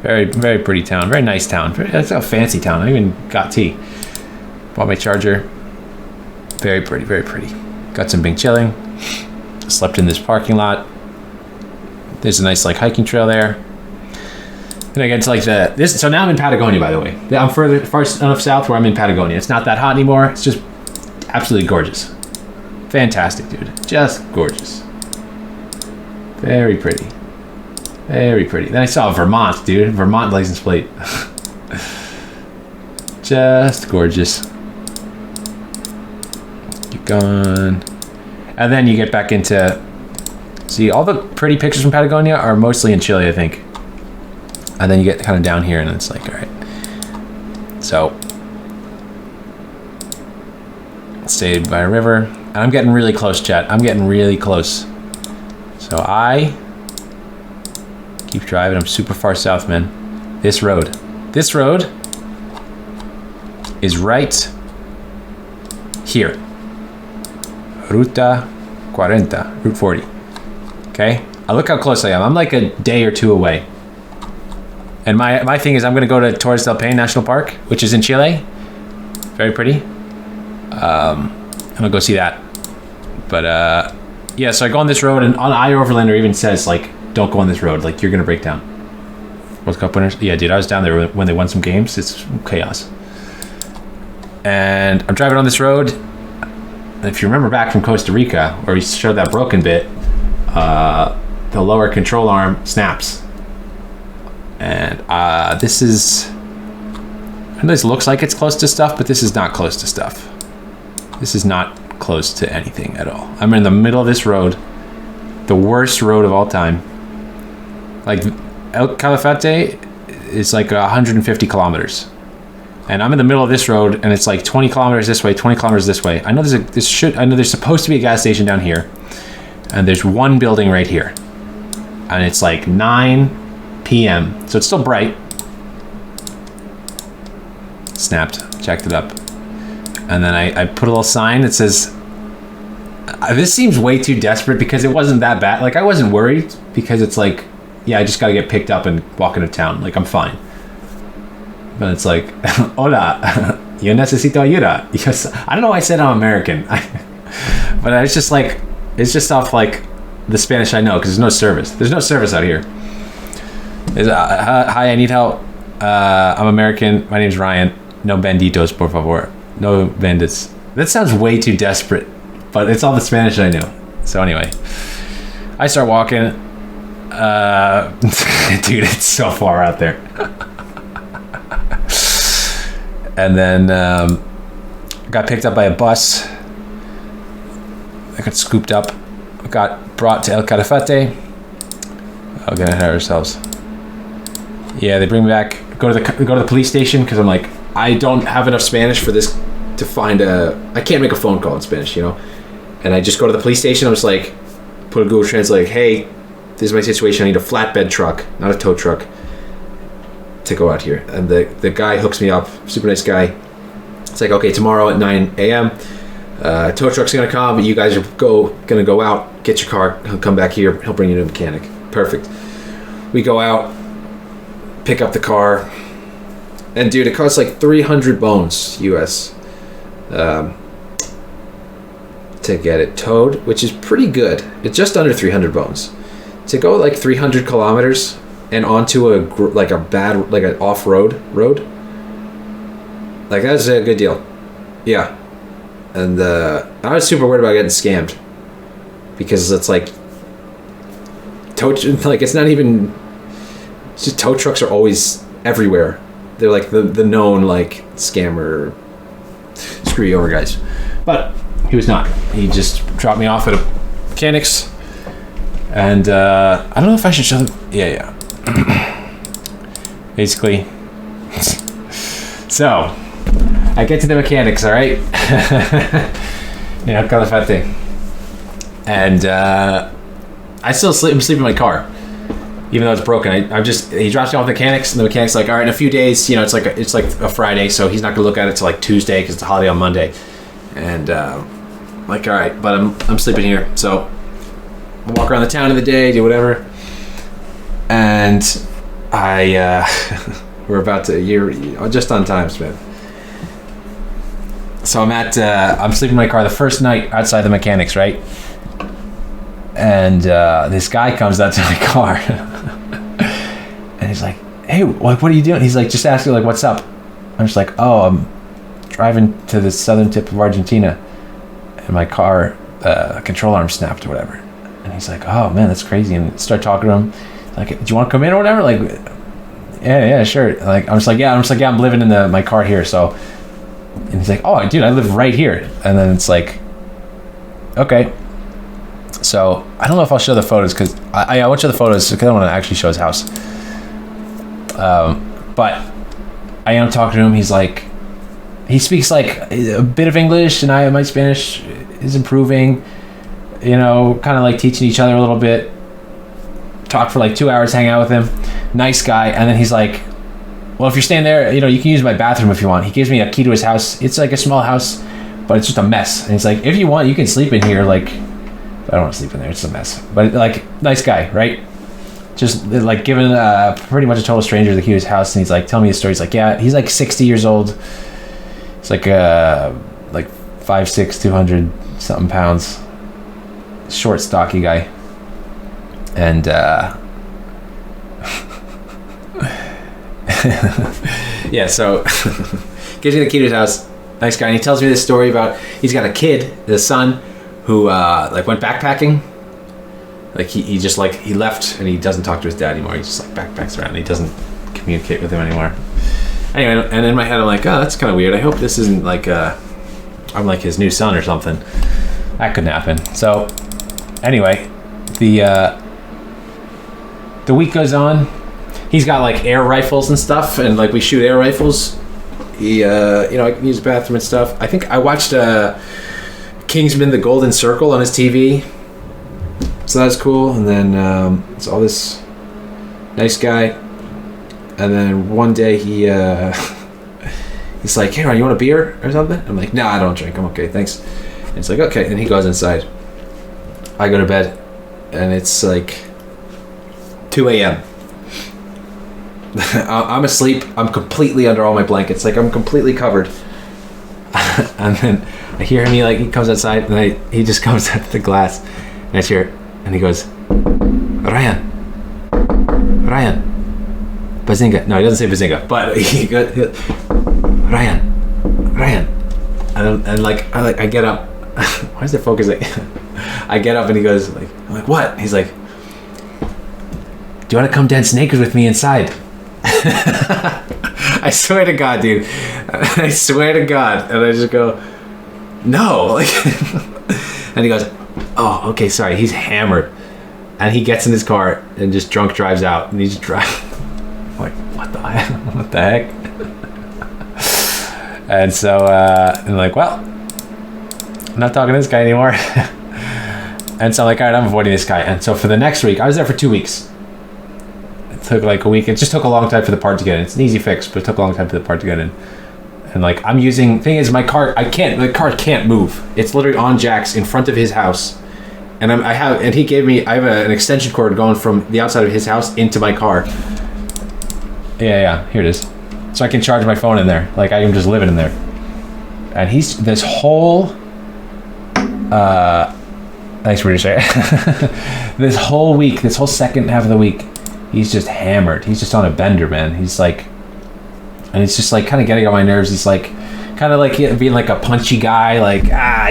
very, very pretty town, very nice town. It's a fancy town. I even got tea. Bought my charger. Very pretty, very pretty. Got some bing chilling. Slept in this parking lot. There's a nice like hiking trail there. And I get to like this. So now I'm in Patagonia, by the way. I'm far enough south where I'm in Patagonia. It's not that hot anymore. It's just absolutely gorgeous. Fantastic, dude. Just gorgeous. Very pretty. Very pretty. Then I saw Vermont, dude. Vermont license plate. Just gorgeous. Keep going. And then you get back into... See, all the pretty pictures from Patagonia are mostly in Chile, I think. And then you get kind of down here and it's like, all right. So, stayed by a river. And I'm getting really close, chat. I'm getting really close. So I keep driving. I'm super far south, man. This road is right here. Ruta 40, Route 40. Okay? Look how close I am. I'm like a day or two away. And my thing is I'm going to go to Torres del Paine National Park, which is in Chile. Very pretty. I'm going to go see that. But, yeah, so I go on this road, and on iOverlander even says, like, don't go on this road. Like, you're going to break down. World Cup winners? Yeah, dude, I was down there when they won some games. It's chaos. And I'm driving on this road. And if you remember back from Costa Rica, where we showed that broken bit, the lower control arm snaps. And this is... I know this looks like it's close to stuff, but this is not close to stuff. This is not close to anything at all. I'm in the middle of this road. The worst road of all time. Like, El Calafate is like 150 kilometers. And I'm in the middle of this road, and it's like 20 kilometers this way, 20 kilometers this way. I know there's supposed to be a gas station down here. And there's one building right here. And it's like 9 p.m. So it's still bright. Snapped, checked it up. And then I put a little sign that says, this seems way too desperate because it wasn't that bad. Like, I wasn't worried because it's like, yeah, I just got to get picked up and walk into town. Like, I'm fine. But it's like, hola, yo necesito ayuda. Yes, I don't know why I said I'm American. But it's just like, it's just off like the Spanish I know because there's no service. There's no service out here. Hi, I need help. I'm American. My name's Ryan. No banditos, por favor. No bandits. That sounds way too desperate, but it's all the Spanish I know. So anyway, I start walking. Dude, it's so far out there. And then got picked up by a bus. I got scooped up. Got brought to El Calafate. Oh, get ahead of ourselves. Yeah, they bring me back. Go to the police station because I'm like, I don't have enough Spanish for this to find I can't make a phone call in Spanish, you know? And I just go to the police station. I'm just like, put a Google Translate, like, hey, this is my situation. I need a flatbed truck, not a tow truck, to go out here. And the guy hooks me up, super nice guy. It's like, okay, tomorrow at 9 a.m., tow truck's gonna come, but you guys are gonna go out, get your car, he'll come back here, he'll bring you to a mechanic. Perfect. We go out, pick up the car, and dude, it costs like 300 bones US to get it towed, which is pretty good. It's just under 300 bones to go like 300 kilometers and onto an off-road road. Like, that's a good deal. Yeah. And I was super worried about getting scammed because it's like it's not even, it's just tow trucks are always everywhere. They're like the known like scammer, screw you over guys. But he was not. He just dropped me off at a mechanic's, and I don't know if I should show them. Yeah. Basically, so I get to the mechanics, all right? Yeah, Calafate. And I'm sleeping in my car, even though it's broken. He drops me off the mechanics, and the mechanic's like, all right, in a few days, you know, it's like a Friday, so he's not gonna look at it till like Tuesday because it's a holiday on Monday. And I'm like, all right, but I'm sleeping here, so I walk around the town in the day, do whatever, and we're about to just on time, man. So I'm sleeping in my car the first night outside the mechanics, right? And this guy comes out to my car. And he's like, hey, like, what are you doing? He's like, just asking, like, what's up? I'm just like, oh, I'm driving to the southern tip of Argentina. And my car, control arm snapped or whatever. And he's like, oh, man, that's crazy. And start talking to him. Like, do you want to come in or whatever? Like, yeah, sure. Like, I'm like, yeah, I'm living in my car here. So, and he's like, oh, dude, I live right here. And then it's like, okay. So I don't know if I'll show the photos because I won't show the photos because I want to actually show his house. But I am talking to him. He's like, he speaks like a bit of English, and my Spanish is improving. You know, kind of like teaching each other a little bit. Talk for like 2 hours, hang out with him. Nice guy. And then he's like, well, if you're staying there, you know, you can use my bathroom if you want. He gives me a key to his house. It's like a small house, but it's just a mess. And he's like, if you want, you can sleep in here. Like, I don't want to sleep in there. It's a mess. But like, nice guy, right? Just like giving pretty much a total stranger the key to his house. And he's like, tell me his story. He's like, yeah, he's like 60 years old. He's like 5'6", 200 something pounds. Short, stocky guy. And yeah, so gives me the key to his house. Nice guy. And he tells me this story about he's got a kid, his son, who like went backpacking. Like he just like he left and he doesn't talk to his dad anymore. He just like backpacks around and he doesn't communicate with him anymore. Anyway, and in my head I'm like, oh, that's kind of weird. I hope this isn't like I'm like his new son or something. That couldn't happen. So anyway, the week goes on. He's got like air rifles and stuff, and like we shoot air rifles. He you know, I can use the bathroom and stuff. I think I watched Kingsman: The Golden Circle on his TV. So that's cool. And then it's all this nice guy. And then one day he he's like, hey, Ron, you want a beer or something? I'm like, no, I don't drink. I'm okay, thanks. And it's like, okay. And he goes inside. I go to bed. And it's like 2 a.m. I'm asleep. I'm completely under all my blankets. Like, I'm completely covered. And then I hear him. He comes outside. And he just comes up to the glass. And I hear it. And he goes, Ryan, Bazinga. No, he doesn't say Bazinga, but he goes, Ryan. And I get up. Why is it focusing? I get up and he goes, like, I'm like, what? He's like, do you want to come dance naked with me inside? I swear to God, dude. I swear to God. And I just go, no. And he goes, oh, okay, sorry. He's hammered. And he gets in his car and just drunk drives out. And he's driving. Like, what the heck? And so I'm like, well, I'm not talking to this guy anymore. And so I'm like, all right, I'm avoiding this guy. And so for the next week, I was there for 2 weeks. It took like a week. It just took a long time for the part to get in. It's an easy fix, but it took a long time for the part to get in. And like, I'm using, thing is, my car, the car can't move. It's literally on jacks in front of his house. And I have an extension cord going from the outside of his house into my car. Yeah, here it is. So I can charge my phone in there. Like, I am just living in there. And he's, this whole, nice producer. This whole week, this whole second half of the week, he's just hammered. He's just on a bender, man. He's like, and it's just like kind of getting on my nerves. He's like, kind of like being like a punchy guy, like,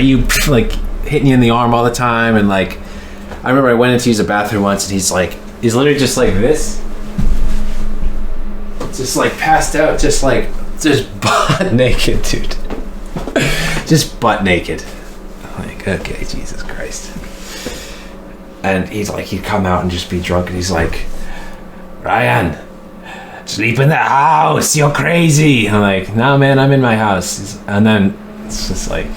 you, like hitting you in the arm all the time. And like, I remember I went in to use a bathroom once and he's literally just like this. Just like passed out, just butt naked, dude. Just butt naked. Like, okay, Jesus Christ. And he's like, he'd come out and just be drunk and he's like, Ryan, sleep in the house, you're crazy. And I'm like, no, man, I'm in my house. And then it's just like,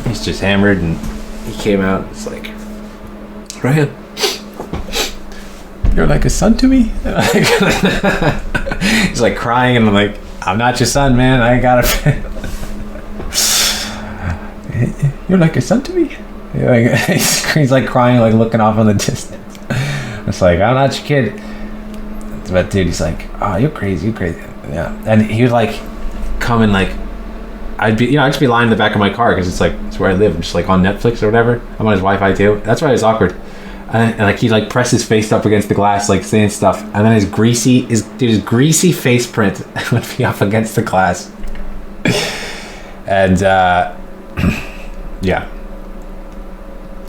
he's just hammered and he came out. It's like, Ryan, you're like a son to me. He's like crying and I'm like, I'm not your son, man. I gotta. You're like a son to me. He's like crying, like looking off in the distance. It's like, I'm not your kid. But dude, he's like, oh, you're crazy. Yeah. And he would like come and like, I'd just be lying in the back of my car because it's where I live. I'm just like on Netflix or whatever. I'm on his Wi-Fi too. That's why it's awkward. and like he like pressed his face up against the glass, like saying stuff, and then his greasy face print would be up against the glass, and yeah,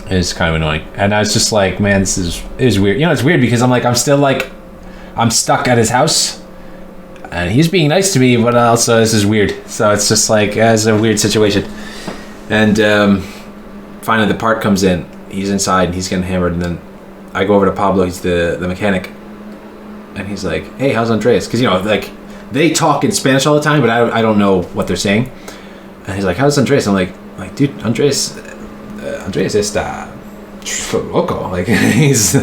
it's kind of annoying. And I was just like, man, this is weird. You know, it's weird because I'm stuck at his house, and he's being nice to me, but also this is weird. So it's just like it's a weird situation. And finally, the part comes in. He's inside and he's getting hammered, and then I go over to Pablo. He's the mechanic, and he's like, "Hey, how's Andreas?" Because you know, like they talk in Spanish all the time, but I don't know what they're saying. And he's like, "How's Andreas?" I'm like, dude, Andreas está loco. Like he's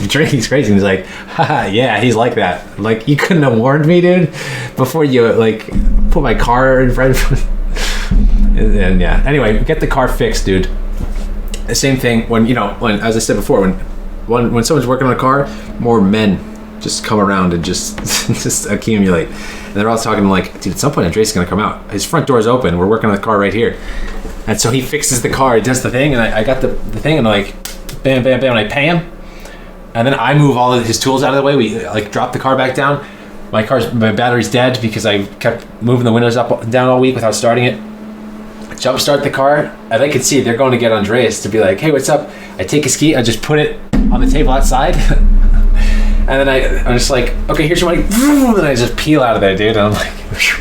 drinking, he's crazy. And he's like, haha, yeah, he's like that. Like you couldn't have warned me, dude, before you like put my car in front. And yeah, anyway, get the car fixed, dude. The same thing when as I said before, when someone's working on a car, more men just come around and just accumulate, and they're all talking like, dude, at some point Andreas is gonna come out. His front door is open. We're working on the car right here, and so he fixes the car. He does the thing, and I got the thing, and like, bam, bam, bam, and I pay him, and then I move all of his tools out of the way. We like drop the car back down. My battery's dead because I kept moving the windows up and down all week without starting it. Jump start the car, and I could see they're going to get Andreas to be like, hey, what's up? I take his key, I just put it on the table outside, and then I'm just like, okay, here's your money, and I just peel out of there, dude. And I'm like, whew.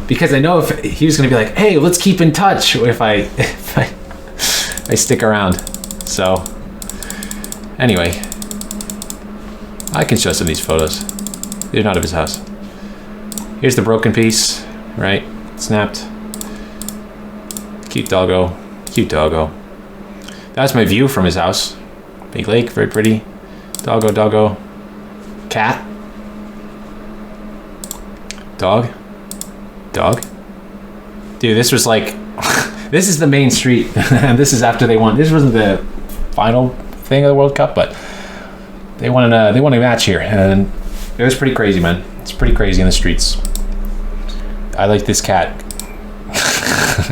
Because I know if he was going to be like, hey, let's keep in touch if I stick around. So anyway, I can show some of these photos. They're not of his house. Here's the broken piece, right? Snapped. Cute doggo. Cute doggo. That's my view from his house. Big lake, very pretty. Doggo, doggo. Cat. Dog. Dog. Dude, this was like... this is the main street. And this is after they won. This wasn't the final thing of the World Cup, but they won a match here. And it was pretty crazy, man. It's pretty crazy in the streets. I like this cat.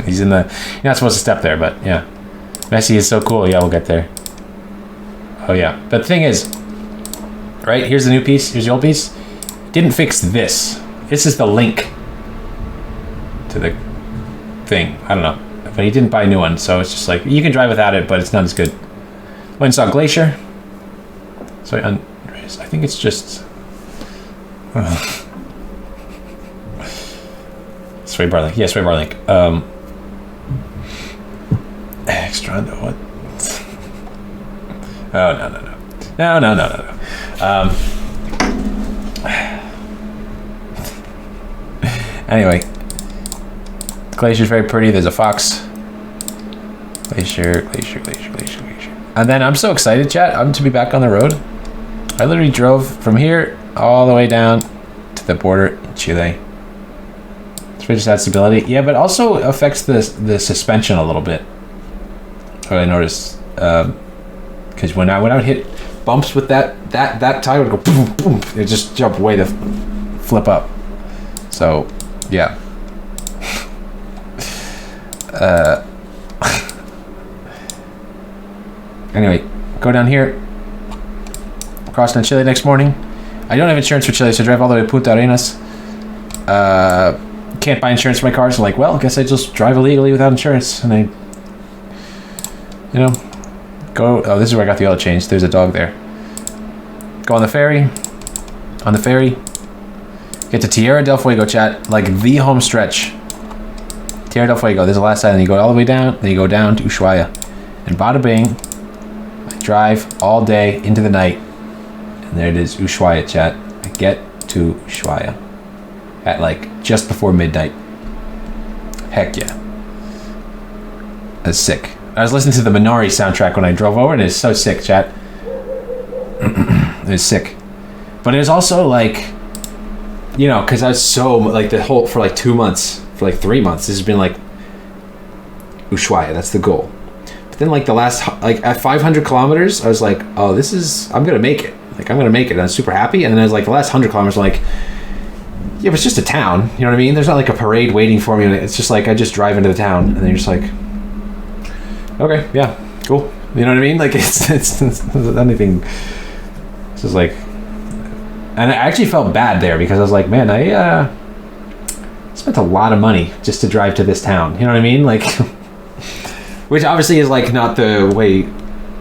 He's in the... You're not supposed to step there, but yeah. Messi is so cool. Yeah, we'll get there. Oh, yeah. But the thing is, right? Here's the new piece. Here's the old piece. Didn't fix this. This is the link to the thing. I don't know. But he didn't buy a new one, so it's just like, you can drive without it, but it's not as good. Went and saw Glacier. Sorry, I think it's just... Sway bar link. Yeah, sway bar link. Extra, what? Oh, no. Anyway. Glacier's very pretty. There's a fox. Glacier. And then I'm so excited, chat. I'm to be back on the road. I literally drove from here all the way down to the border in Chile. It's just adds stability. Yeah, but also affects the suspension a little bit. What I noticed, because when I would hit bumps with that tire would go boom, boom. It just jump way to flip up. So, yeah. Anyway, go down here. Cross down Chile next morning. I don't have insurance for Chile, so I drive all the way to Punta Arenas. Can't buy insurance for my car, so like, well, I guess I just drive illegally without insurance, and I, go. Oh, this is where I got the oil change. There's a dog there. Go on the ferry. Get to Tierra del Fuego, chat. Like the home stretch. Tierra del Fuego. There's the last side, and you go all the way down. Then you go down to Ushuaia, and bada bing. I drive all day into the night, and there it is, Ushuaia, chat. I get to Ushuaia at like just before midnight. Heck yeah. That's sick. I was listening to the Minari soundtrack when I drove over, and it's so sick, chat. It's sick. But it was also like, because I was so, like, the whole, for like 2 months, for like 3 months, this has been like Ushuaia, that's the goal. But then like the last, like at 500 kilometers, I was like, oh, I'm gonna make it. Like, I'm gonna make it. And I was super happy. And then I was like, the last 100 kilometers, like, yeah, but it's just a town. You know what I mean? There's not like a parade waiting for me. It's just like, I just drive into the town, and then you're just like, okay, yeah, cool. You know what I mean? Like it's anything. It's just like, and I actually felt bad there because I was like, man, I spent a lot of money just to drive to this town. You know what I mean? Like, which obviously is like not the way.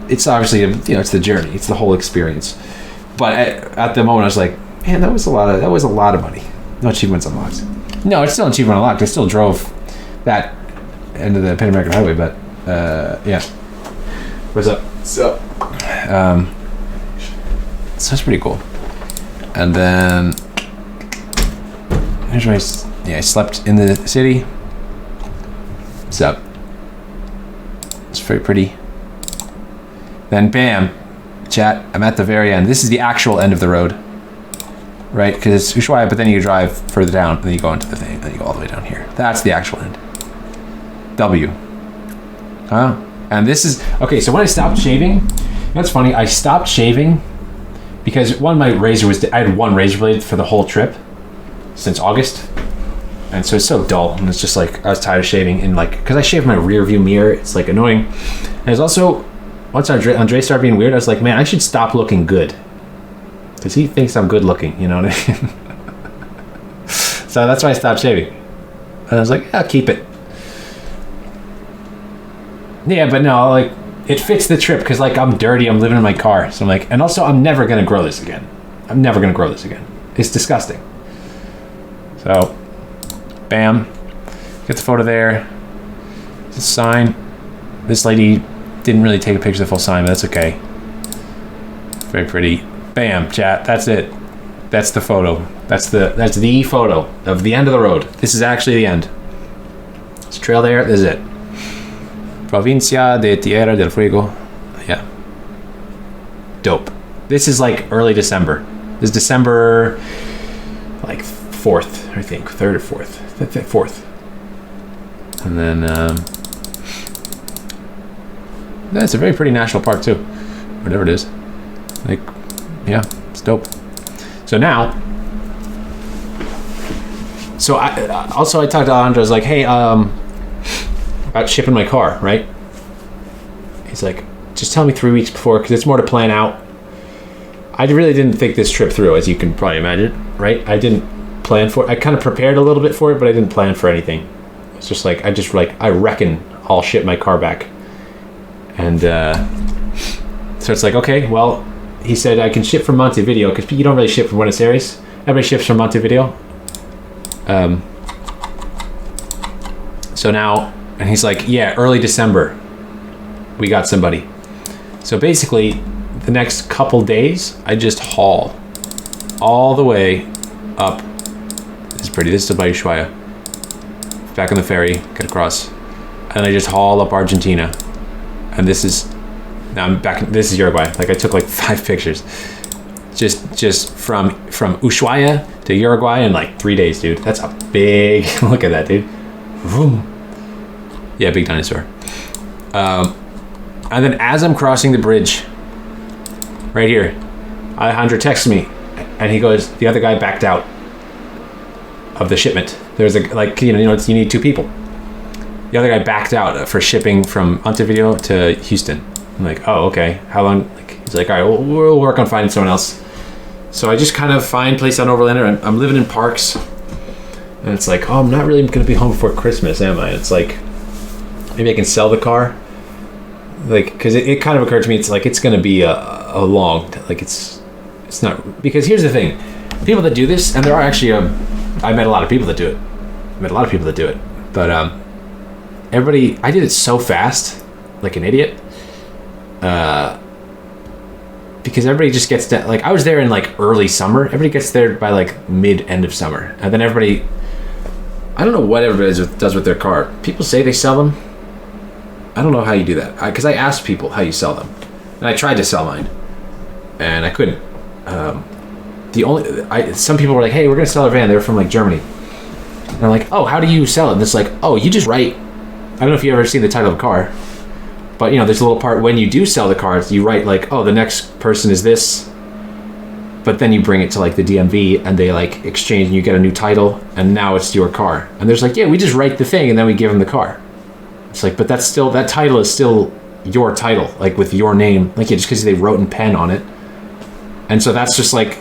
It's obviously it's the journey. It's the whole experience. But at the moment, I was like, man, that was a lot of money. No achievements unlocked. No, it's still an achievement unlocked. I still drove that end of the Pan American Highway, but yeah. What's up? So that's pretty cool. And then here's where I slept in the city. What's up? It's very pretty. Then bam, chat, I'm at the very end. This is the actual end of the road. Right? Because it's Ushuaia, but then you drive further down, and then you go into the thing, then you go all the way down here. That's the actual end. W. Huh? And this is, okay, so when I stopped shaving, that's funny, I stopped shaving because one, my razor was, I had one razor blade for the whole trip since August. And so it's so dull, and it's just like, I was tired of shaving, and like, because I shaved my rear view mirror, it's like annoying. And it's also, once Andre started being weird, I was like, man, I should stop looking good. Because he thinks I'm good looking, you know what I mean? So that's why I stopped shaving. And I was like, I'll keep it. Yeah, but no, like, it fits the trip because, like, I'm dirty, I'm living in my car. So I'm like, and also, I'm never going to grow this again. I'm never going to grow this again. It's disgusting. So, bam. Get the photo there. The sign. This lady didn't really take a picture of the full sign, but that's okay. Very pretty. Bam, chat. That's it. That's the photo. That's the photo of the end of the road. This is actually the end. This trail there. This is it. Provincia de Tierra del Fuego. Yeah. Dope. This is like early December. This is December, like 4th, I think, 3rd or 4th, 4th. And then that's a very pretty national park too, whatever it is. Like, yeah, it's dope. So now, I talked to Alejandro. I was like, hey, about shipping my car, right? He's like, just tell me 3 weeks before, because it's more to plan out. I really didn't think this trip through, as you can probably imagine, right? I didn't plan for it. I kind of prepared a little bit for it, but I didn't plan for anything. It's just like, I reckon I'll ship my car back. And so it's like, okay, well, he said I can ship from Montevideo, because you don't really ship from Buenos Aires. Everybody ships from Montevideo. So now, and he's like, yeah, early December, we got somebody. So basically, the next couple days, I just haul all the way up. This is pretty. This is by Ushuaia. Back on the ferry, get across, and I just haul up Argentina. And this is, now I'm back. This is Uruguay. Like, I took like 5 pictures, just from Ushuaia to Uruguay in like 3 days, dude. That's a big. Look at that, dude. Vroom. Yeah, big dinosaur. And then as I'm crossing the bridge, right here, Alejandro texts me, and he goes, the other guy backed out of the shipment. There's a, like, you need 2 people. The other guy backed out for shipping from Montevideo to Houston. I'm like, oh, okay. How long? Like, he's like, all right, we'll work on finding someone else. So I just kind of find place on Overlander. I'm living in Parks, and it's like, oh, I'm not really going to be home before Christmas, am I? It's like, maybe I can sell the car. Like, because it kind of occurred to me, it's like, it's going to be a long, like, it's not, because here's the thing. People that do this, and there are actually, I met a lot of people that do it. But everybody, I did it so fast, like an idiot. Because everybody just gets to, like, I was there in like early summer. Everybody gets there by like end of summer. And then everybody, I don't know what everybody does with their car. People say they sell them. I don't know how you do that. Because I asked people how you sell them. And I tried to sell mine. And I couldn't. Some people were like, hey, we're going to sell our van. They were from like Germany. And I'm like, oh, how do you sell it? And it's like, oh, you just write. I don't know if you've ever seen the title of a car. But, there's a little part when you do sell the cars, you write like, oh, the next person is this. But then you bring it to like the DMV and they like exchange and you get a new title and now it's your car. And there's like, yeah, we just write the thing and then we give them the car. It's like, but that's still, that title is still your title, like with your name, like just because they wrote in pen on it. And so that's just like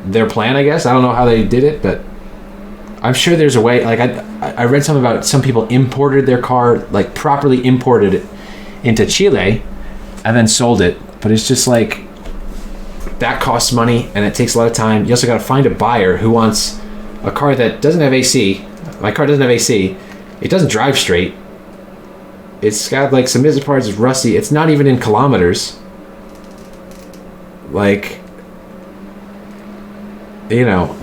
their plan, I guess. I don't know how they did it, but I'm sure there's a way. Like I read something about some people imported their car, like properly imported it into Chile and then sold it. But it's just like, that costs money and it takes a lot of time. You also got to find a buyer who wants a car that doesn't have AC. My car doesn't have AC. It doesn't drive straight. It's got like some missing parts. It's rusty. It's not even in kilometers. Like, you know.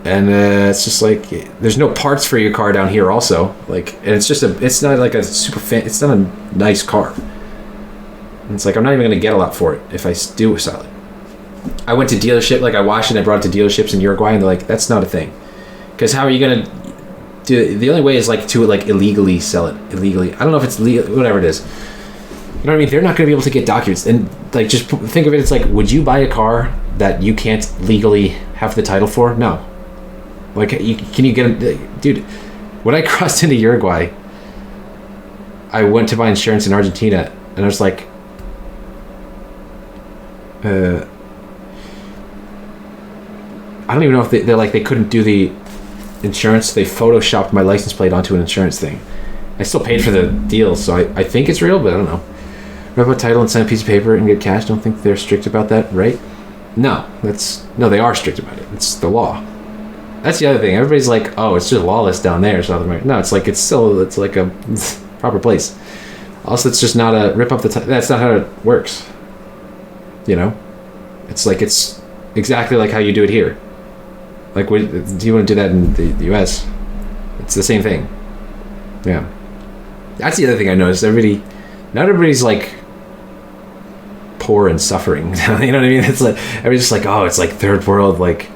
And it's just like, there's no parts for your car down here also. Like, and it's not like a super it's not a nice car. And it's like, I'm not even going to get a lot for it if I do sell it. I went to dealership, like I washed it and I brought it to dealerships in Uruguay, and they're like, that's not a thing. Because how are you going to do it? The only way is like to like illegally sell it. Illegally. I don't know if it's legal, whatever it is. You know what I mean? They're not going to be able to get documents. And like, just think of it, it's like, would you buy a car that you can't legally have the title for? No. Like, can you get them? Dude, when I crossed into Uruguay, I went to buy insurance in Argentina, and I was like, I don't even know if they're like, they couldn't do the insurance. They photoshopped my license plate onto an insurance thing. I still paid for the deal, so I think it's real, but I don't know. Rub a title and sign a piece of paper and get cash. Don't think they're strict about that, right? No, they are strict about it. It's the law. That's the other thing. Everybody's like, oh, it's just lawless down there, South America. No, it's like, it's like a proper place. Also, it's just not a rip up the that's not how it works. You know? It's like, it's exactly like how you do it here. Like, do you want to do that in the US? It's the same thing. Yeah. That's the other thing I noticed. Not everybody's like poor and suffering. You know what I mean? It's like, everybody's just like, oh, it's like third world, like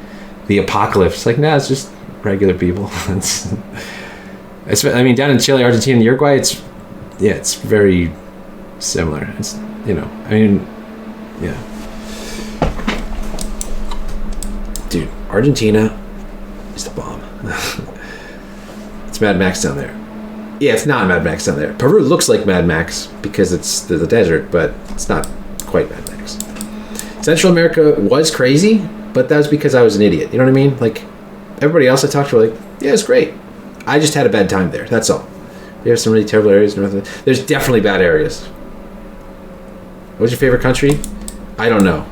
the apocalypse. It's like, nah, it's just regular people. I mean, down in Chile, Argentina, and Uruguay, it's very similar. It's, you know, I mean, yeah. Dude, Argentina is the bomb. It's Mad Max down there. Yeah, it's not Mad Max down there. Peru looks like Mad Max because it's the desert, but it's not quite Mad Max. Central America was crazy, but that was because I was an idiot. You know what I mean? Like, everybody else I talked to were like, yeah, it's great. I just had a bad time there. That's all. There's some really terrible areas. There's definitely bad areas. What's your favorite country? I don't know.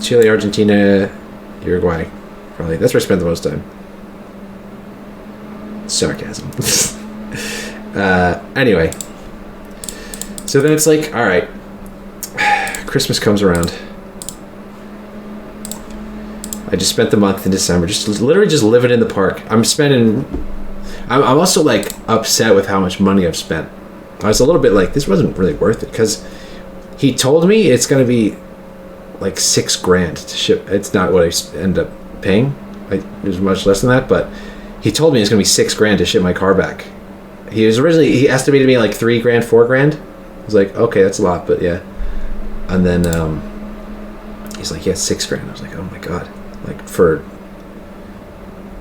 Chile, Argentina, Uruguay. Probably. That's where I spent the most time. Sarcasm. Anyway. So then it's like, alright. Christmas comes around. I just spent the month in December literally just living in the park. I'm also like upset with how much money I've spent. I was a little bit like, this wasn't really worth it, because he told me it's going to be like $6,000 to ship. It's not what I end up paying. It was much less than that, but he told me it's going to be $6,000 to ship my car back. He estimated me like $3,000, $4,000. I was like, okay, that's a lot, but yeah. And then he's like, yeah, $6,000. I was like, oh my god. Like, for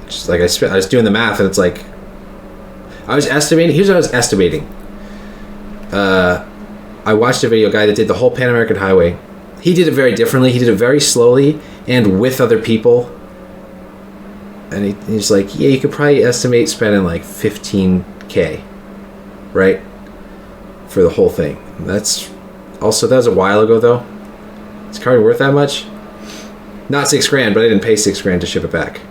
just like I was doing the math, and it's like, I was estimating. Here's what I was estimating. I watched a video guy that did the whole Pan American Highway. He did it very differently. He did it very slowly and with other people. And he's like, yeah, you could probably estimate spending like $15,000, right, for the whole thing. That was a while ago though. It's probably worth that much. Not $6,000, but I didn't pay $6,000 to ship it back.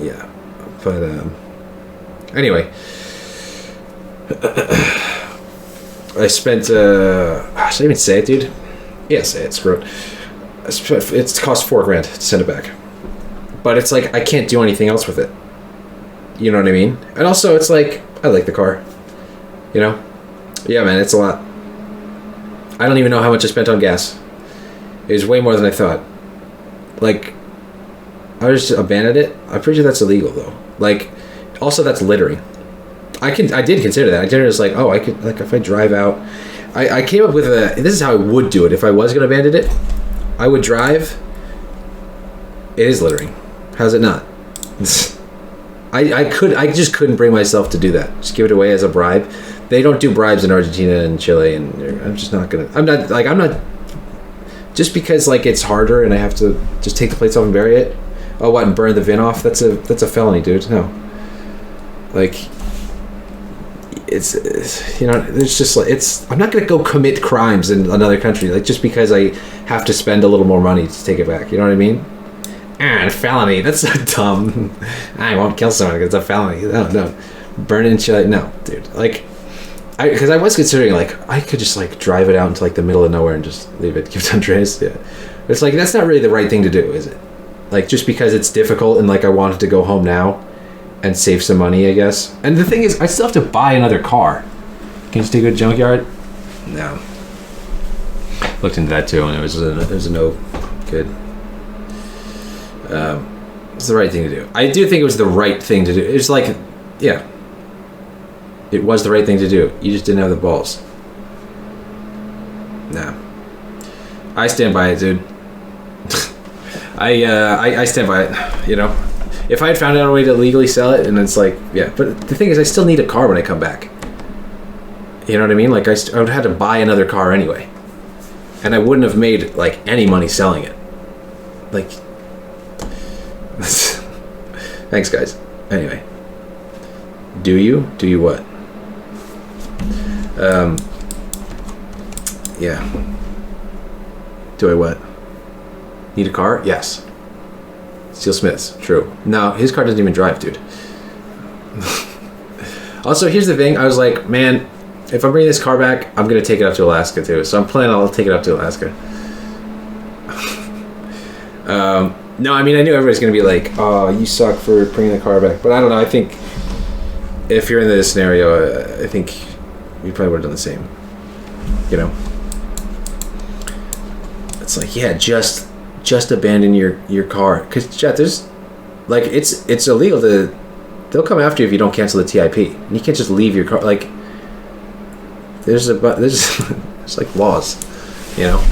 Yeah, but anyway, I spent. Should I even say it, dude? Yeah, say it. Screw it. It's cost $4,000 to send it back, but it's like I can't do anything else with it. You know what I mean? And also, it's like I like the car. You know? Yeah, man, it's a lot. I don't even know how much I spent on gas. It was way more than I thought. Like, I just abandoned it. I'm pretty sure that's illegal though. Like, also that's littering. I did consider that. I did it as like, oh, I could, like, if I drive out. I came up with this is how I would do it if I was going to abandon it. I would drive. It is littering. How's it not? I just couldn't bring myself to do that. Just give it away as a bribe. They don't do bribes in Argentina and Chile, and I'm just not gonna. I'm not. Just because like it's harder and I have to just take the plates off and bury it. Oh, what, and burn the VIN off? That's a felony, dude. No. Like, it's there's just like I'm not gonna go commit crimes in another country like just because I have to spend a little more money to take it back. You know what I mean? And felony. That's so dumb. I won't kill someone because it's a felony. No. Burn it in Chile. No, dude. Like, because I was considering like I could just like drive it out into like the middle of nowhere and just leave it, give it to Andres. Yeah, it's like that's not really the right thing to do, is it? Like just because it's difficult and like I wanted to go home now and save some money, I guess. And the thing is, I still have to buy another car. Can you just take it to a junkyard? No. Looked into that too, and it was a no good. It's the right thing to do. I do think it was the right thing to do. It's like, yeah. It was the right thing to do. You just didn't have the balls. Nah. I stand by it, dude. I stand by it. You know, if I had found out a way to legally sell it, and it's like, yeah. But the thing is, I still need a car when I come back. You know what I mean? Like I would have to buy another car anyway, and I wouldn't have made like any money selling it. Like, thanks, guys. Anyway, do you what? Yeah. Do I what? Need a car? Yes. Steel Smiths. True. No, his car doesn't even drive, dude. Also, here's the thing. I was like, man, if I'm bringing this car back, I'm going to take it up to Alaska, too. So I'm planning I'll take it up to Alaska. No, I mean, I knew everybody's going to be like, oh, you suck for bringing the car back. But I don't know. I think if you're in this scenario, I think you probably would have done the same. You know? It's like, yeah, just abandon your car. Because, yeah, there's, like, it's illegal to, they'll come after you if you don't cancel the TIP. And you can't just leave your car, like, there's like laws, you know?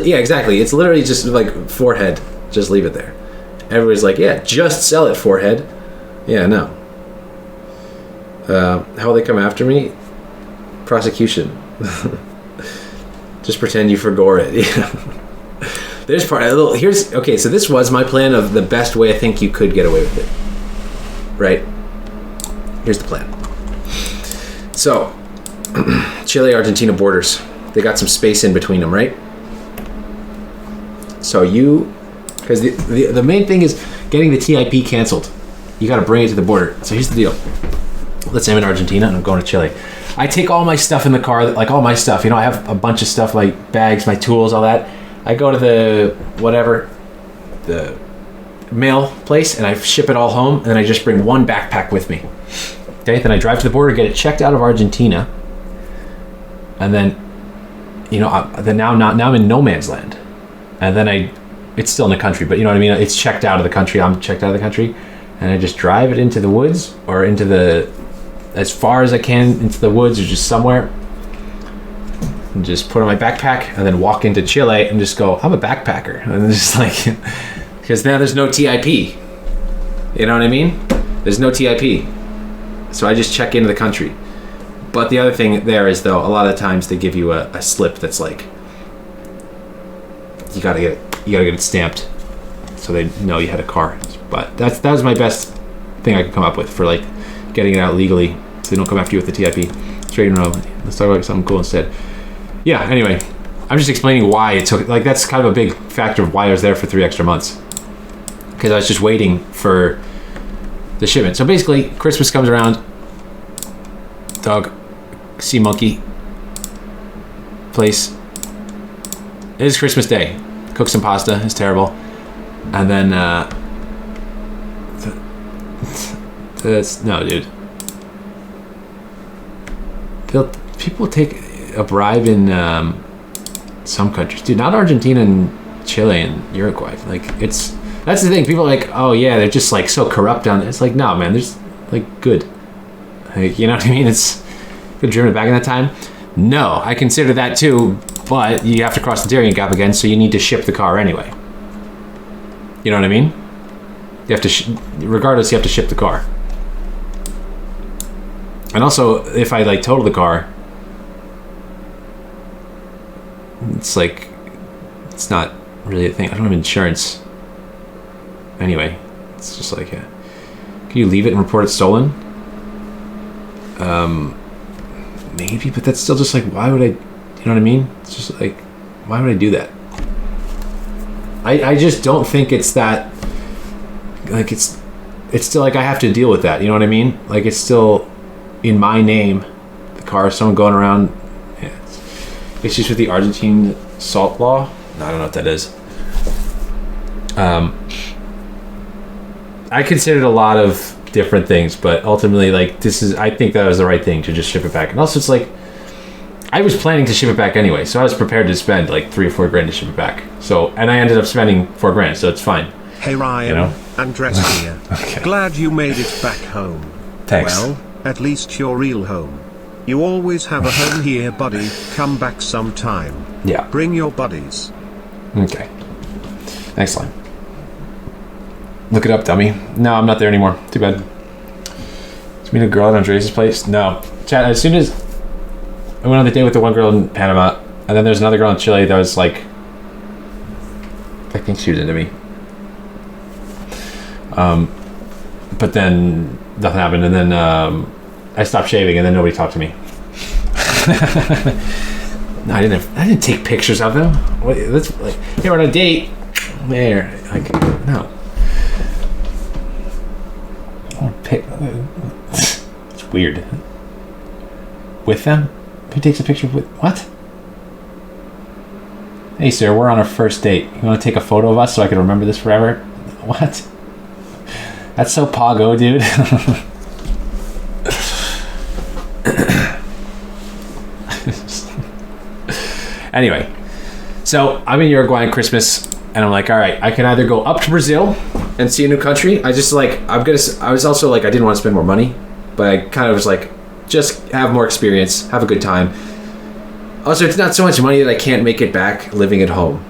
Yeah, exactly. It's literally just like forehead. Just leave it there. Everybody's like, yeah, just sell it, forehead. Yeah, no. How will they come after me? Prosecution. Just pretend you forgore it. Yeah. There's part. Here's okay. So this was my plan of the best way I think you could get away with it. Right. Here's the plan. So, Chile, Argentina borders. They got some space in between them, right? So because the main thing is getting the TIP canceled. You got to bring it to the border. So here's the deal. Let's say I'm in Argentina and I'm going to Chile. I take all my stuff in the car, like all my stuff. You know, I have a bunch of stuff, like bags, my tools, all that. I go to the mail place, and I ship it all home, and then I just bring one backpack with me. Okay, then I drive to the border, get it checked out of Argentina, and then, you know, now I'm in no man's land. And then it's still in the country, but you know what I mean? It's checked out of the country. I'm checked out of the country. And I just drive it into the woods or as far as I can into the woods or just somewhere. And just put on my backpack and then walk into Chile and just go, I'm a backpacker. And just like, because now there's no TIP. You know what I mean? There's no TIP. So I just check into the country. But the other thing there is, though, a lot of times they give you a slip that's like, you gotta get it stamped so they know you had a car. But that was my best thing I could come up with for like getting it out legally so they don't come after you with the TIP. Straight and row. Let's talk about something cool instead. Yeah, anyway, I'm just explaining why it took, like, that's kind of a big factor of why I was there for 3 extra months, because I was just waiting for the shipment. So basically, Christmas comes around, dog, sea monkey place. It is Christmas Day. Cook some pasta. It's terrible. And then, no, dude. People take a bribe in some countries. Dude, not Argentina and Chile and Uruguay. Like, that's the thing. People are like, oh yeah, they're just like so corrupt down there. It's like, no, man, there's like good. Like, you know what I mean? It's good driven it back in that time. No, I consider that too. But you have to cross the Darien Gap again, so you need to ship the car anyway. You know what I mean? You have to, regardless, you have to ship the car. And also, if I like total the car, it's like, it's not really a thing. I don't have insurance. Anyway, it's just like, can you leave it and report it stolen? Maybe, but that's still just like, why would I, you know what I mean? It's just like, why would I do that? I just don't think it's that, like, it's still like I have to deal with that, you know what I mean? Like, it's still in my name, the car, someone going around, yeah, it's just with the Argentine salt law. No, I don't know what that is. I considered a lot of different things, but ultimately, like, I think that was the right thing to just ship it back. And also, it's like, I was planning to ship it back anyway, so I was prepared to spend like $3 or $4 grand to ship it back. So, and I ended up spending $4 grand, so it's fine. Hey Ryan, you know? Andres here. Okay. Glad you made it back home. Thanks. Well, at least your real home. You always have a home here, buddy. Come back sometime. Yeah. Bring your buddies. Okay. Next line. Look it up, dummy. No, I'm not there anymore. Too bad. Did you meet a girl at Andres' place? No. Chat, as soon as I went on the date with the one girl in Panama, and then there's another girl in Chile that was like, I think she was into me. But then nothing happened, and then I stopped shaving, and then nobody talked to me. No, I didn't take pictures of them. Let's like, hey, we're on a date. There, like, no. It's weird. With them? Who takes a picture with what? Hey sir, we're on our first date. You want to take a photo of us so I can remember this forever? What? That's so pogo, dude. Anyway, so I'm in Uruguay on Christmas, and I'm like, all right, I can either go up to Brazil and see a new country. I was also like, I didn't want to spend more money, but I kind of was like, just have more experience, have a good time. Also, it's not so much money that I can't make it back living at home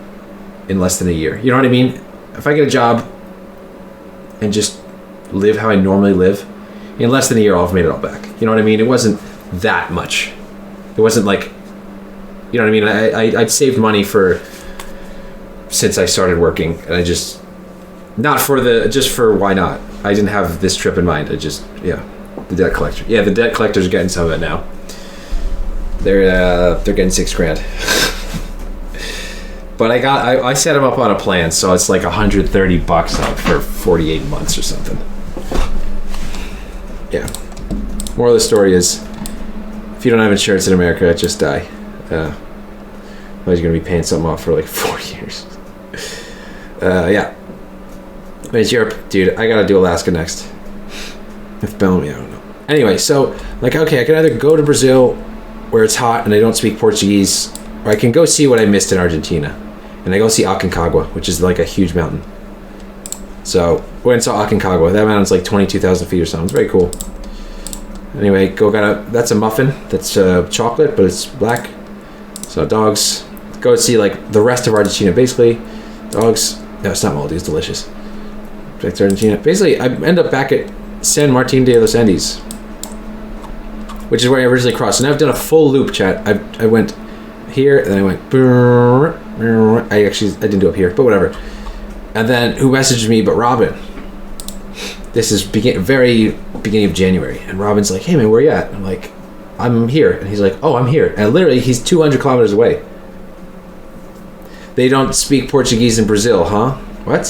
in less than a year. You know what I mean? If I get a job and just live how I normally live, in less than a year, I'll have made it all back. You know what I mean? It wasn't that much. It wasn't like, you know what I mean? I'd saved money since I started working, and I just, just for why not? I didn't have this trip in mind. The debt collector. Yeah, the debt collectors are getting some of it now. They're getting $6 grand. But I set them up on a plan, so it's like $130 for 48 months or something. Yeah. Moral of the story is, if you don't have insurance in America, just die. Otherwise you're gonna be paying something off for like 4 years. Yeah. But it's Europe, dude. I gotta do Alaska next. With Bellamy, I don't know. Anyway, so like, okay, I can either go to Brazil where it's hot and I don't speak Portuguese, or I can go see what I missed in Argentina. And I go see Aconcagua, which is like a huge mountain. So we went and saw Aconcagua. That mountain's like 22,000 feet or something. It's very cool. Anyway, that's a muffin. That's chocolate, but it's black. So dogs. Go see like the rest of Argentina. Basically, dogs. No, it's not moldy. It's delicious. Back to Argentina. Basically, I end up back at San Martin de los Andes, which is where I originally crossed. And I've done a full loop, chat. I went here, and then I went. I didn't do up here, but whatever. And then who messaged me but Robin? This is very beginning of January, and Robin's like, "Hey man, where you at?" I'm like, "I'm here," and he's like, "Oh, I'm here," and literally he's 200 kilometers away. They don't speak Portuguese in Brazil, huh? What?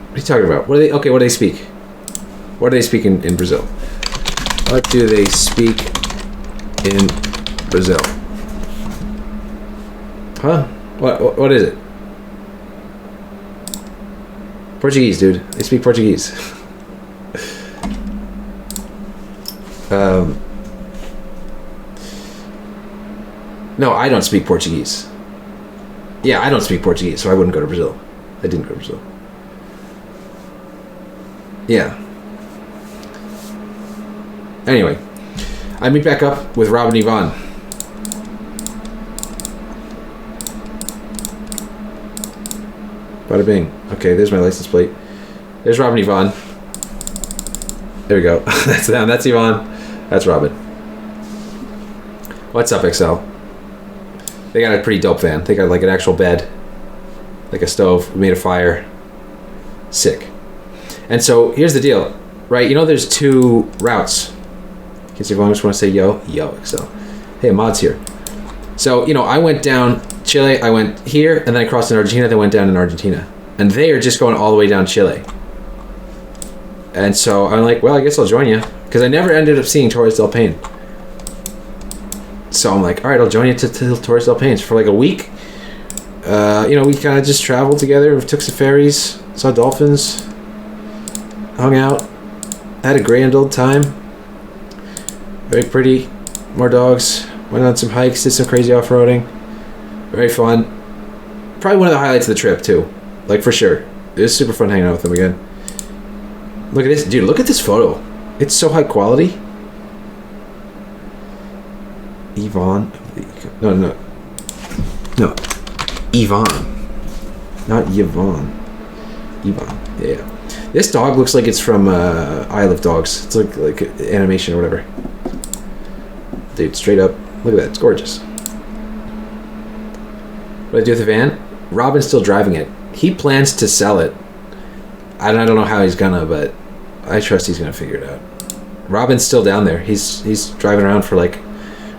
What are you talking about? What do they speak? What do they speak in Brazil? What do they speak in Brazil? Huh? What is it? Portuguese, dude. They speak Portuguese. No, I don't speak Portuguese. Yeah, I don't speak Portuguese, so I wouldn't go to Brazil. I didn't go to Brazil. Yeah. Anyway, I meet back up with Rob and Yvonne. Bada bing. Okay, there's my license plate. There's Robin Yvonne. There we go. That's them. That's Yvonne. That's Robin. What's up, XL? They got a pretty dope van. They got like an actual bed, like a stove. We made a fire. Sick. And so here's the deal, right? You know, there's 2 routes. Kids, if I just want to say yo, XL. Hey, Mod's here. So, you know, I went down Chile, I went here, and then I crossed in Argentina, then went down in Argentina. And they are just going all the way down Chile. And so I'm like, well, I guess I'll join you. Because I never ended up seeing Torres del Paine. So I'm like, all right, I'll join you to Torres del Paine for like a week. You know, we kind of just traveled together, we took some ferries, saw dolphins, hung out, had a grand old time. Very pretty, more dogs, went on some hikes, did some crazy off-roading. Very fun. Probably one of the highlights of the trip too, like for sure. It was super fun hanging out with them again. Look at this, dude, look at this photo. It's so high quality. Yvonne. No. Yvonne. Not Yvonne. Yvonne. Yeah. This dog looks like it's from Isle of Dogs. It's like animation or whatever. Dude, straight up. Look at that. It's gorgeous. What I do with the van? Robin's still driving it. He plans to sell it. I don't know how he's gonna, but I trust he's gonna figure it out. Robin's still down there. He's driving around for like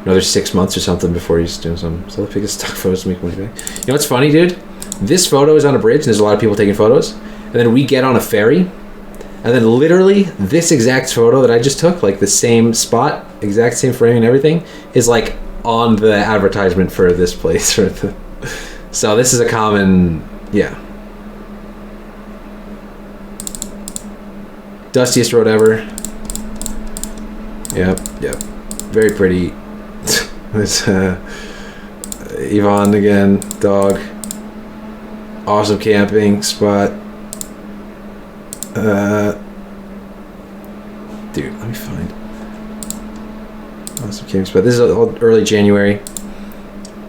another 6 months or something before he's doing some. So the biggest stock photos to make money back. You know what's funny, dude? This photo is on a bridge, and there's a lot of people taking photos. And then we get on a ferry, and then literally this exact photo that I just took, like the same spot, exact same frame and everything, is like on the advertisement for this place. So this is a common, yeah. Dustiest road ever. Yep. Very pretty. This Yvonne again, dog. Awesome camping spot. Dude, let me find. Awesome camping spot. This is all early January.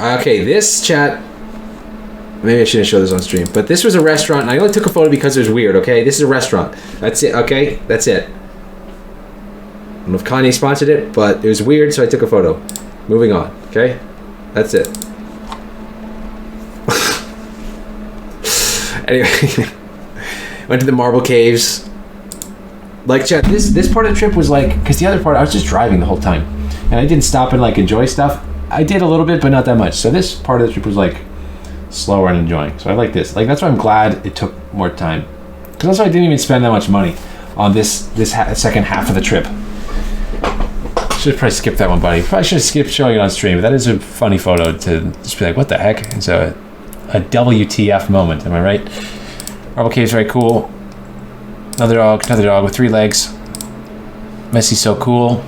Okay, this chat. Maybe I shouldn't show this on stream, but this was a restaurant, and I only took a photo because it was weird. Okay, this is a restaurant. That's it. Okay, that's it. I don't know if Kanye sponsored it, but it was weird, so I took a photo. Moving on. Okay, that's it. Anyway, went to the marble caves. Like, chat, this part of the trip was like, because the other part I was just driving the whole time, and I didn't stop and like enjoy stuff. I did a little bit, but not that much. So this part of the trip was like slower and enjoying. So I like this. Like, that's why I'm glad it took more time, because also I didn't even spend that much money on this second half of the trip. Should probably skip that one, buddy. Probably should have skipped showing it on stream, but that is a funny photo to just be like, what the heck? It's a WTF moment, am I right? Marble Cave's very cool. Another dog with 3 legs. Messi so cool.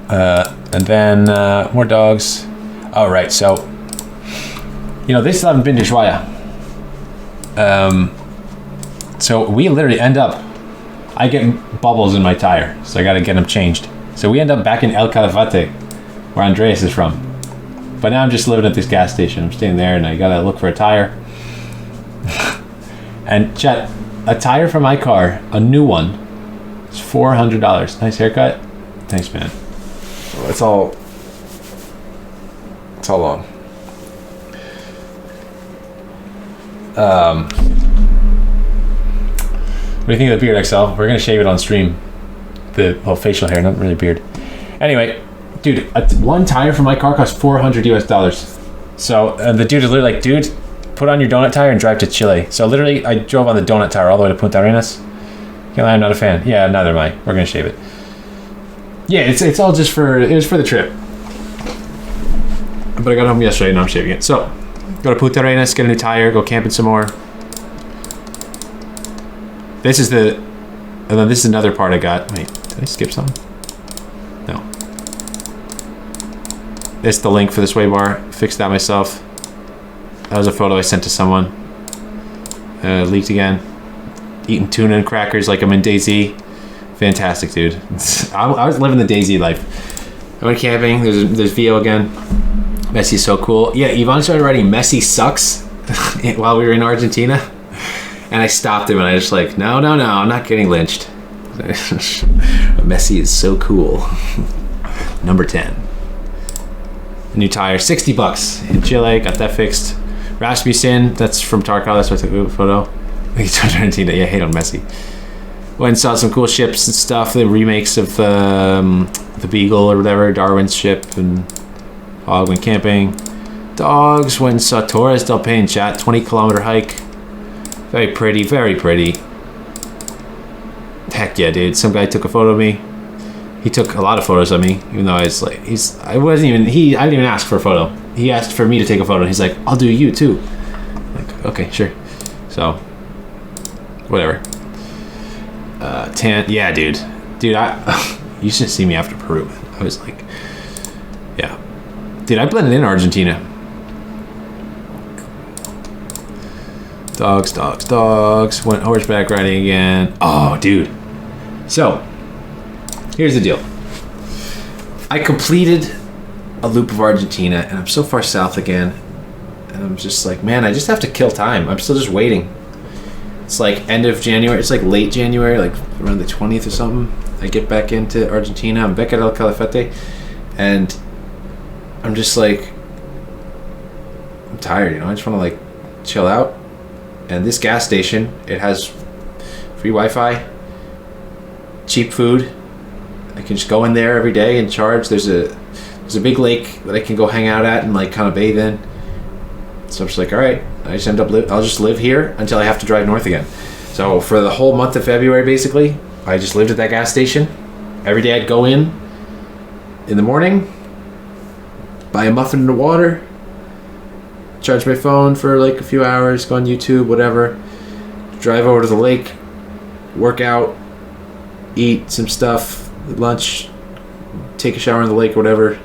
And then more dogs. All right, so you know, this haven't been to Ushuaia. So we literally end up, I get bubbles in my tire, so I got to get them changed. So we end up back in El Calafate, where Andreas is from. But now I'm just living at this gas station. I'm staying there, and I gotta look for a tire. And chat, a tire for my car, a new one, is $400. Nice haircut. Thanks, man. Well, it's all long. What do you think of the beard, XL? We're gonna shave it on stream. The facial hair, not really beard. Anyway, dude, one tire for my car cost $400 US. So the dude is literally like, dude, put on your donut tire and drive to Chile. So literally, I drove on the donut tire all the way to Punta Arenas. I'm not a fan. Yeah, neither am I. We're gonna shave it. Yeah, it's all just for, it was for the trip. But I got home yesterday and I'm shaving it. So, go to Punta Arenas, get a new tire, go camping some more. This is the, and then this is another part I got. Wait, did I skip something? No. It's the link for the sway bar. Fixed that myself. That was a photo I sent to someone. Leaked again. Eating tuna and crackers like I'm in DayZ. Fantastic, dude. I was living the DayZ life. I went camping. There's Vio again. Messi's so cool. Yeah, Yvonne started writing Messi sucks while we were in Argentina, and I stopped him and I just like, no, I'm not getting lynched. Messi is so cool. Number 10. New tire, $60 in Chile. Got that fixed. Rasmussen, that's from Tarkov. That's why I took a photo. He turned Argentina. Yeah, hate on Messi. Went and saw some cool ships and stuff. The remakes of the Beagle or whatever, Darwin's ship, and Hog went camping. Dogs, went and saw Torres del Paine, chat. 20-kilometer hike. Very pretty, very pretty. Heck yeah, dude. Some guy took a photo of me. He took a lot of photos of me, even though I was like, I didn't even ask for a photo. He asked for me to take a photo. He's like, I'll do you too. I'm like, okay, sure. So, whatever. Yeah, dude, you should see me after Peru. I was like, yeah, dude, I blended in Argentina. Dogs. Went horseback riding again. Oh, dude. So, here's the deal. I completed a loop of Argentina, and I'm so far south again, and I'm just like, man, I just have to kill time. I'm still just waiting. It's like end of January. It's like late January, like around the 20th or something. I get back into Argentina. I'm back at El Calafate, and I'm just like, I'm tired, you know? I just want to like chill out. And this gas station, it has free Wi-Fi, cheap food. I can just go in there every day and charge. There's a big lake that I can go hang out at and like kind of bathe in. So I'm just like, all right, I just I'll just live here until I have to drive north again. So for the whole month of February, basically, I just lived at that gas station. Every day I'd go in the morning, buy a muffin and a water, charge my phone for like a few hours, go on YouTube, whatever, drive over to the lake, work out, eat some stuff, lunch, take a shower in the lake or whatever,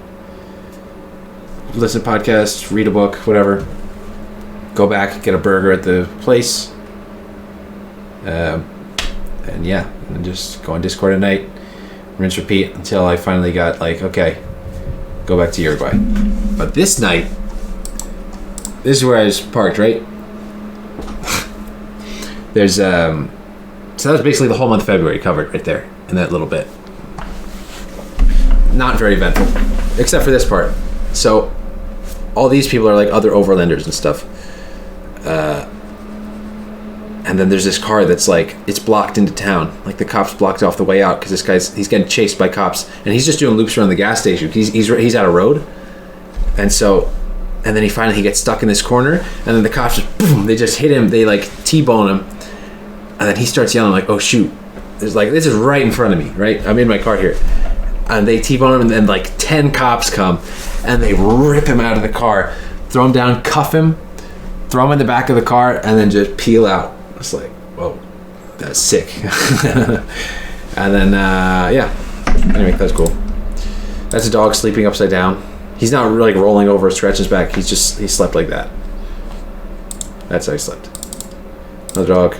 listen to podcasts, read a book, whatever, go back, get a burger at the place, and yeah, and just go on Discord at night, rinse, repeat until I finally got like, okay, go back to Uruguay. But this night, this is where I was parked, right? There's so that was basically the whole month of February covered right there in that little bit. Not very eventful, except for this part. So all these people are like other overlanders and stuff. And then there's this car that's like, it's blocked into town. Like the cops blocked off the way out because this he's getting chased by cops, and he's just doing loops around the gas station. He's out of road, and then he gets stuck in this corner, and then the cops just boom, they just hit him. They like T-bone him, and then he starts yelling like, "Oh shoot!" There's like, this is right in front of me, right? I'm in my car here, and they T-bone him, and then like 10 cops come, and they rip him out of the car, throw him down, cuff him, throw him in the back of the car, and then just peel out. It's like, whoa, that's sick. And then yeah, anyway, that's cool. That's a dog sleeping upside down. He's not really like rolling over, stretching his back. He slept like that. That's how he slept. Another dog.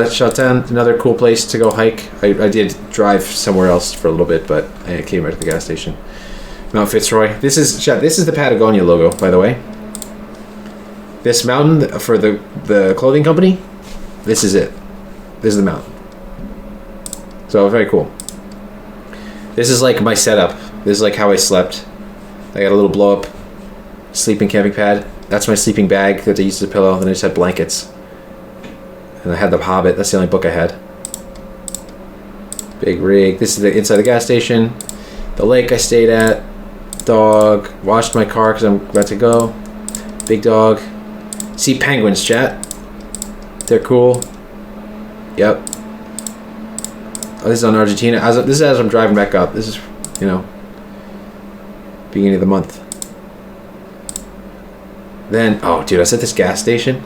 Chatin, another cool place to go hike. I did drive somewhere else for a little bit, but I came right to the gas station. Mount Fitzroy. This is the Patagonia logo, by the way. This mountain for the clothing company. This is it. This is the mountain. So very cool. This is like my setup. This is like how I slept. I got a little blow up sleeping camping pad. That's my sleeping bag that I used as a pillow. Then I just had blankets. And I had The Hobbit. That's the only book I had. Big rig. This is the inside the gas station. The lake I stayed at. Dog. Washed my car because I'm about to go. Big dog. See penguins, chat. They're cool. Yep. Oh, this is on Argentina. This is as I'm driving back up. This is, beginning of the month. Then, oh, dude, I was at this gas station.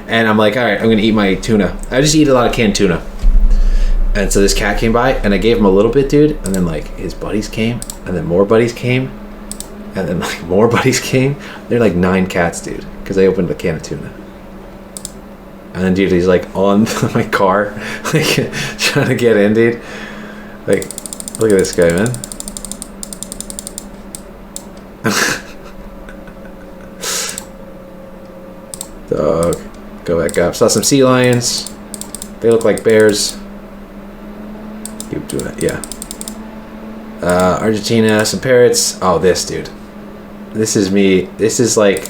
And I'm like, all right, I'm going to eat my tuna. I just eat a lot of canned tuna. And so this cat came by, and I gave him a little bit, dude. And then, like, his buddies came. And then more buddies came. And then, like, more buddies came. There are, like, 9 cats, dude. Because I opened a can of tuna. And then, dude, he's, like, on my car. Like, trying to get in, dude. Like, look at this guy, man. Dog. Go back up. Saw some sea lions. They look like bears. Keep doing it, yeah. Argentina, some parrots. Oh, this, dude. This is me. This is like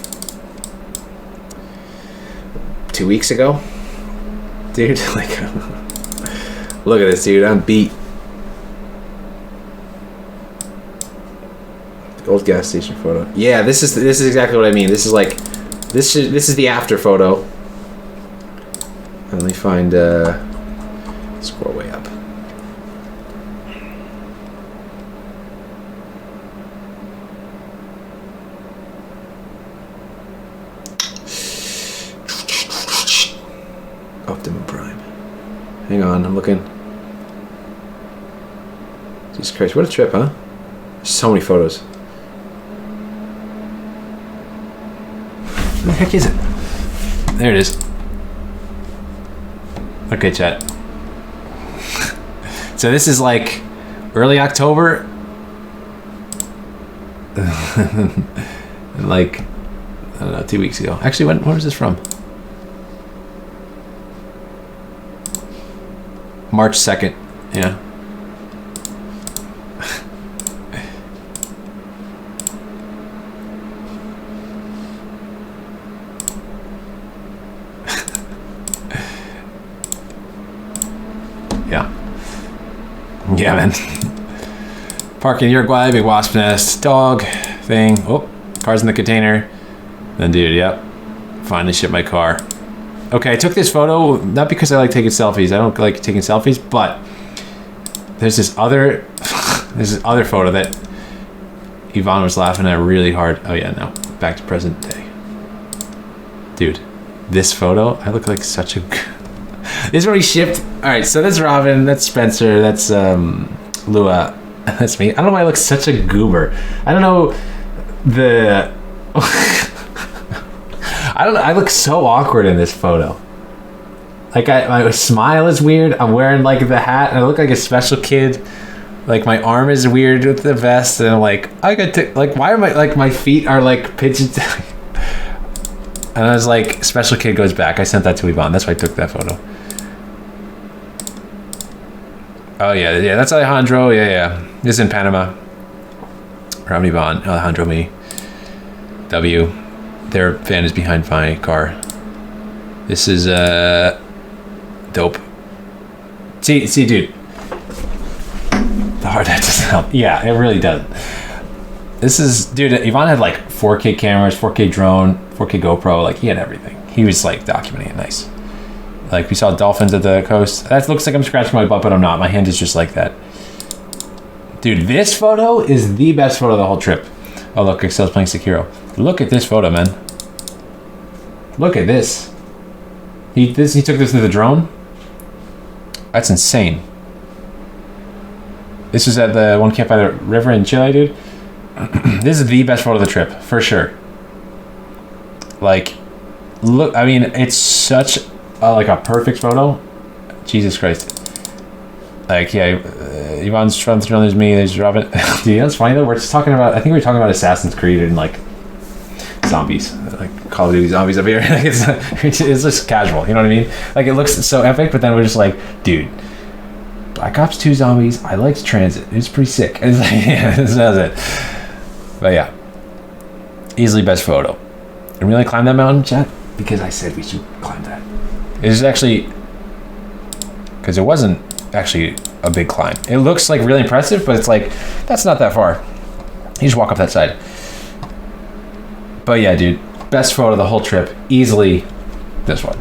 2 weeks ago. Dude, like, look at this, dude. I'm beat. The old gas station photo. Yeah, this is exactly what I mean. This is like, this is the after photo. Let me find, scroll way up. Optimum Prime. Hang on, I'm looking. Jesus Christ, what a trip, huh? There's so many photos. Where the heck is it? There it is. Okay, chat. So this is like early October. And like, I don't know, 2 weeks ago. Actually, when was this from? March 2nd, yeah. Yeah. Yeah, man. Park in Uruguay, big wasp nest, dog thing. Oh, car's in the container. Then, dude, yep. Finally shipped my car. Okay, I took this photo, not because I like taking selfies. I don't like taking selfies, but there's this other photo that Yvonne was laughing at really hard. Oh yeah, no, back to present day. Dude, this photo, I look like such a... This is where he shipped. All right, so that's Robin, that's Spencer, that's Lua, that's me. I don't know why I look such a goober. I don't know the... I look so awkward in this photo. Like my smile is weird. I'm wearing like the hat and I look like a special kid. Like my arm is weird with the vest and I'm like, I got to, like, why am I, like my feet are like pigeons. And I was like, special kid goes back. I sent that to Yvonne. That's why I took that photo. Oh yeah, that's Alejandro. Yeah. This is in Panama. From Yvonne, Alejandro, me, W. Their van is behind my car. This is dope. See, dude. The hard hat doesn't help. Yeah, it really doesn't. This is, dude. Yvonne had like 4K cameras, 4K drone, 4K GoPro. Like he had everything. He was like documenting it nice. Like we saw dolphins at the coast. That looks like I'm scratching my butt, but I'm not. My hand is just like that. Dude, this photo is the best photo of the whole trip. Oh look, Excel's playing Sekiro. Look at this photo, man. Look at this. He took this with the drone. That's insane. This was at the one camp by the river in Chile, dude. This is the best photo of the trip, for sure. Like, look, I mean, it's such like a perfect photo. Jesus Christ. Like, yeah, Yvonne's trying to throw, there's me, there's Robin. Dude, that's funny though. We're just talking about, I think we were talking about Assassin's Creed and like zombies, like Call of Duty zombies up here. Like it's just casual, you know what I mean? Like it looks so epic, but then we're just like, dude, Black Ops 2 zombies, I liked Transit. It's pretty sick. It's like, yeah, that's it. But yeah, easily best photo. And we only climbed that mountain, chat, because I said we should climb that. It's actually, because it wasn't actually a big climb. It looks like really impressive, but it's like, that's not that far. You just walk up that side. But yeah, dude, best photo of the whole trip, easily this one.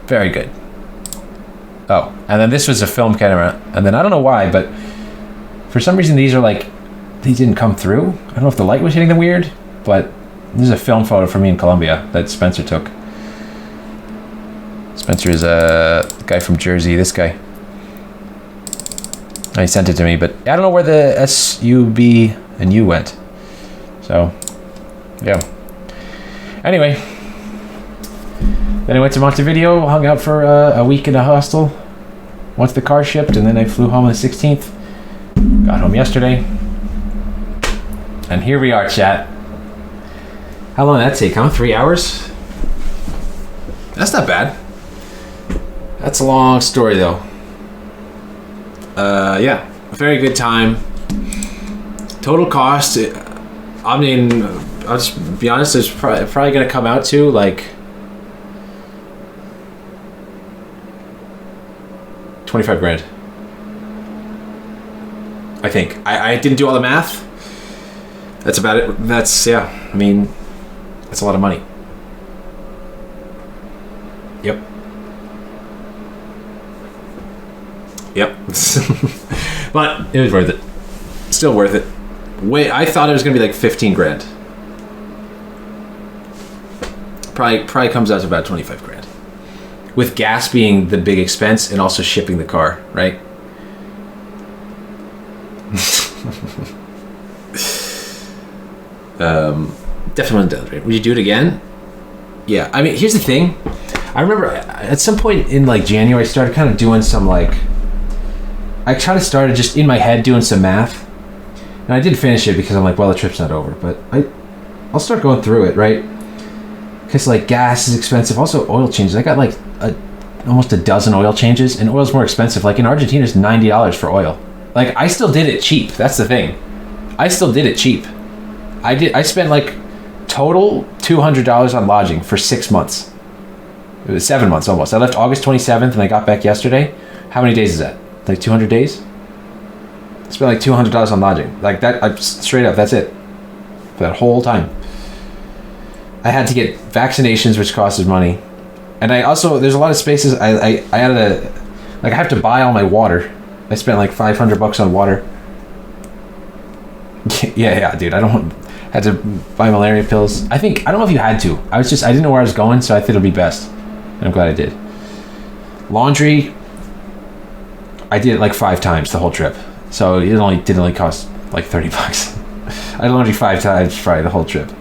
Very good. Oh, and then this was a film camera, and then I don't know why, but for some reason these are like, these didn't come through. I don't know if the light was hitting them weird, but this is a film photo for me in Colombia that Spencer took. Spencer is a guy from Jersey, this guy. He sent it to me, but I don't know where the S-U-B and U went. So, yeah. Anyway, then I went to Montevideo, hung out for a week in a hostel. Once the car shipped, and then I flew home on the 16th. Got home yesterday. And here we are, chat. How long did that take, huh? 3 hours? That's not bad. That's a long story though. Yeah, a very good time. Total cost, I mean, I'll just be honest, it's probably gonna come out to like 25 grand. I think. I didn't do all the math. That's about it. That's, yeah, I mean, that's a lot of money. Yep. Yep. But it was worth it. Still worth it. Wait, I thought it was gonna be like 15 grand. Probably comes out to about 25 grand. With gas being the big expense and also shipping the car, right? Definitely want to demonstrate. Would you do it again? Yeah. I mean, here's the thing. I remember at some point in like January, I started kind of doing some like. I kind of started just in my head doing some math, and I did finish it because I'm like, well, the trip's not over. But I'll start going through it, right? Because like gas is expensive. Also, oil changes. I got like almost a dozen oil changes, and oil's more expensive. Like in Argentina, it's $90 for oil. Like I still did it cheap. That's the thing. I still did it cheap. I spent like total $200 on lodging for 6 months. It was 7 months almost. I left August 27th and I got back yesterday. How many days is that? Like 200 days? I spent like $200 on lodging. Like that, straight up, that's it. For that whole time. I had to get vaccinations, which costed money. And I also, there's a lot of spaces, I had I have to buy all my water. I spent like $500 on water. Yeah, dude, had to buy malaria pills. I don't know if you had to. I didn't know where I was going, so I think it'll be best. And I'm glad I did. Laundry, I did it like 5 times the whole trip. So it didn't only cost like $30. I did laundry 5 times probably the whole trip.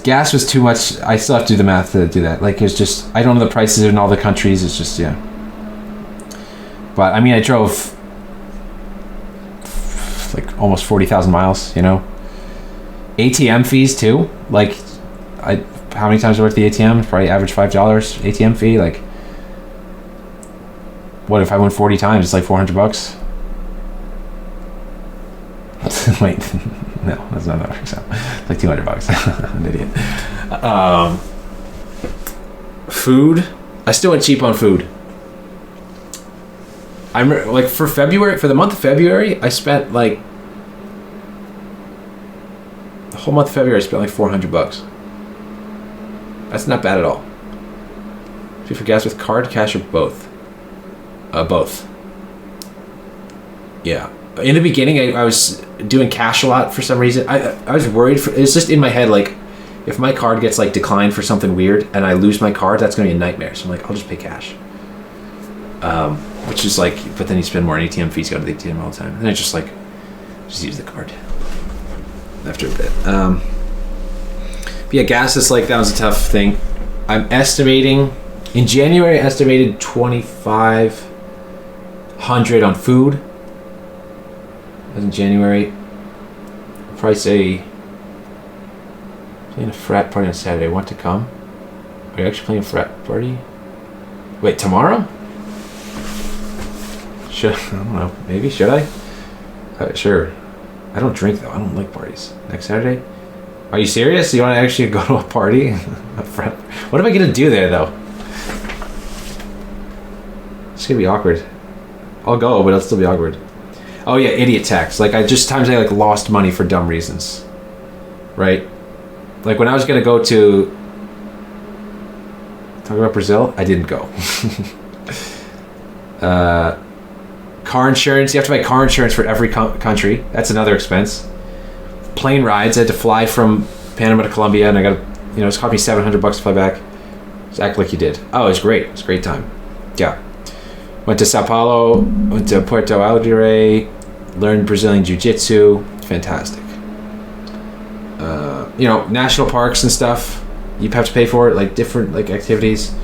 Gas was too much. I still have to do the math to do that. Like it's just, I don't know the prices in all the countries. It's just, yeah. But I mean, I drove like almost 40,000 miles, you know. ATM fees too. Like, how many times I went to the ATM? Probably average $5 ATM fee. Like, what if I went 40 times? It's like $400. Wait, no, that's not how it works out. It's like $200. I'm an idiot. Food. I still went cheap on food. I'm like for the month of February, I spent like the whole month of February. I spent like $400. That's not bad at all. Pay for gas with card, cash, or both. Both. Yeah. In the beginning, I was doing cash a lot for some reason. I was worried. It's just in my head like, if my card gets like declined for something weird and I lose my card, that's gonna be a nightmare. So I'm like, I'll just pay cash. Which is like, but then you spend more on ATM fees, go to the ATM all the time. And I just use the card after a bit. But yeah, gas is like, that was a tough thing. I'm estimating, in January, I estimated $2,500 on food. That was in January. I'll probably say, playing a frat party on Saturday. Want to come? Are you actually playing a frat party? Wait, tomorrow? I don't know. Maybe. Should I? Sure. I don't drink though. I don't like parties. Next Saturday? Are you serious? You want to actually go to a party? What am I gonna do there though? It's gonna be awkward. I'll go, but it'll still be awkward. Oh yeah, idiot tax. Like times I like lost money for dumb reasons. Right? Like when I was gonna go to talk about Brazil, I didn't go. Car insurance. You have to buy car insurance for every country. That's another expense. Plane rides. I had to fly from Panama to Colombia, and I got, it's cost me $700 to fly back. Just act like you did. Oh, it was great. It was a great time. Yeah. Went to Sao Paulo. Went to Porto Alegre. Learned Brazilian Jiu-Jitsu. Fantastic. National parks and stuff. You have to pay for it, like different activities.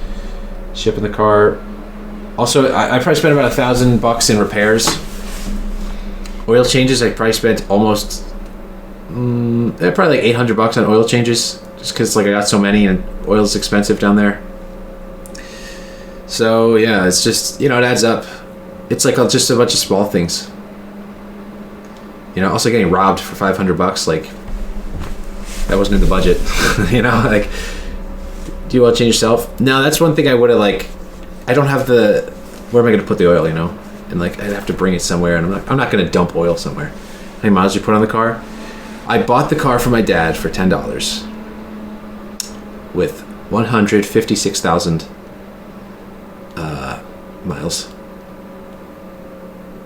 Ship in the car. Also, I probably spent about $1,000 in repairs. Oil changes, I probably spent almost, probably like $800 on oil changes, just because I got so many and oil's expensive down there. So yeah, it's just, you know, it adds up. It's like just a bunch of small things. You know, also getting robbed for $500, like that wasn't in the budget. You know, like, do you want to change yourself? No, that's one thing I would have, like, I don't have the, where am I going to put the oil, you know? And like, I'd have to bring it somewhere, and I'm not going to dump oil somewhere. How many miles you put on the car? I bought the car for my dad for $10 with 156,000 miles,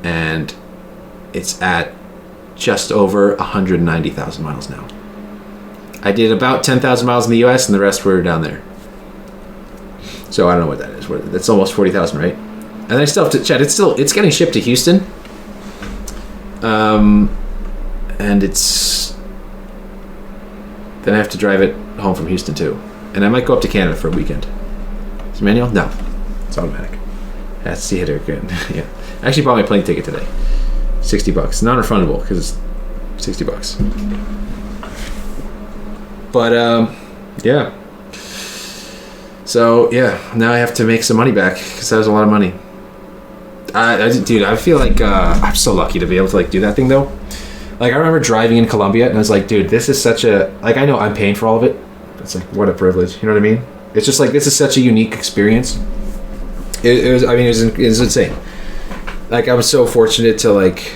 and it's at just over 190,000 miles now. I did about 10,000 miles in the US, and the rest were down there. So I don't know what that is. That's almost 40,000, right? And I still have to check. It's getting shipped to Houston. And it's, then I have to drive it home from Houston too. And I might go up to Canada for a weekend. Is it manual? No, it's automatic. That's the hitter again. Yeah, I actually bought my plane ticket today. $60, non-refundable because it's $60. But yeah. So yeah, now I have to make some money back because that was a lot of money. Dude, I feel like I'm so lucky to be able to like do that thing though. Like, I remember driving in Colombia, and I was like, dude, this is such a, like, I know I'm paying for all of it. It's like, what a privilege. You know what I mean? It's just like, this is such a unique experience. It was insane. Like, I was so fortunate to, like,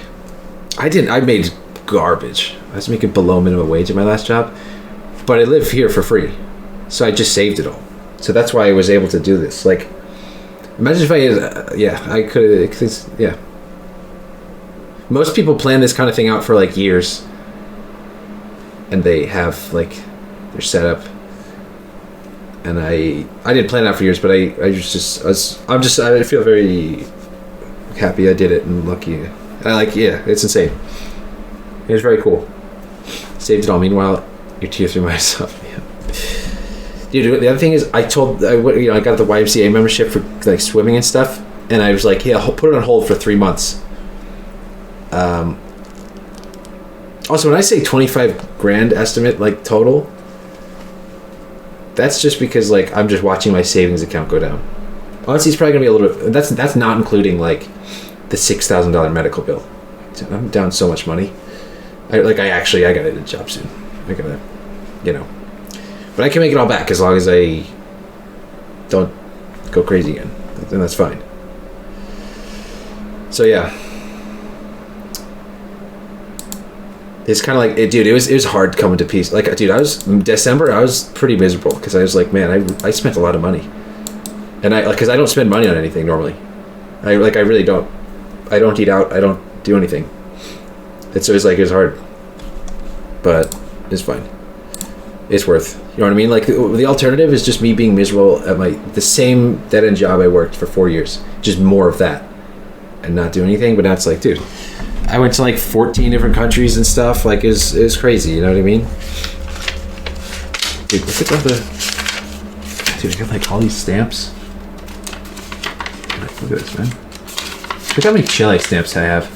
I made garbage. I was making below minimum wage at my last job, but I live here for free. So I just saved it all. So that's why I was able to do this. Like, imagine if I had, I could have, yeah. Most people plan this kind of thing out for like years, and they have like their setup. And I didn't plan it out for years, but I feel very happy I did it and lucky. It's insane. It was very cool. Saved it all. Meanwhile, you're tier 3 myself. Yeah. Dude, the other thing is, I got the YMCA membership for like swimming and stuff, and I was like, yeah, I'll put it on hold for 3 months. Also, when I say 25 grand estimate, like total, that's just because like I'm just watching my savings account go down. Honestly, it's probably gonna be a little bit. That's not including like the $6,000 medical bill. I'm down so much money. I gotta get a job soon. I gotta, but I can make it all back as long as I don't go crazy again. Then that's fine. So yeah. It's kind of like, dude, it was hard coming to peace. Like, dude, I was pretty miserable because I was like, man, I spent a lot of money, and because I don't spend money on anything normally. I really don't. I don't eat out. I don't do anything. It's always like, it's hard, but it's fine. It's worth. You know what I mean? Like, the alternative is just me being miserable at the same dead end job I worked for 4 years, just more of that, and not do anything. But now it's like, dude, I went to like 14 different countries and stuff. Like, is crazy. You know what I mean? Dude, look at all the. Dude, I got like all these stamps. Look at this, man. Look how many Chile stamps I have.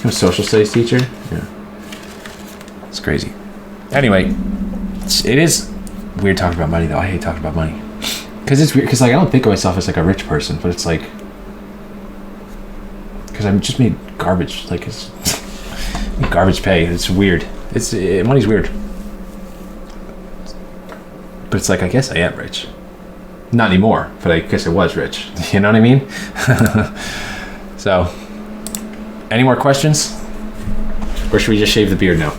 I'm a social studies teacher. Yeah, it's crazy. Anyway, it is weird talking about money though. I hate talking about money because it's weird. Because like I don't think of myself as like a rich person, but it's like. Because I'm just made garbage, like it's garbage pay. It's weird. Money's weird, but it's like I guess I am rich. Not anymore, but I guess I was rich. You know what I mean? So, any more questions, or should we just shave the beard now?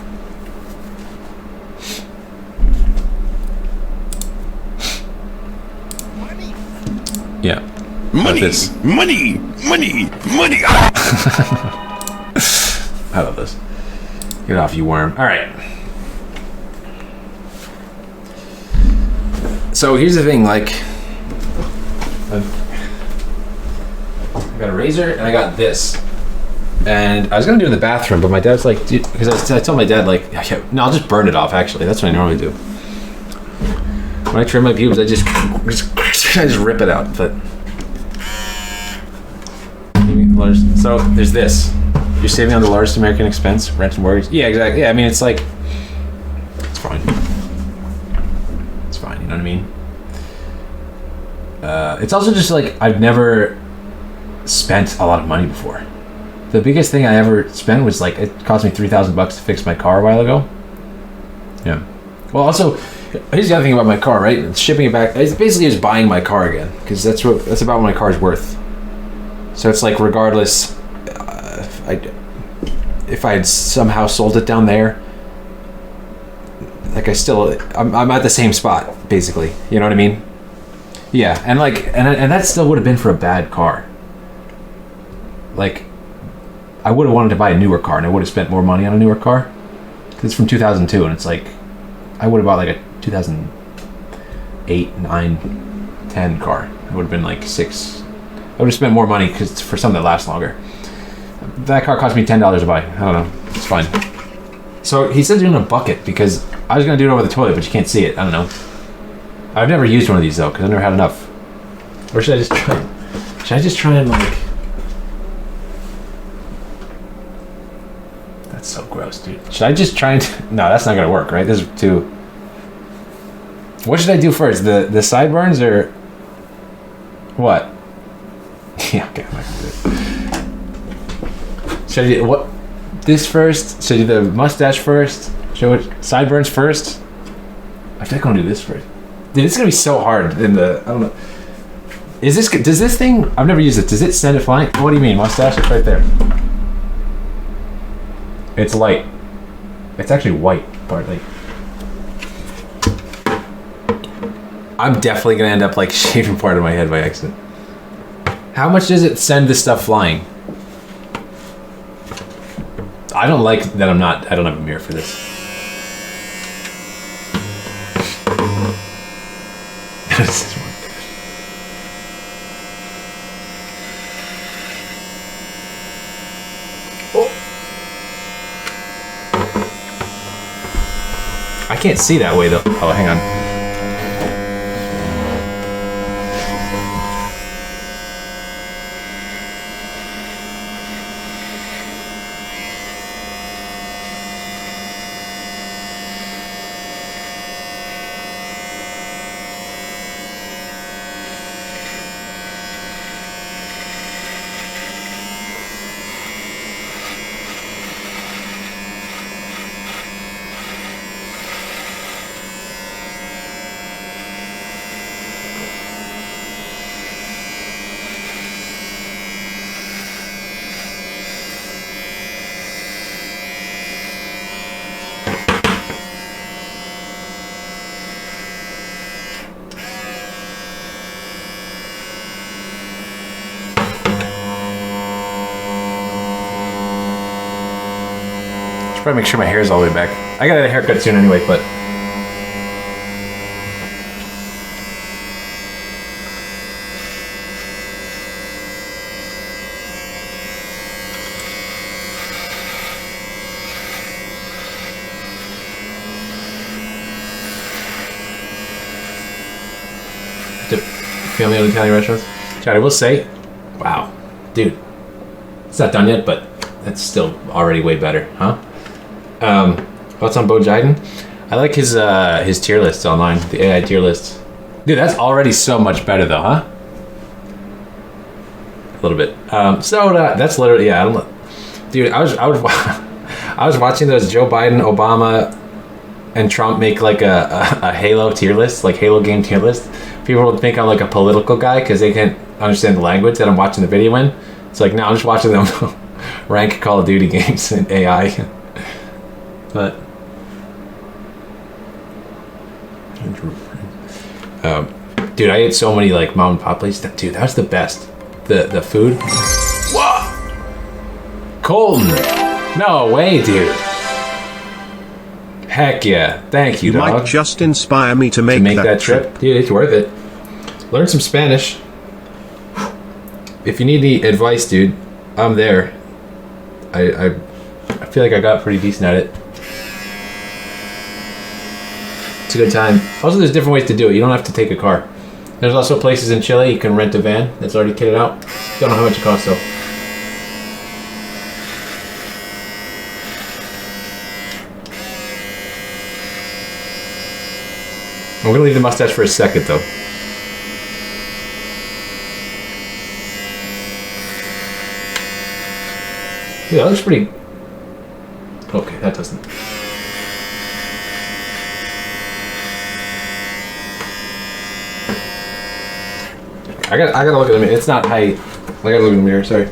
Yeah. Money, money. I love this. Get off, you worm. All right. So here's the thing, like, I got a razor and I got this, and I was gonna do it in the bathroom, but my dad's like, because I told my dad like, no, I'll just burn it off. Actually, that's what I normally do. When I trim my pubes, I just rip it out, but. So there's this. You're saving on the largest American expense, rent and mortgage. Yeah, exactly. Yeah, I mean, it's like, it's fine. It's fine. You know what I mean? It's also just like I've never spent a lot of money before. The biggest thing I ever spent was like it cost me $3,000 to fix my car a while ago. Yeah. Well, also, here's the other thing about my car, right? It's shipping it back. It's basically just buying my car again because that's about what my car's worth. So it's like regardless, if I had somehow sold it down there, like I'm at the same spot basically. You know what I mean? Yeah, and like and that still would have been for a bad car. Like, I would have wanted to buy a newer car, and I would have spent more money on a newer car. It's from 2002, and it's like I would have bought like a 2008, 9, 10 car. It would have been like 6. I would have spent more money because for something that lasts longer. That car cost me $10 to buy. I don't know. It's fine. So he said do it in a bucket because I was gonna do it over the toilet, but you can't see it. I don't know. I've never used one of these though because I've never had enough. Or should I just try? Should I just try and like? That's so gross, dude. Should I just try and? No, that's not gonna work, right? This is too. What should I do first? The sideburns or what? Yeah, okay, I'm not gonna do it. Should I do what? This first? Should I do the mustache first? Should I sideburns first? I feel like I'm gonna do this first. Dude, it's gonna be so hard in the. I don't know. Does this thing? I've never used it. Does it send it flying? What do you mean, mustache? It's right there. It's light. It's actually white, partly. I'm definitely gonna end up like shaving part of my head by accident. How much does it send this stuff flying? I don't like that I don't have a mirror for this. I can't see that way though. Oh, hang on. Probably make sure my hair's all the way back. I got a haircut soon anyway, but family owned Italian restaurants. Chad, I will say, wow, dude, it's not done yet, but that's still already way better, huh? What's on Bo Jiden? I like his tier list online, the AI tier list. Dude, that's already so much better though, huh? A little bit. That's literally, yeah, I don't know. Dude, I was watching those Joe Biden, Obama, and Trump make like a Halo tier list, like Halo game tier list. People would think I'm like a political guy because they can't understand the language that I'm watching the video in. It's like, no, I'm just watching them rank Call of Duty games in AI. But dude, I ate so many like mom and pop places. Dude, that was the best. The food. Whoa! Colton! No way, dude. Heck yeah. Thank you, You dog. might just inspire me to make that trip. Dude, it's worth it. Learn some Spanish. If you need any advice, dude, I'm there. I feel like I got pretty decent at it. It's a good time. Also, there's different ways to do it. You don't have to take a car. There's also places in Chile you can rent a van that's already kitted out. Don't know how much it costs though. I'm gonna leave the mustache for a second though. Yeah, that looks pretty. Okay, that doesn't. I gotta look at the mirror. It's not high. I gotta look in the mirror. Sorry.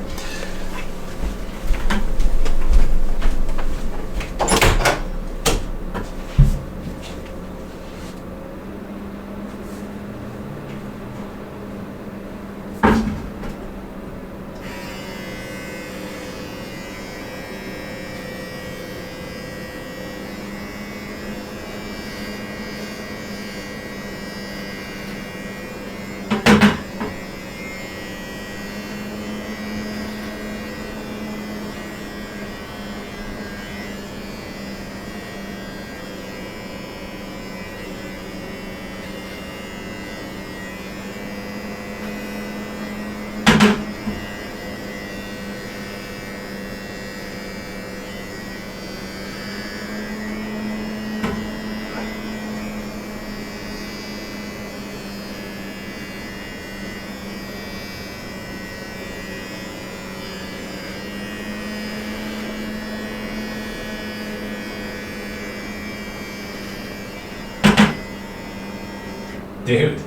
Dude.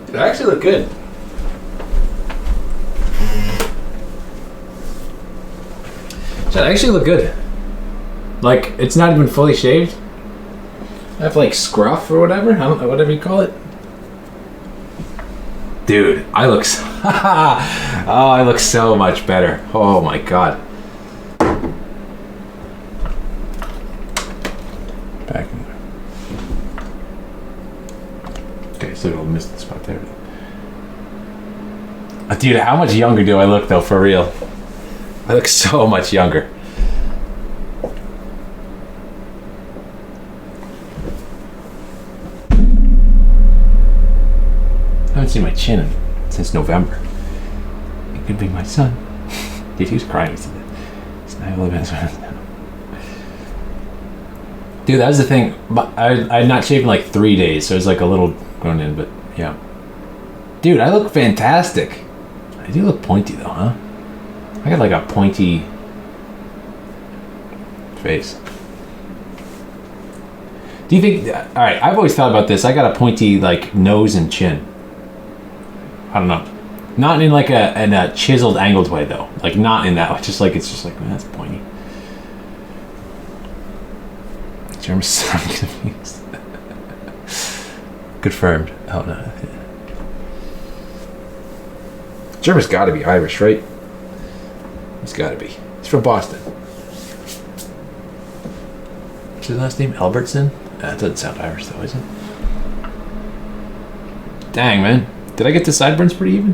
They actually look good. So they actually look good. Like, it's not even fully shaved. I have like scruff or whatever. I don't know, whatever you call it. Dude, I look so oh, I look so much better. Oh my god. Back in there. Okay, so it'll miss the spot there. Dude, how much younger do I look though, for real? I look so much younger. I haven't seen my chin since November. It could be my son. Dude, he was crying. It's not Dude, that was the thing. I had not shaved in like 3 days, so it was like a little grown in, but yeah. Dude, I look fantastic. I do look pointy though, huh? I got like a pointy face. Do you think, alright, I've always thought about this. I got a pointy like nose and chin. I don't know. Not in like a chiseled, angled way though. Like not in that way. Just like, it's just like, man, that's pointy. Jeremy's confused. Confirmed. Oh no. Jeremy's gotta be Irish, right? He's gotta be. He's from Boston. What's his last name? Albertson? That doesn't sound Irish though, is it? Dang, man. Did I get the sideburns pretty even?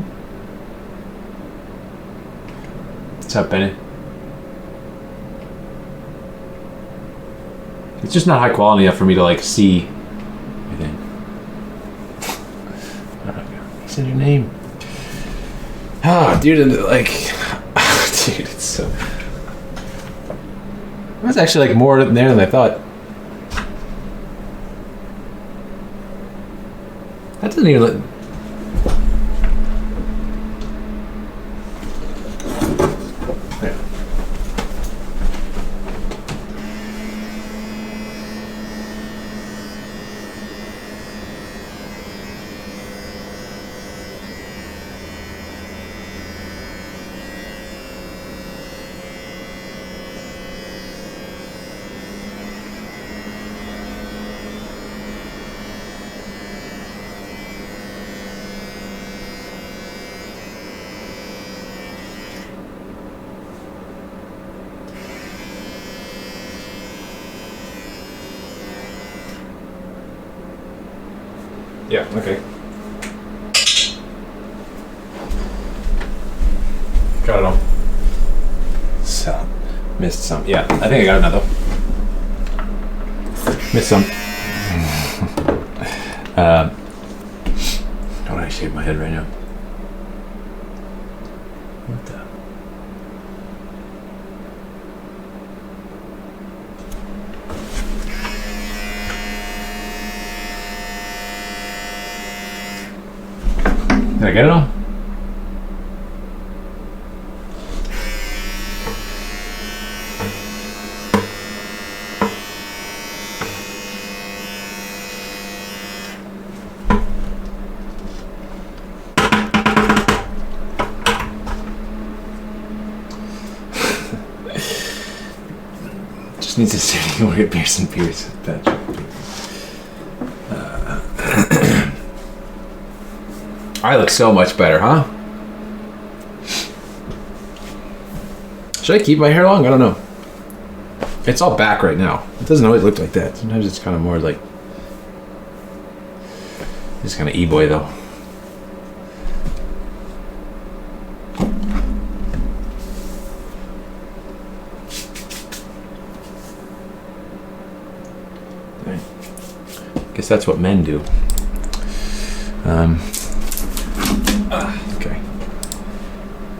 What's up, Bennett? It's just not high quality enough for me to like see anything. What said your name? Ah, dude, and like, dude, it's so. That's actually like more there than I thought. That doesn't even look. Yeah, okay. Got it all. So, missed some. Yeah, I think I got another. Missed some. How do I shave my head right now? What the? Did I get it all? Just needs to sit and get beers and beers. I look so much better, huh? Should I keep my hair long? I don't know. It's all back right now. It doesn't always look like that. Sometimes it's kind of more like... It's kind of e-boy though. Guess that's what men do. Okay.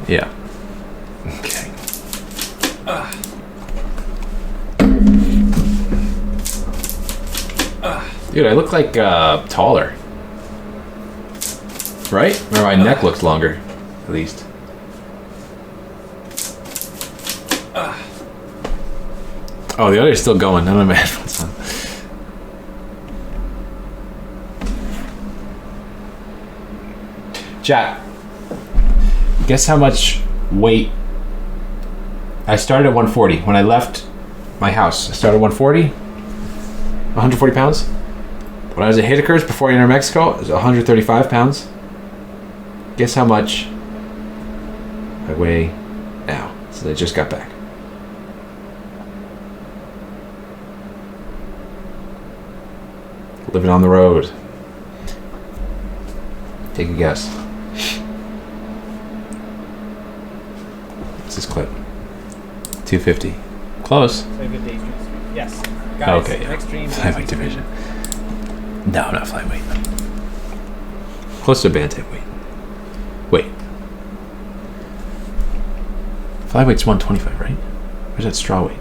Yeah. Okay. Dude, I look like taller. Right? Or my neck looks longer, at least. Oh, the other's still going. I don't have my headphones on. Chat. Guess how much weight I started at 140 when I left my house. I started at 140, 140 pounds. When I was at Hittakers before I entered Mexico, it was 135 pounds. Guess how much I weigh now, since I just got back. Living on the road. Take a guess. What's this clip? 250. Close. Yes. Guys, Okay, yeah. next stream. Flyweight division. No, not flyweight. Close to bantamweight. Wait. Flyweight's 125, right? Or is that strawweight?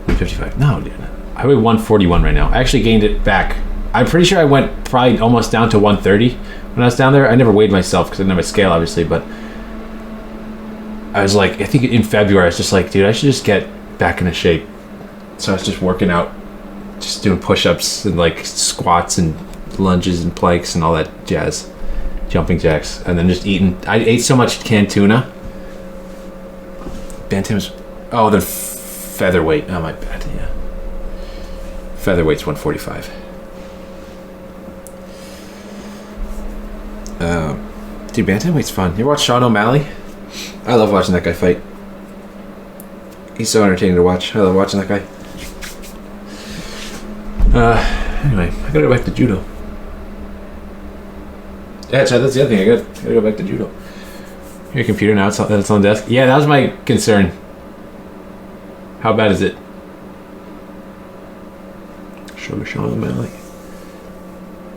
155. No, dude. I weigh 141 right now. I actually gained it back. I'm pretty sure I went probably almost down to 130 when I was down there. I never weighed myself because I didn't have a scale, obviously, but I was like, I think in February, I was just like, dude, I should just get back into shape. So I was just working out, just doing push-ups and like squats and lunges and planks and all that jazz, jumping jacks, and then just eating. I ate so much canned tuna. Bantam's, oh, then featherweight. Oh, my bad, yeah. Featherweight's 145. Dude, bantamweight's fun. You ever watch Sean O'Malley? I love watching that guy fight. He's so entertaining to watch. I love watching that guy. Anyway, I gotta go back to judo. Yeah, Chad, that's the other thing. I gotta go back to judo. Your computer now, it's on the desk. Yeah, that was my concern. How bad is it? Show me Sean O'Malley.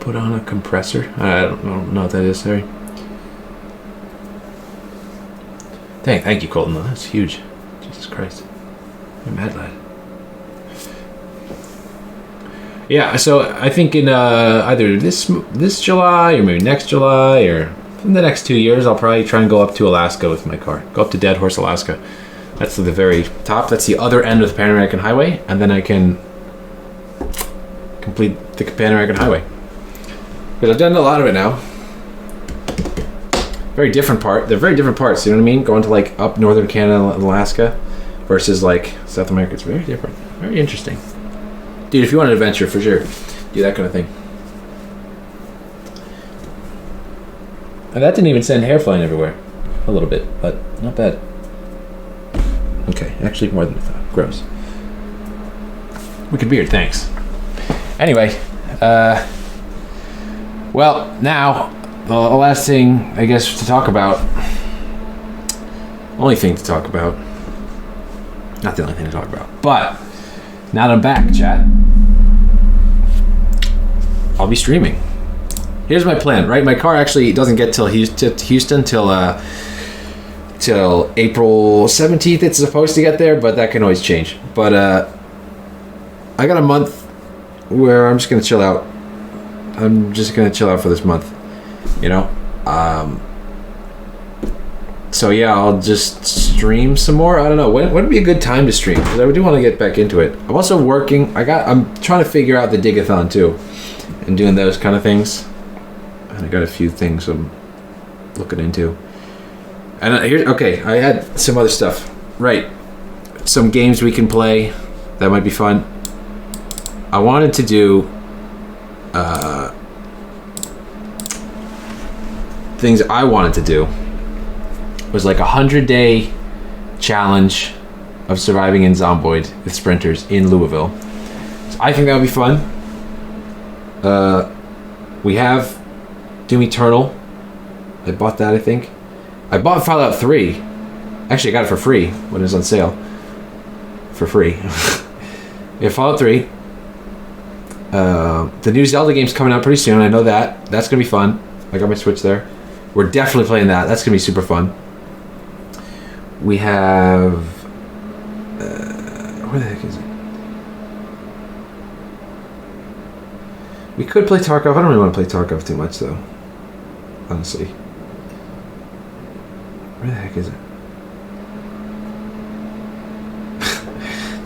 Put on a compressor. I don't know what that is. Sorry. Dang, thank you, Colton. That's huge. Jesus Christ. I'm mad lad. Yeah, so I think in either this July or maybe next July or in the next 2 years, I'll probably try and go up to Alaska with my car. Go up to Dead Horse, Alaska. That's the very top. That's the other end of the Pan American Highway, and then I can complete the Pan American Highway. Because I've done a lot of it now. Very different part. They're very different parts. You know what I mean? Going to like up northern Canada and Alaska versus like South America. It's very different. Very interesting. Dude, if you want an adventure, for sure, do that kind of thing. And that didn't even send hair flying everywhere. A little bit, but not bad. Okay, actually more than I thought. Gross. Wicked beard, thanks. Anyway, well, now, the last thing, I guess, to talk about. Only thing to talk about. Not the only thing to talk about. But, now that I'm back, chat, I'll be streaming. Here's my plan, right? My car actually doesn't get till Houston till April 17th. It's supposed to get there, but that can always change. But I got a month where I'm just gonna chill out. I'm just gonna chill out for this month, you know. So yeah, I'll just stream some more. I don't know when would be a good time to stream, because I do want to get back into it. I'm also working. I'm trying to figure out the Digathon too, and doing those kind of things. And I got a few things I'm looking into. And here's okay. I had some other stuff. Right, some games we can play. That might be fun. I wanted to do things I wanted to do was like 100-day challenge of surviving in Zomboid with sprinters in Louisville. So I think that would be fun. We have Doom Eternal. I bought that, I think. I bought Fallout 3. Actually, I got it for free when it was on sale. For free. Yeah, Fallout 3. The new Zelda game's coming out pretty soon. I know that. That's going to be fun. I got my Switch there. We're definitely playing that. That's going to be super fun. We have... where the heck is it? We could play Tarkov. I don't really want to play Tarkov too much, though. Honestly. Where the heck is it?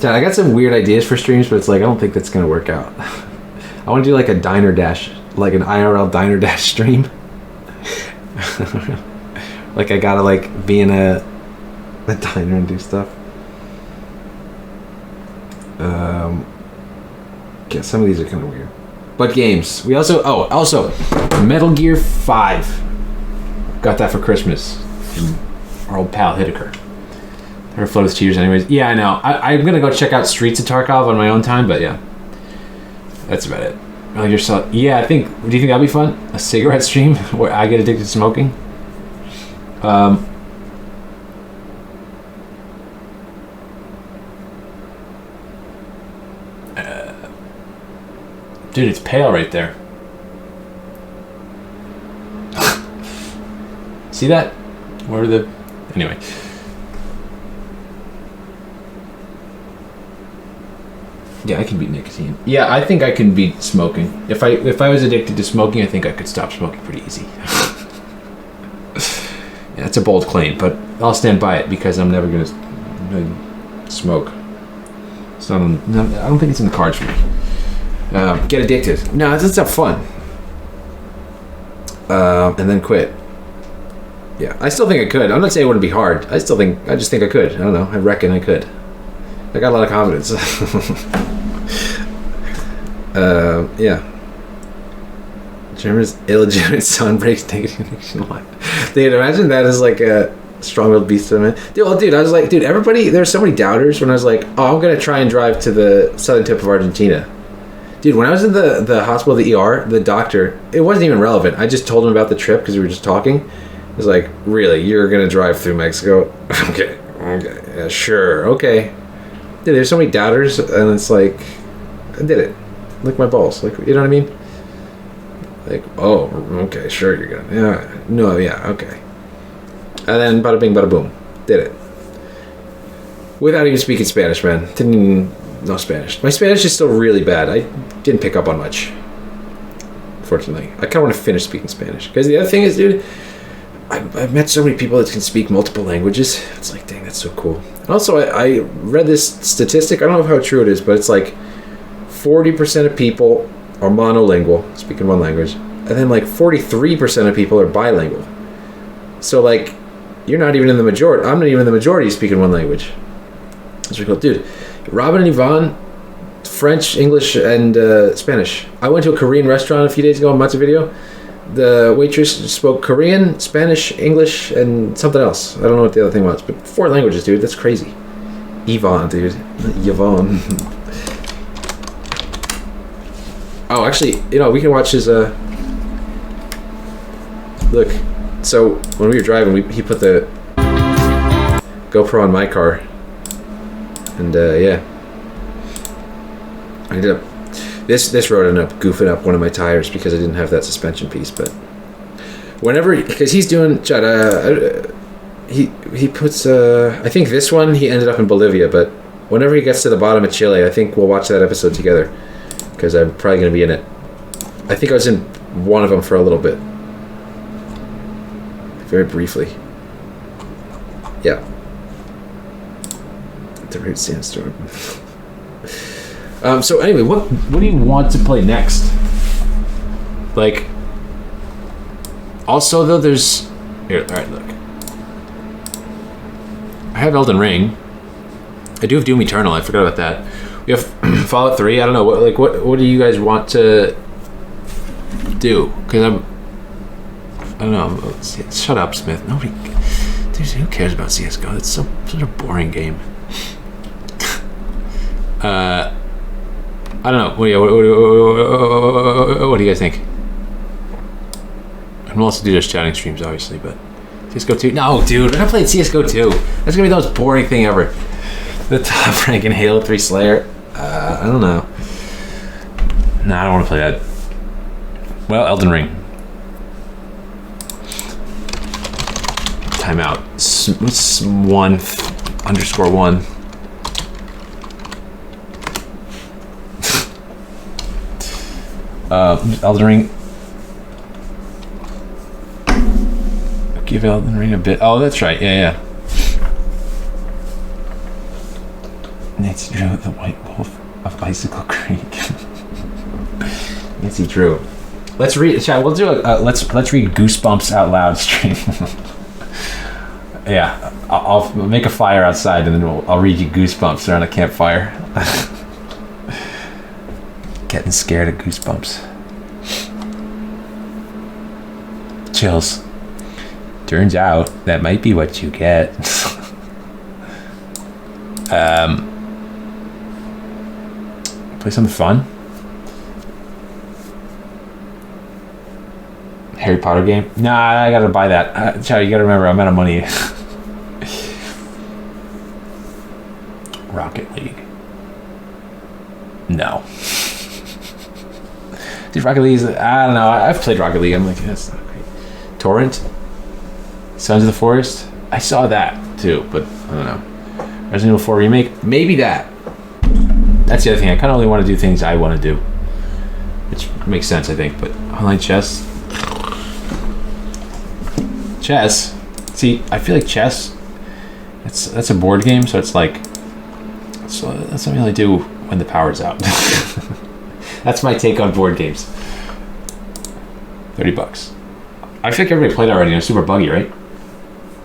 Dad, I got some weird ideas for streams, but it's like, I don't think that's going to work out. I want to do like a diner dash, like an IRL diner dash stream. Like I gotta like be in a diner and do stuff. Yeah, some of these are kind of weird. But games. We also, also Metal Gear 5. Got that for Christmas from our old pal Hideker. Her float is tears anyways. Yeah, I know. I'm gonna go check out Streets of Tarkov on my own time, but yeah. That's about it. Metal Gear Solid. Yeah, do you think that'd be fun? A cigarette stream where I get addicted to smoking? Dude, it's pale right there. See that? Where are the... Anyway. Yeah, I can beat nicotine. Yeah, I think I can beat smoking. If I was addicted to smoking, I think I could stop smoking pretty easy. Yeah, it's a bold claim, but I'll stand by it because I'm never gonna smoke. So I don't think it's in the cards for me. Get addicted. No, it's not fun. And then quit. Yeah, I still think I could. I'm not saying it wouldn't be hard. I just think I could. I don't know. I reckon I could. I got a lot of confidence. Yeah. German's illegitimate son breaks addiction line. Dude, imagine that as like a strong-willed beast of a man. Dude, I was like, dude, everybody, there's so many doubters when I was like, oh, I'm gonna try and drive to the southern tip of Argentina. Dude, when I was in the hospital, the ER, the doctor, it wasn't even relevant. I just told him about the trip because we were just talking. It was like, really, you're gonna drive through Mexico? Okay, yeah, sure, okay. Dude, there's so many doubters, and it's like, I did it. Lick my balls, like, you know what I mean? Like, oh, okay, sure, you're gonna, yeah, no, yeah, okay. And then bada bing, bada boom, did it. Without even speaking Spanish, man. Didn't even know Spanish. My Spanish is still really bad. I didn't pick up on much, fortunately. I kind of want to finish speaking Spanish. Because the other thing is, dude, I've met so many people that can speak multiple languages. It's like, dang, that's so cool. And also, I read this statistic. I don't know how true it is, but it's like 40% of people are monolingual, speaking one language, and then like 43% of people are bilingual. So like, you're not even in the majority. I'm not even in the majority speaking one language. That's really cool. Dude, Robin and Yvonne, French, English, and Spanish. I went to a Korean restaurant a few days ago in Montevideo. The waitress spoke Korean, Spanish, English, and something else. I don't know what the other thing was, but 4 languages, dude. That's crazy. Yvonne, dude. Yvonne. Oh, actually, you know, we can watch his, look. So, when we were driving, he put the GoPro on my car. And, yeah. I ended up... This road ended up goofing up one of my tires because I didn't have that suspension piece, but... Whenever... Because he's doing... He puts... I think this one, he ended up in Bolivia, but... Whenever he gets to the bottom of Chile, I think we'll watch that episode together. Because I'm probably going to be in it. I think I was in one of them for a little bit. Very briefly. Yeah. The Root Sandstorm. So anyway, what do you want to play next? Like, also though, there's here. All right, look. I have Elden Ring. I do have Doom Eternal. I forgot about that. You have Fallout 3. I don't know what do you guys want to do? Because I don't know. Shut up, Smith. Nobody. Dude, who cares about CS:GO? It's such a boring game. I don't know. What do you guys think? I'm also do just chatting streams, obviously, but CS:GO 2. No, dude, I played CS:GO 2. That's gonna be the most boring thing ever. The top rank in Halo 3 Slayer. I don't know. Nah, I don't want to play that. Well, Elden Ring. Timeout. What's 1_1? Elden Ring. Give Elden Ring a bit. Oh, that's right. Yeah. Nancy Drew, the White Wolf of Icicle Creek. Nancy Drew. Let's read. Chat. We'll do a. Let's read Goosebumps out loud stream. Yeah, I'll make a fire outside and then I'll read you Goosebumps around a campfire. Getting scared of Goosebumps. Chills. Turns out that might be what you get. Play something fun. Harry Potter game? Nah, I gotta buy that. Chad, you gotta remember, I'm out of money. Rocket League. No. Dude, Rocket League is, I don't know. I've played Rocket League. I'm like, that's not great. Torrent? Sons of the Forest? I saw that too, but I don't know. Resident Evil 4 Remake? Maybe that. That's the other thing. I kind of only want to do things I want to do. Which makes sense, I think. But online chess? Chess? See, I feel like chess, that's a board game, so it's like, so that's something I do when the power's out. That's my take on board games. $30. I feel like everybody played already. It's super buggy, right?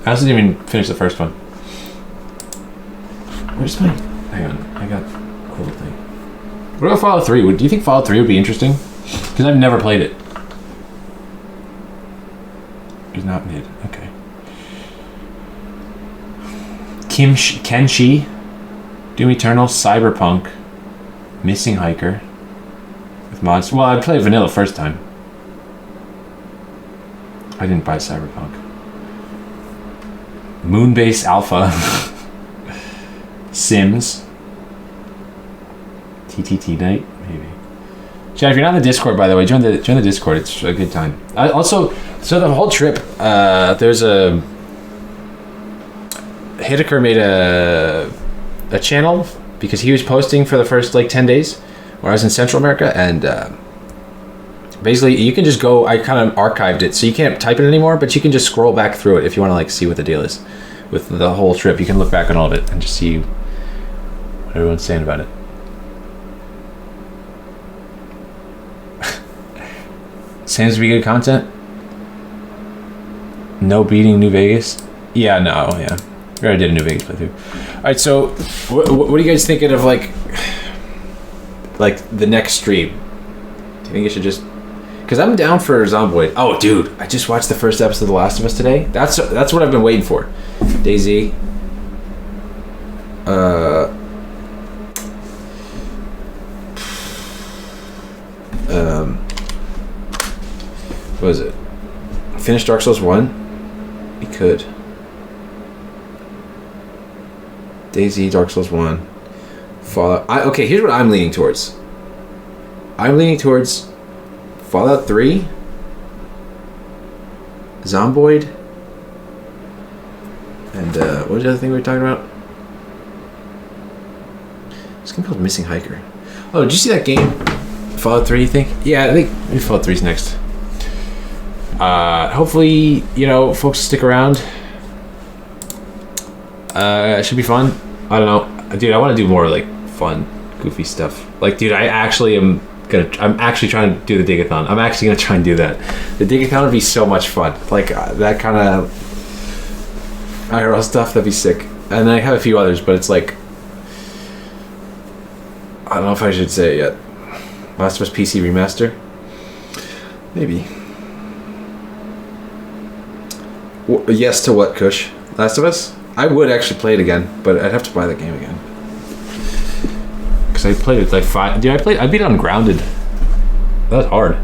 I also didn't even finish the first one. Where's my... Hang on. I got a cool thing. What about Fallout 3? Do you think Fallout 3 would be interesting? Because I've never played it. It's not mid. Okay. Kenshi, Doom Eternal, Cyberpunk, Missing Hiker, with mods. Well, I played vanilla first time. I didn't buy Cyberpunk. Moonbase Alpha, Sims, TTT Night, maybe. Chad, if you're not in the Discord, by the way, join the Discord. It's a good time. Also, so the whole trip, there's a Hitaker made a channel because he was posting for the first like 10 days where I was in Central America, and basically you can just go. I kind of archived it, so you can't type it anymore, but you can just scroll back through it if you want to like see what the deal is with the whole trip. You can look back on all of it and just see what everyone's saying about it. Seems to be good content. No beating New Vegas. Yeah, no, yeah. We already did a New Vegas playthrough. All right, so what are you guys thinking of like the next stream? Do you think it should just? Because I'm down for Zomboid. Oh, dude, I just watched the first episode of The Last of Us today. That's what I've been waiting for. DayZ. What was it? Finish Dark Souls 1? We could. DayZ, Dark Souls 1. Fallout. Okay, here's what I'm leaning towards. I'm leaning towards Fallout 3, Zomboid, and what was the other thing we were talking about? This game called Missing Hiker. Oh, did you see that game? Fallout 3, you think? Yeah, I think maybe Fallout 3's next. Hopefully, folks stick around. It should be fun. I don't know. Dude, I want to do more like fun, goofy stuff. Like, dude, I'm actually trying to do the Digathon. I'm actually going to try and do that. The Digathon would be so much fun. Like, that kind of IRL stuff, that'd be sick. And then I have a few others, but it's like, I don't know if I should say it yet. Last of Us PC remaster? Maybe. Yes to what, Kush? Last of Us? I would actually play it again, but I'd have to buy the game again. Because I played it like 5... Dude, I beat it on Grounded. That was hard.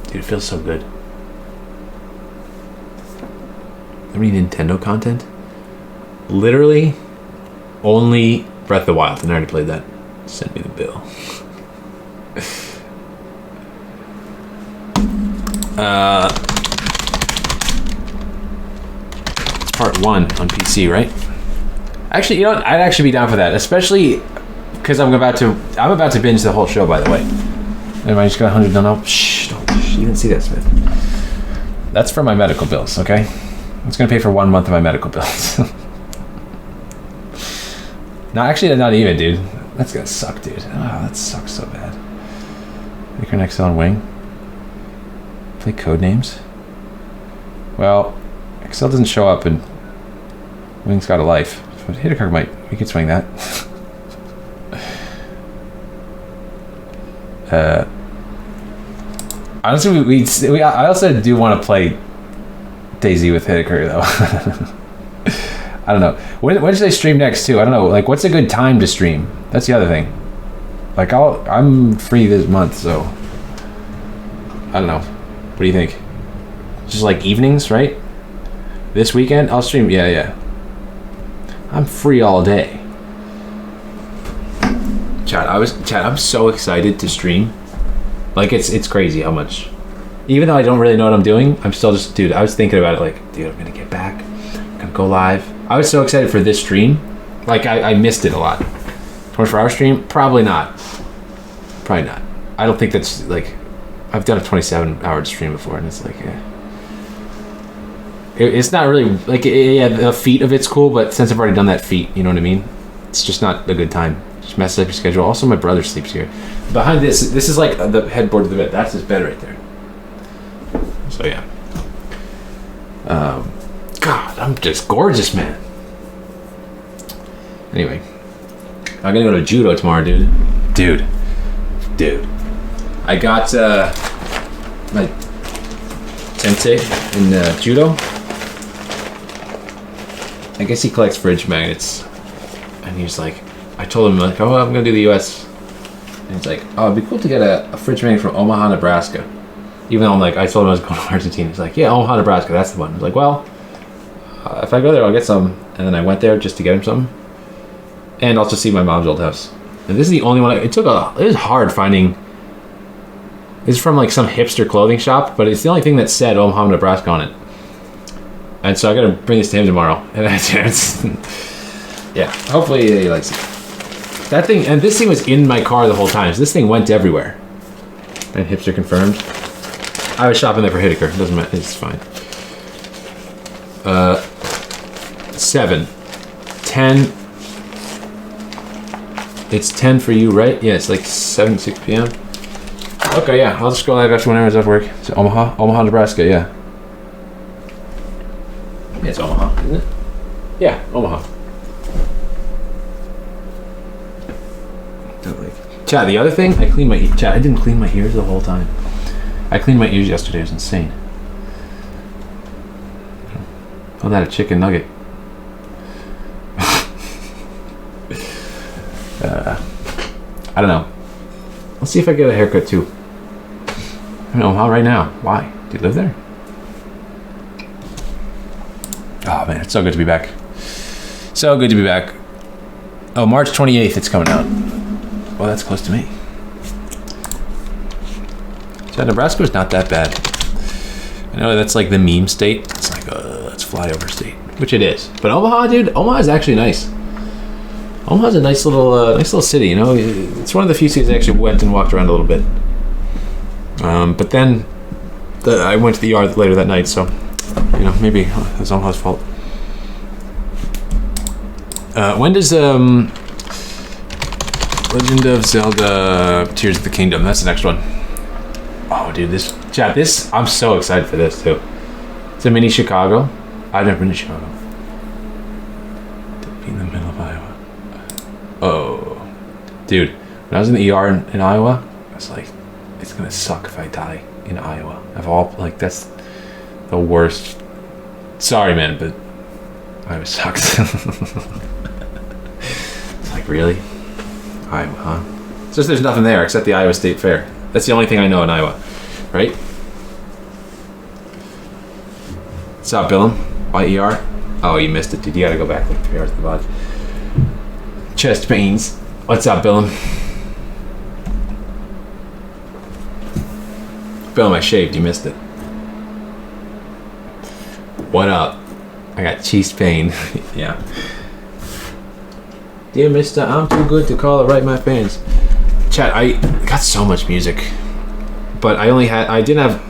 Dude, it feels so good. Any Nintendo content? Literally only Breath of the Wild, and I already played that. Send me the bill. It's part 1 on PC, right? Actually, you know what? I'd actually be down for that, especially because I'm about to binge the whole show. By the way, am I just got 100 done? Oh, shh! You didn't see that, Smith. That's for my medical bills. Okay, it's gonna pay for 1 month of my medical bills. No, actually, not even, dude. That's gonna suck, dude. Oh, that sucks so bad. Make our next on Wing. Play Codenames. Well, Excel doesn't show up, and Wing's got a life. But Hitchcock we could swing that. Honestly, I also do want to play DayZ with Hitchcock though. I don't know. When should they stream next too? I don't know. Like, what's a good time to stream? That's the other thing. Like, I'm free this month, so I don't know. What do you think? Just like evenings, right? This weekend, I'll stream. Yeah. I'm free all day. Chat, I'm so excited to stream. Like, it's crazy how much. Even though I don't really know what I'm doing, I'm still just, dude, I was thinking about it like, dude, I'm gonna get back. I'm gonna go live. I was so excited for this stream. Like, I missed it a lot. 24-hour stream? Probably not. Probably not. I don't think that's, like, I've done a 27-hour stream before, and it's like, it's not really, like, yeah, the feat of it's cool, but since I've already done that feat, you know what I mean? It's just not a good time. Just messes up your schedule. Also, my brother sleeps here. Behind this is like the headboard of the bed. That's his bed right there. So, yeah. God, I'm just gorgeous, man. Anyway. I'm gonna go to judo tomorrow, dude. Dude. I got, my sensei in judo. I guess he collects fridge magnets. And he's like, I told him, like, oh, I'm gonna do the US. And he's like, oh, it'd be cool to get a fridge magnet from Omaha, Nebraska. Even though I'm like, I told him I was going to Argentina. He's like, yeah, Omaha, Nebraska, that's the one. I was like, well, if I go there, I'll get some. And then I went there just to get him some. And also see my mom's old house. And this is the only one, it was hard finding. It's from like some hipster clothing shop, but it's the only thing that said Omaha, Nebraska on it. And so I gotta bring this to him tomorrow. And yeah, hopefully he likes it. That thing, and this thing was in my car the whole time, so this thing went everywhere. And hipster confirmed. I was shopping there for Hittiker, doesn't matter, it's fine. 7. 10. It's 10 for you, right? Yeah, it's like 6 p.m. Okay, yeah, I'll just go live after whenever it's off work. So Omaha, Nebraska, yeah. Yeah, it's Omaha, isn't it? Yeah, Omaha. Chat, the other thing, I didn't clean my ears the whole time. I cleaned my ears yesterday, it was insane. Call that a chicken nugget. I don't know. Let's see if I get a haircut too. I'm in Omaha right now. Why? Do you live there? Oh man, it's so good to be back. So good to be back. Oh, March 28th it's coming out. Well, that's close to me. So Nebraska was not that bad. I know that's like the meme state. It's like, let's flyover state, which it is. But Omaha, dude, Omaha is actually nice. Omaha's a nice little city. You know, it's one of the few cities I actually went and walked around a little bit. But then I went to the yard later that night, so you know, maybe it's Omaha's fault. When does Legend of Zelda Tears of the Kingdom? That's the next one. Oh, dude, this I'm so excited for this too. It's a mini Chicago. I've never been to Chicago. To be in the middle of Iowa. Dude, when I was in the ER in Iowa, I was like, it's gonna suck if I die in Iowa. Of all, like, that's the worst. Sorry, man, but Iowa sucks. It's like, really? Iowa, huh? It's just there's nothing there except the Iowa State Fair. That's the only thing I know in Iowa, right? What's up, Billum? Why ER? Oh, you missed it, dude. You gotta go back like 3 hours to the VOD. Chest pains. What's up, Billum? Billum, I shaved. You missed it. What up? I got chest pain. Yeah. Dear Mister, I'm too good to call it right, my fans. Chat, I got so much music, but I didn't have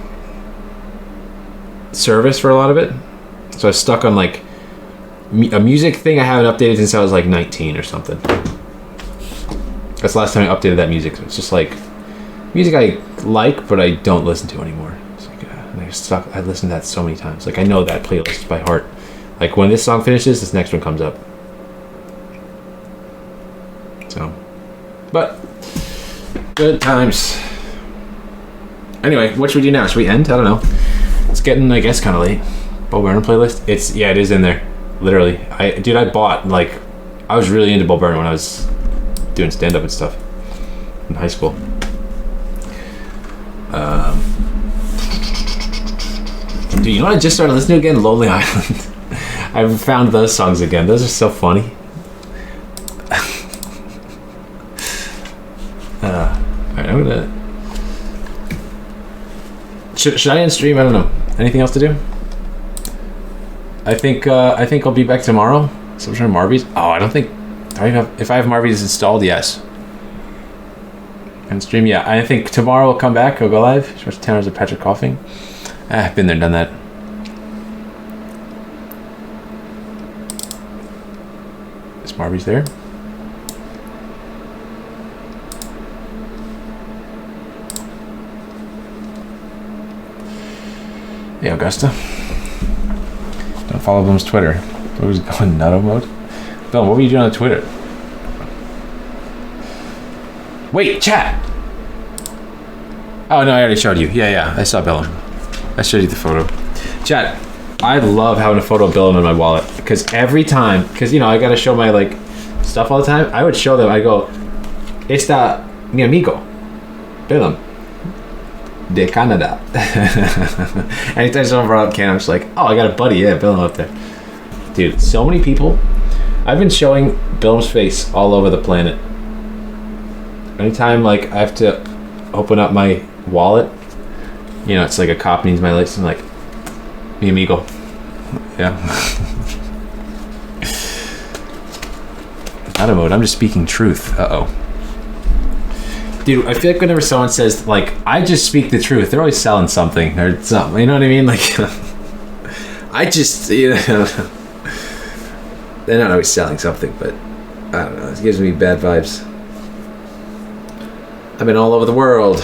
service for a lot of it, so I was stuck on like a music thing I haven't updated since I was like 19 or something. That's the last time I updated that music. It's just like music I like, but I don't listen to anymore. It's like I stuck. I listened to that so many times. Like I know that playlist by heart. Like when this song finishes, this next one comes up. So, but good times. Anyway, what should we do now? Should we end? I don't know. It's getting, I guess, kind of late. Bo Burnham playlist. It is in there. Literally, I bought like, I was really into Bo Burnham when I was doing stand up and stuff in high school. Dude, you know what I just started listening to again? Lonely Island. I've found those songs again. Those are so funny. Alright, I'm gonna. Should I end stream? I don't know. Anything else to do? I think I'll be back tomorrow. So I'm trying Marby's. Oh, I don't think. If I have Marby's installed, yes. And stream, yeah. I think tomorrow I'll come back. I'll go live. Watch 10 hours of Patrick coughing. I've been there, done that. Is Marby's there? Hey, Augusta. Don't follow Boom's Twitter. Who's going nutto mode? Bill, what were you doing on Twitter? Wait, chat! Oh, no, I already showed you. Yeah, I saw Bill. I showed you the photo. Chat, I love having a photo of Bill in my wallet. Because every time, you know, I gotta show my, like, stuff all the time. I would show them, I go, Esta mi amigo, Bill de Canada. Anytime someone brought up Canada, I'm just like, oh, I got a buddy, yeah, Bill up there. Dude, so many people. I've been showing Bill's face all over the planet. Anytime, like, I have to open up my wallet, you know, it's like a cop needs my license, I'm like, mi amigo. Yeah. Not a mode, I'm just speaking truth. Uh-oh. Dude, I feel like whenever someone says, like, I just speak the truth, they're always selling something or something, you know what I mean? Like, I just, you know, they're not always selling something, but I don't know, it gives me bad vibes. I've been all over the world.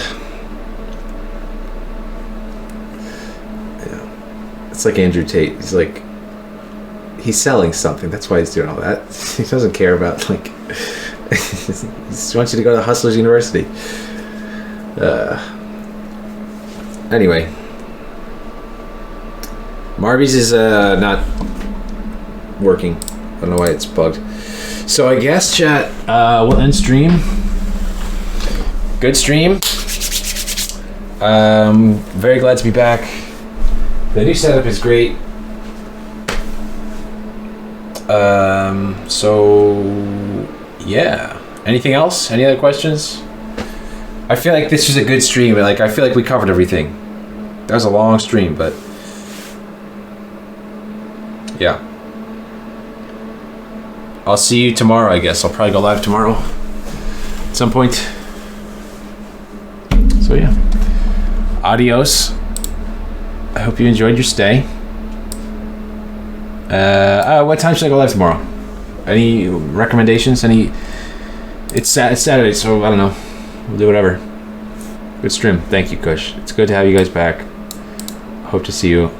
Yeah. It's like Andrew Tate. He's like, he's selling something. That's why he's doing all that. He doesn't care about, like, he just wants you to go to Hustlers University. Anyway. Marby's is not working. I don't know why it's bugged. So I guess, chat, we'll end stream. Good stream. Very glad to be back. The new setup is great. So yeah. Anything else? Any other questions? I feel like this was a good stream. Like, I feel like we covered everything. That was a long stream, but yeah. I'll see you tomorrow, I guess. I'll probably go live tomorrow at some point. So yeah, adios. I hope you enjoyed your stay. What time should I go live tomorrow? Any recommendations? It's Saturday, so I don't know. We'll do whatever. Good stream. Thank you, Kush. It's good to have you guys back. Hope to see you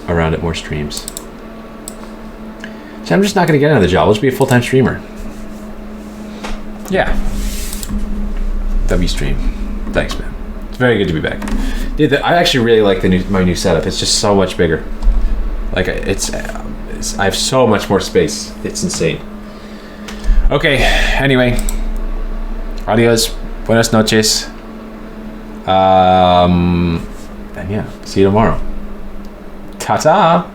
around at more streams. So I'm just not going to get another job. I'll just be a full-time streamer. Yeah. W stream. Thanks, man. It's very good to be back. Dude, I actually really like my new setup. It's just so much bigger. Like it's I have so much more space. It's insane. Okay. Anyway, adios, buenas noches. And yeah, see you tomorrow. Ta-ta.